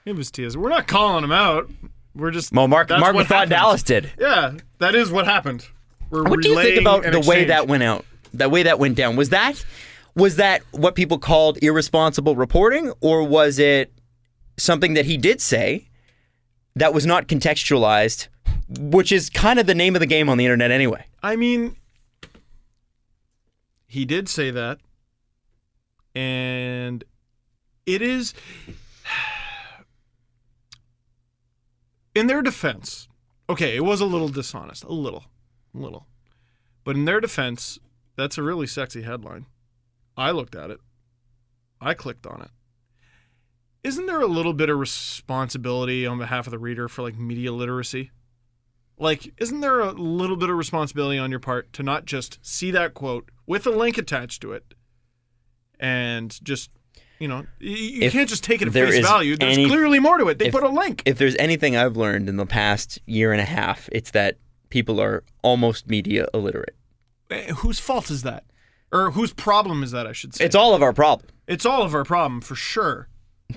It was TSN. We're not calling him out. We're just... Well, Marc Methot Dallas did. Yeah, that is what happened. What do you think about the way that went out? The way that went down? Was that what people called irresponsible reporting, or was it something that he did say that was not contextualized, which is kind of the name of the game on the internet anyway? I mean... He did say that, and it is, in their defense, okay, it was a little dishonest, a little, but in their defense, that's a really sexy headline. I looked at it. I clicked on it. Isn't there a little bit of responsibility on behalf of the reader for, like, media literacy? Like, isn't there a little bit of responsibility on your part to not just see that quote with a link attached to it and just, you can't just take it at face value. There's clearly more to it. They put a link. If there's anything I've learned in the past year and a half, it's that people are almost media illiterate. Whose fault is that? Or whose problem is that, I should say? It's all of our problem. It's all of our problem, for sure.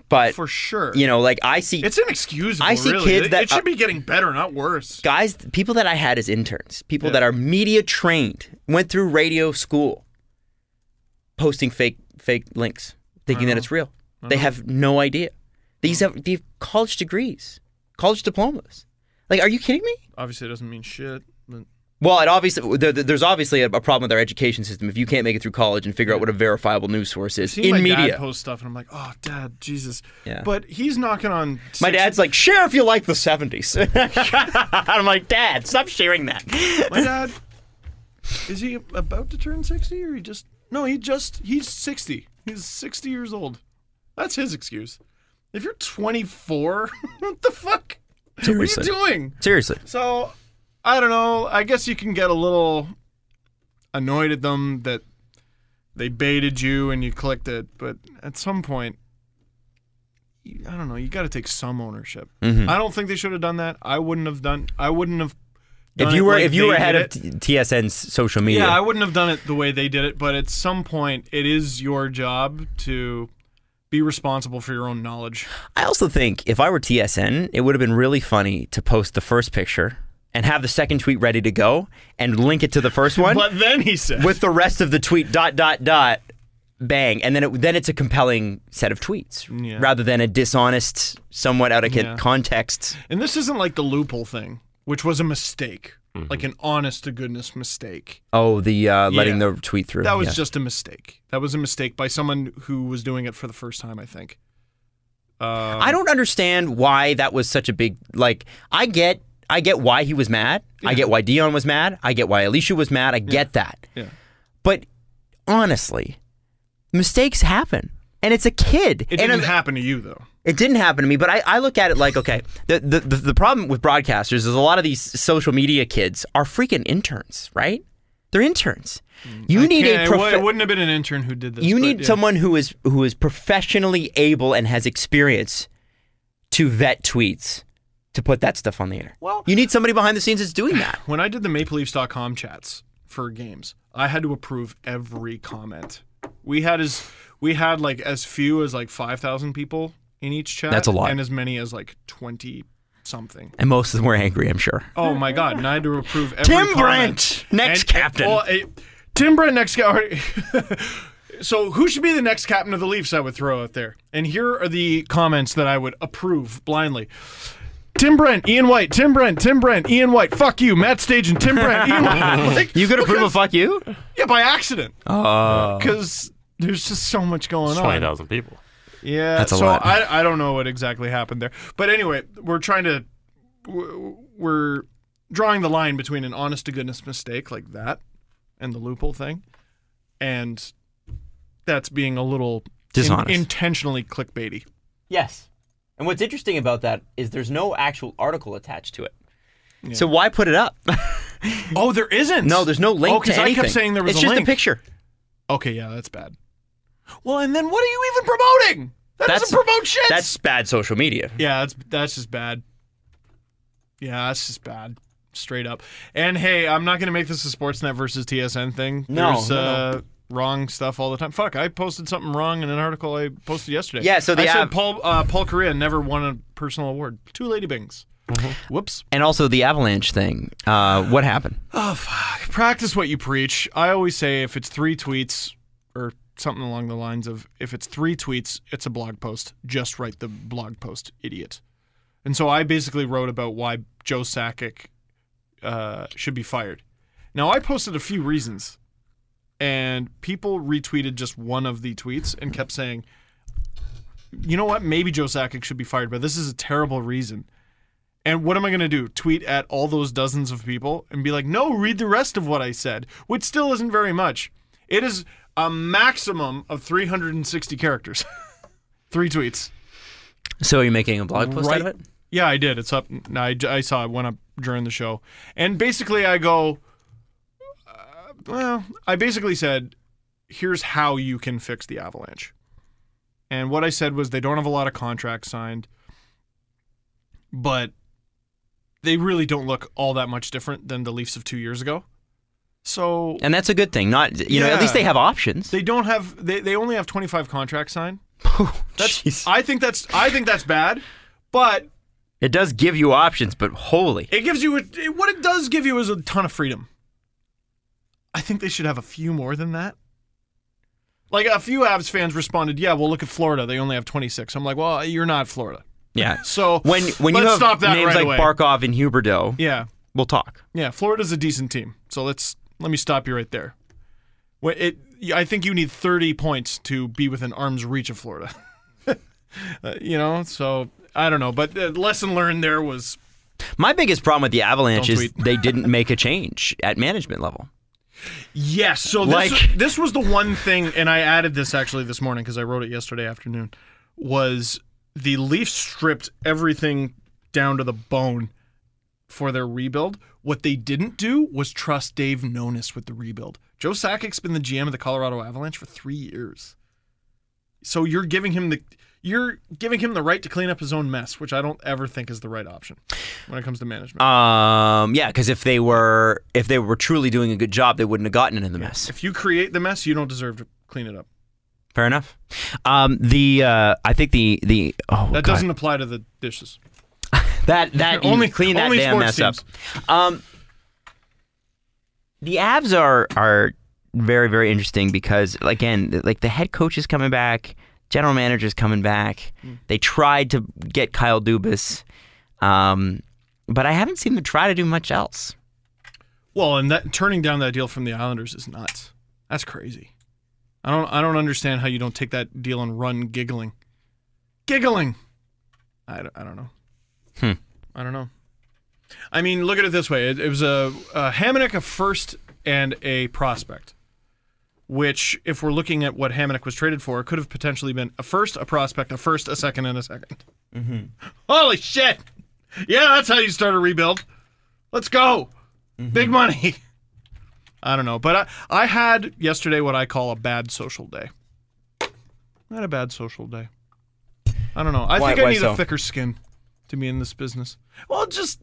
But for sure, like I see, it's inexcusable. I see really. kids that it should be getting better, not worse. Guys, people that I had as interns, people that are media trained, went through radio school, posting fake links, thinking that it's real. They have no idea. They have college degrees, college diplomas. Like, are you kidding me? Obviously, it doesn't mean shit. But... Well, there's obviously a problem with our education system if you can't make it through college and figure out what a verifiable news source is in media. My dad posts stuff, and I'm like, oh, Dad, Jesus. Yeah. But he's knocking on... My dad's like, share if you like the 70s. I'm like, Dad, stop sharing that. My dad, is he about to turn 60, or he just... No, he's 60. He's 60 years old. That's his excuse. If you're 24, what the fuck? Seriously. What are you doing? Seriously. So... I don't know. I guess you can get a little annoyed at them that they baited you and you clicked it, but at some point, I don't know. You got to take some ownership. Mm-hmm. I don't think they should have done that. I wouldn't have done. If you were head of TSN's social media, yeah, I wouldn't have done it the way they did it. But at some point, it is your job to be responsible for your own knowledge. I also think if I were TSN, it would have been really funny to post the first picture and have the second tweet ready to go and link it to the first one. But then he said, with the rest of the tweet, ... bang, and then it's a compelling set of tweets rather than a dishonest, somewhat out of context. And this isn't like the loophole thing, which was a mistake, like an honest to goodness mistake. Oh, the letting the tweet through. That was just a mistake. That was a mistake by someone who was doing it for the first time, I think. I don't understand why that was such a big, I get why he was mad. Yeah. I get why Dion was mad. I get why Alicia was mad. I get that. Yeah. But honestly, mistakes happen. And it's a kid. It didn't happen to you, though. It didn't happen to me, but I look at it like, okay, the problem with broadcasters is a lot of these social media kids are freaking interns, right? They're interns. It wouldn't have been an intern who did this. You need someone who is professionally able and has experience to vet tweets, to put that stuff on the air. Well, you need somebody behind the scenes that's doing that. When I did the MapleLeafs.com chats for games, I had to approve every comment. We had as few as 5,000 people in each chat. That's a lot. And as many as 20 something. And most of them were angry, I'm sure. Oh my God. And I had to approve every Tim comment. Brent, next captain. Tim Brent, next captain. So who should be the next captain of the Leafs, I would throw out there? And here are the comments that I would approve blindly. Tim Brent, Ian White, Tim Brent, Ian White, fuck you, Matt Stajan, Tim Brent, Ian White. You could approve a fuck you? Yeah, by accident. Because there's just so much going on. 20,000 people. Yeah, That's a so lot. I don't know what exactly happened there. But anyway, we're drawing the line between an honest-to-goodness mistake like that and the loophole thing, and that's being a little Dishonest. intentionally clickbaity. Yes. And what's interesting about that is there's no actual article attached to it. Yeah. So why put it up? Oh, there isn't? No, there's no link to anything. I kept saying there was it's a just link. a picture. Okay, yeah, that's bad. Well, and then what are you even promoting? That doesn't promote shit. That's bad social media. Yeah, that's just bad. Yeah, that's just bad. Straight up. And hey, I'm not going to make this a Sportsnet versus TSN thing. There's wrong stuff all the time. Fuck, I posted something wrong in an article I posted yesterday. Yeah, so I said Paul Correa never won a personal award. 2 Lady Bings. Whoops. And also the Avalanche thing. What happened? Oh, fuck. Practice what you preach. I always say if it's 3 tweets or something along the lines of if it's 3 tweets, it's a blog post. Just write the blog post, idiot. And so I basically wrote about why Joe Sakic should be fired. Now, I posted a few reasons, and people retweeted just one of the tweets and kept saying, you know what, maybe Joe Sakic should be fired, but this is a terrible reason. And what am I going to do? Tweet at all those dozens of people and be like, no, read the rest of what I said, which still isn't very much. It is a maximum of 360 characters. 3 tweets. So you're making a blog post out of it? Yeah, I did. It's up. I saw it went up during the show. And basically I go, I basically said, here's how you can fix the Avalanche. And what I said was they don't have a lot of contracts signed, but they really don't look all that much different than the Leafs of 2 years ago. So, and that's a good thing. Not at least they have options. They don't have. They only have 25 contracts signed. Jeez. I think that's bad, but it does give you options. But holy, it gives you what it does give you is a ton of freedom. I think they should have a few more than that. Like a few Avs fans responded, "Yeah, well, look at Florida. They only have 26." I'm like, "Well, you're not Florida." Yeah. So when you have stop that names right like away. Barkov and Huberdeau, yeah, we'll talk. Yeah, Florida's a decent team. So let me stop you right there. I think you need 30 points to be within arm's reach of Florida. So I don't know. But the lesson learned there was... My biggest problem with the Avalanche is they didn't make a change at management level. Yes. So this was the one thing, and I added this actually this morning because I wrote it yesterday afternoon, was the Leafs stripped everything down to the bone for their rebuild. What they didn't do was trust Dave Nonis with the rebuild. Joe Sakic's been the GM of the Colorado Avalanche for 3 years. So you're giving him the right to clean up his own mess, which I don't ever think is the right option when it comes to management. Yeah, because if they were truly doing a good job, they wouldn't have gotten into the mess. If you create the mess, you don't deserve to clean it up. Fair enough. I think that doesn't apply to the dishes. that only clean that damn mess up. The Avs are very, very interesting because, again, like the head coach is coming back, general manager's coming back. They tried to get Kyle Dubas, but I haven't seen them try to do much else. Well, and that turning down that deal from the Islanders is nuts. That's crazy. I don't understand how you don't take that deal and run giggling. Giggling. I don't know. I don't know. I mean, look at it this way. It was a Hamonic, a first, and a prospect, which, if we're looking at what Hamonic was traded for, could have potentially been a first, a prospect, a first, a second, and a second. Mm-hmm. Holy shit. Yeah, that's how you start a rebuild. Let's go. Mm-hmm. Big money. I don't know. But I had yesterday what I call a bad social day. I had a bad social day. I don't know. I think I need a thicker skin to be in this business. Well, just,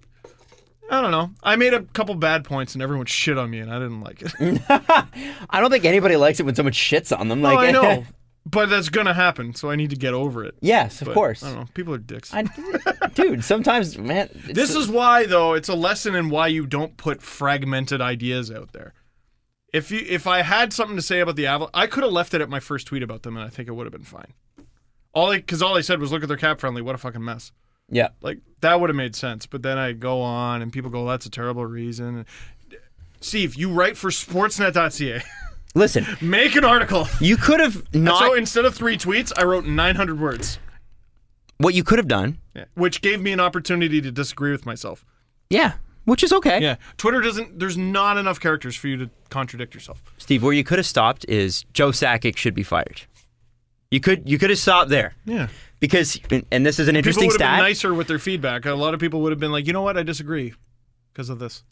I don't know. I made a couple bad points and everyone shit on me and I didn't like it. I don't think anybody likes it when someone shits on them. Well, I know. But that's going to happen, so I need to get over it. Yes, of course. I don't know. People are dicks. Dude, sometimes, man. This is why, though, it's a lesson in why you don't put fragmented ideas out there. If I had something to say about the Avalanche, I could have left it at my first tweet about them, and I think it would have been fine. Because all I said was, look at their cap friendly. What a fucking mess. Yeah. Like, that would have made sense. But then I go on, and people go, that's a terrible reason. Steve, you write for Sportsnet.ca. Listen, Make an article. you could have not. So instead of 3 tweets, I wrote 900 words. What you could have done. Yeah. Which gave me an opportunity to disagree with myself. Yeah, which is okay. Yeah. Twitter doesn't, there's not enough characters for you to contradict yourself. Steve, where you could have stopped is Joe Sakic should be fired. You could have stopped there. Yeah. Because, and this is an interesting People would have stat. been nicer with their feedback. A lot of people would have been like, you know what, I disagree because of this.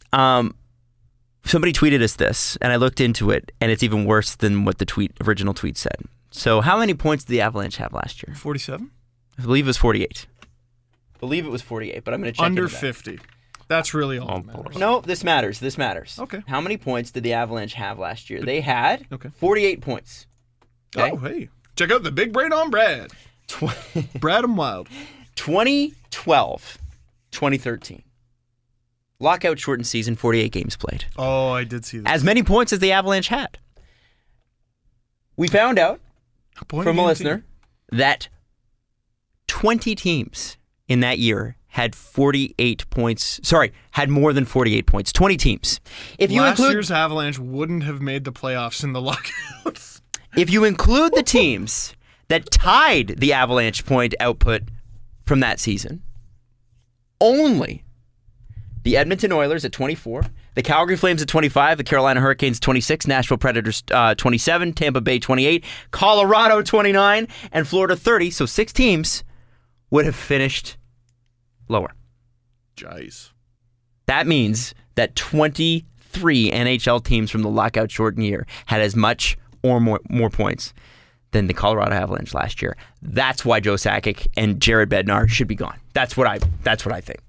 Somebody tweeted us this, and I looked into it, and it's even worse than what the original tweet said. So how many points did the Avalanche have last year? 47? I believe it was 48. But I'm going to check Under into that. 50. That's really all that matters. No, this matters. Okay. How many points did the Avalanche have last year? They had 48 48 points. Okay? Oh, hey. Check out the big brain on Brad. Brad and Wild. 2012, 2013. Lockout shortened season, 48 games played. Oh, I did see that. As many points as the Avalanche had. We found out from a listener that 20 teams in that year had 48 points. Sorry, had more than 48 points. 20 teams. If you Last include year's Avalanche wouldn't have made the playoffs in the lockouts. If you include the teams that tied the Avalanche point output from that season, only the Edmonton Oilers at 24, the Calgary Flames at 25, the Carolina Hurricanes 26, Nashville Predators 27, Tampa Bay 28, Colorado 29, and Florida 30. So 6 teams would have finished lower. Jeez. That means that 23 NHL teams from the lockout shortened year had as much or more points than the Colorado Avalanche last year. That's why Joe Sakic and Jared Bednar should be gone. That's what I think.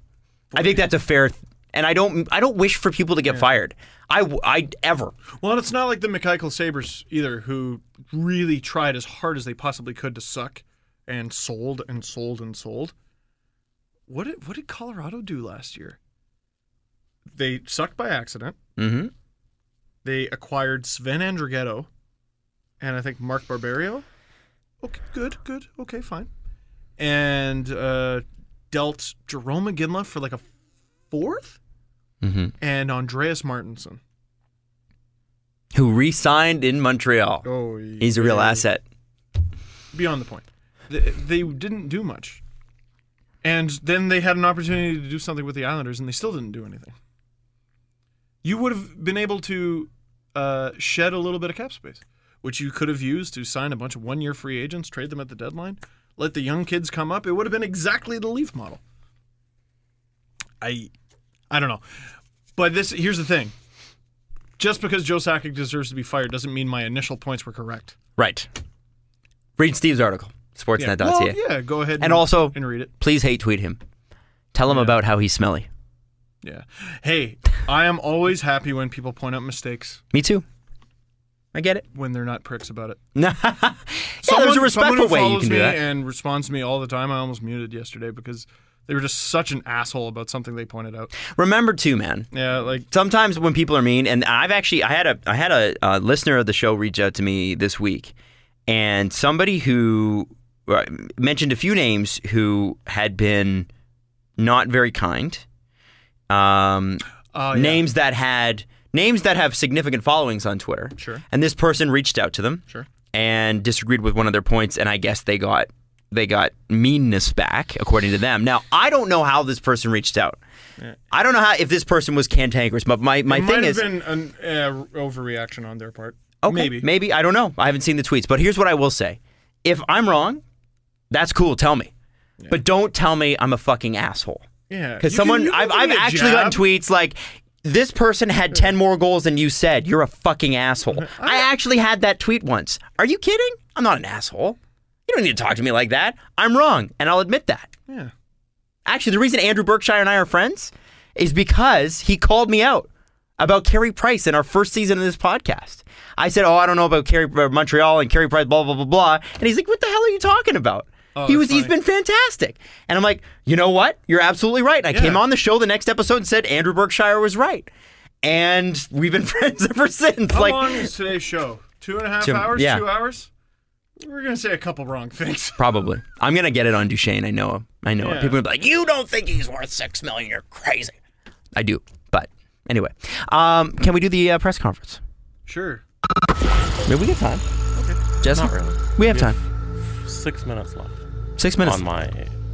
I think that's a fair, and I don't wish for people to get fired. I ever. Well, and it's not like the McDraisaitl Sabres either, who really tried as hard as they possibly could to suck and sold and sold and sold. What did Colorado do last year? They sucked by accident. Mm-hmm. They acquired Sven Andrighetto and I think Mark Barberio. Okay, good. Okay, fine. And dealt Jerome McGinley for like a 4th? Mm-hmm. And Andreas Martinson. Who re-signed in Montreal. Oh, he's a real asset. Beyond the point. They didn't do much. And then they had an opportunity to do something with the Islanders, and they still didn't do anything. You would have been able to shed a little bit of cap space, which you could have used to sign a bunch of one-year free agents, trade them at the deadline, let the young kids come up. It would have been exactly the Leaf model. I don't know. But here's the thing. Just because Joe Sakic deserves to be fired doesn't mean my initial points were correct. Right. Read Steve's article, sportsnet.ca. Well, yeah, go ahead and also and read it. Please hate tweet him. Tell him about how he's smelly. Yeah. Hey, I am always happy when people point out mistakes. Me too. I get it. When they're not pricks about it. Yeah, there's a respectful way you can do that. And responds to me all the time. I almost muted yesterday because they were just such an asshole about something they pointed out. Remember too, man. Yeah, like sometimes when people are mean, and I had a listener of the show reach out to me this week, and somebody who mentioned a few names who had been not very kind. Names that have significant followings on Twitter. Sure. And this person reached out to them. Sure. And disagreed with one of their points, and I guess they got meanness back, according to them. Now, I don't know how this person reached out. Yeah. I don't know if this person was cantankerous, but my thing is... It might have been an overreaction on their part. Okay, maybe. I don't know. I haven't seen the tweets. But here's what I will say. If I'm wrong, that's cool. Tell me. Yeah. But don't tell me I'm a fucking asshole. Yeah. Because I've actually gotten tweets like, this person had 10 more goals than you said. You're a fucking asshole. I actually had that tweet once. Are you kidding? I'm not an asshole. You don't need to talk to me like that. I'm wrong, and I'll admit that. Yeah. Actually, the reason Andrew Berkshire and I are friends is because he called me out about Carey Price in our first season of this podcast. I said, I don't know about Montreal and Carey Price, blah, blah, blah, blah. And he's like, what the hell are you talking about? Oh, he's been fantastic. And I'm like, you know what? You're absolutely right. And I came on the show the next episode and said Andrew Berkshire was right. And we've been friends ever since. How long is today's show? 2.5 hours? Yeah. 2 hours? We're going to say a couple wrong things. Probably. I'm going to get it on Duchesne. I know him. Yeah. People are going to be like, you don't think he's worth $6 million. You're crazy. I do. But anyway, can we do the press conference? Sure. Maybe we got time. Okay. Jesse? Not really. We have time. 6 minutes left 6 minutes. on my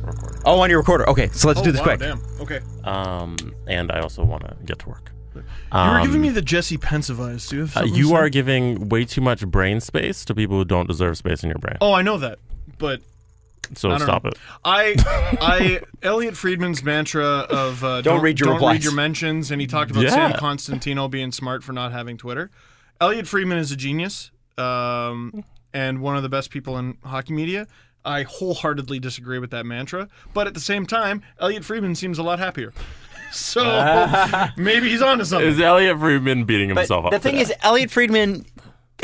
recorder. Oh, on your recorder. Okay, so let's do this quick. Damn. Okay. And I also want to get to work. You were giving me the Jesse Pensive eyes, dude. You are giving way too much brain space to people who don't deserve space in your brain. Oh, I know that, but So stop it. Elliot Friedman's mantra of Don't read your replies. read your mentions, and he talked about Sam Constantino being smart for not having Twitter. Elliot Friedman is a genius and one of the best people in hockey media. I wholeheartedly disagree with that mantra, but at the same time, Elliot Friedman seems a lot happier. So maybe he's onto something. Is Elliot Friedman beating himself up? The thing is, Elliot Friedman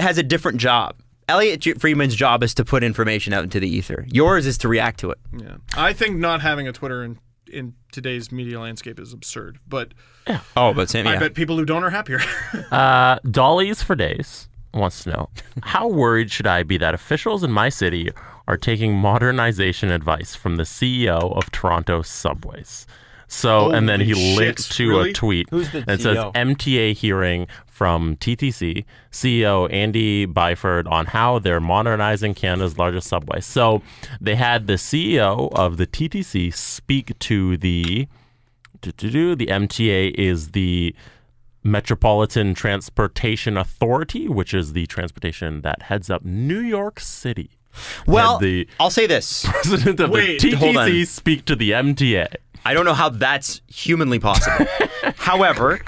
has a different job. Elliot Friedman's job is to put information out into the ether. Yours is to react to it. Yeah, I think not having a Twitter in today's media landscape is absurd. But but Sam, I bet people who don't are happier. Dollies for Days wants to know, how worried should I be that officials in my city are taking modernization advice from the CEO of Toronto Subways? So, and then he Holy linked shit, to really? a tweet Who's the that says CEO? MTA hearing from TTC CEO Andy Byford on how they're modernizing Canada's largest subway. So they had the CEO of the TTC speak to the MTA is the Metropolitan Transportation Authority, which is the transportation that heads up New York City. Well, the I'll say this. president of Wait, the hold on. TTC speak to the MTA. I don't know how that's humanly possible. However,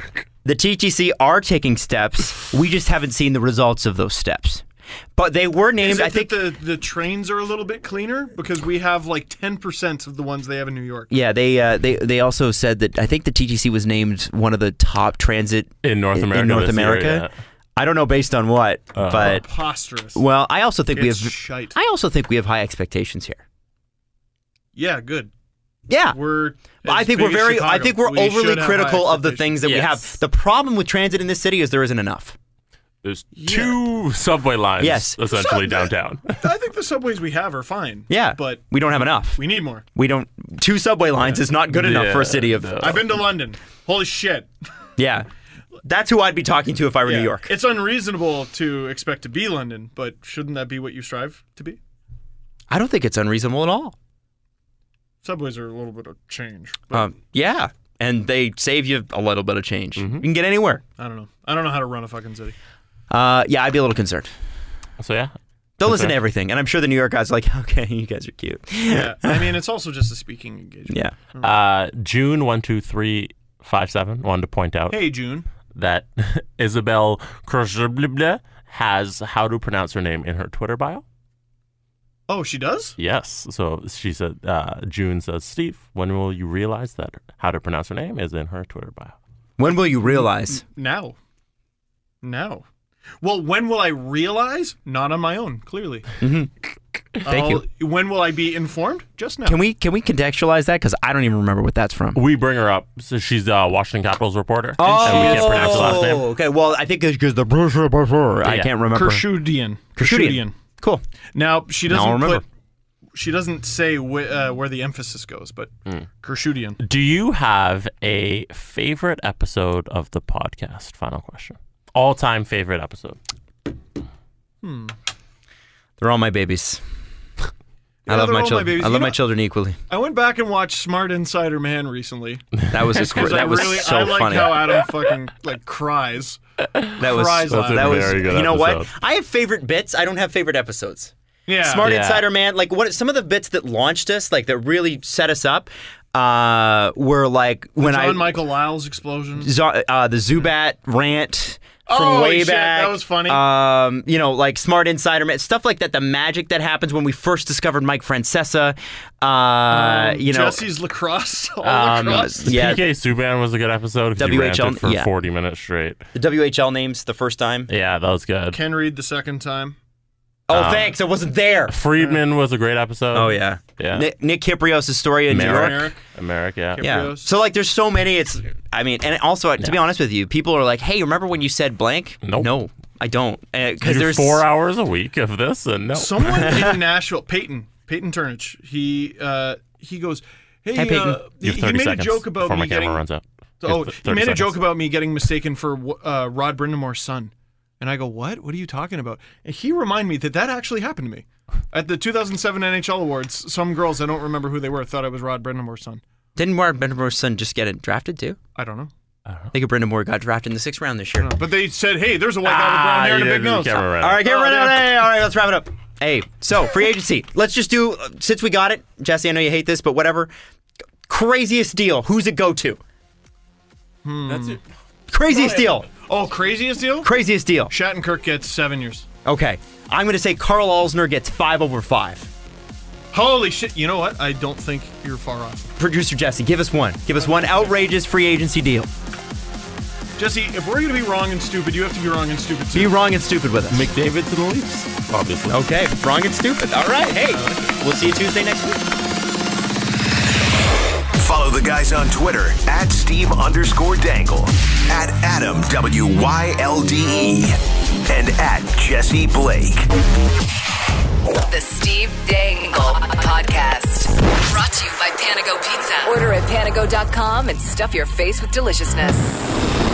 the TTC are taking steps. We just haven't seen the results of those steps. But they were named, Is it I think. that the trains are a little bit cleaner because we have like 10% of the ones they have in New York. Yeah, they also said that I think the TTC was named one of the top transit In North America. In North this year, America. I don't know based on what, but Preposterous. well, I also think It's we have. shite. I also think we have high expectations here. Yeah, good. Yeah. I I think we're overly critical of the things that we have. Yes. The problem with transit in this city is there isn't enough. There's two subway lines essentially downtown. I think the subways we have are fine. Yeah, but we don't have enough. we need more. We don't. 2 subway lines is not good enough for a city of. I've been to London. Holy shit. Yeah, that's who I'd be talking to if I were Yeah. New York. It's unreasonable to expect to be London, but shouldn't that be what you strive to be? I don't think it's unreasonable at all. Subways are a little bit of change. But Yeah, and they save you a little bit of change. You can get anywhere. I don't know. I don't know how to run a fucking city. Yeah, I'd be a little concerned. So yeah. Don't listen to everything, and I'm sure the New York guys are like, okay, you guys are cute. Yeah. I mean, it's also just a speaking engagement. Yeah. June 12357 wanted to point out Hey, June. that Isabel Krzyblibla has how to pronounce her name in her Twitter bio. Oh, she does? Yes. So she said, June says, Steve, when will you realize that how to pronounce her name is in her Twitter bio? When will you realize? Now. Well, when will I realize? Not on my own, clearly. Thank you. When will I be informed? Just now. Can we contextualize that? Because I don't even remember what that's from. We bring her up. So she's a Washington Capitals reporter. And we can't pronounce her last name. Okay, well, I think it's because I can't remember. Kershudian. Cool. Now, she Now I'll doesn't remember. she doesn't say where the emphasis goes, but Kershudian. Do you have a favorite episode of the podcast? Final question. All-time favorite episode. They're all my babies. I Yeah, love they're my all my children. babies. I You love know- my children equally. I went back and watched Smart Insider Man recently. That was I so like funny. how Adam fucking cries. That was cries that on it. was. very good You know what? episode. I have favorite bits. I don't have favorite episodes. Yeah. Smart Yeah. Insider Man, like what some of the bits that launched us, like that really set us up, were like when John Michael Lyle's explosion. the Zubat rant from Oh, way shit, back. that was funny. Like Smart Insider Man, stuff like that. The magic that happens when we first discovered Mike Francesa. Jesse's lacrosse. Lacrosse. Yeah. PK Subban was a good episode. 'Cause he WHL, ranted for yeah. 40 minutes straight. The WHL names the first time. Yeah, that was good. Ken Reed the second time. Oh, thanks. I wasn't there. Friedman was a great episode. Oh yeah. Yeah. Nick Kiprios' story in New York. Merrick. America, yeah. Yeah. Kiprios. So like, there's so many. And also to be honest with you, people are like, "Hey, remember when you said blank?" Nope. No, I don't. Because Because there's 4 hours a week of this, and no. Someone in Nashville, Peyton Turnich, he goes, hey, Hi, Peyton. You have he 30 made a seconds joke about before me my camera getting. runs out. Oh, he made a joke about me getting mistaken for Rod Brindamore's son. And I go, what? What are you talking about? And he reminded me that actually happened to me. At the 2007 NHL Awards, some girls, I don't remember who they were, thought I was Rod Brendamore's son. Didn't Rod Brendamore's son just get drafted too? I don't know. I think Brendamore got drafted in the 6th round this year. But they said, hey, there's a white guy with brown hair and a big nose. All right, camera out. Hey, all right, let's wrap it up. Hey, so free agency. Let's just do, since we got it, Jesse, I know you hate this, but whatever. Craziest deal. Who's it go to? That's it. Craziest deal. Oh, craziest deal? Craziest deal. Shattenkirk gets 7 years. Okay. I'm going to say Carl Alsner gets 5 over 5. Holy shit. You know what? I don't think you're far off. Producer Jesse, give us one. Give us one outrageous free agency deal. Jesse, if we're going to be wrong and stupid, you have to be wrong and stupid too. Be wrong and stupid with us. McDavid to the Leafs, obviously. Okay, wrong and stupid. All right, hey, we'll see you Tuesday next week. Follow the guys on Twitter at Steve_Dangle, at Adam WYLDE, and at Jesse Blake. The Steve Dangle Podcast. Brought to you by Panago Pizza. Order at panago.com and stuff your face with deliciousness.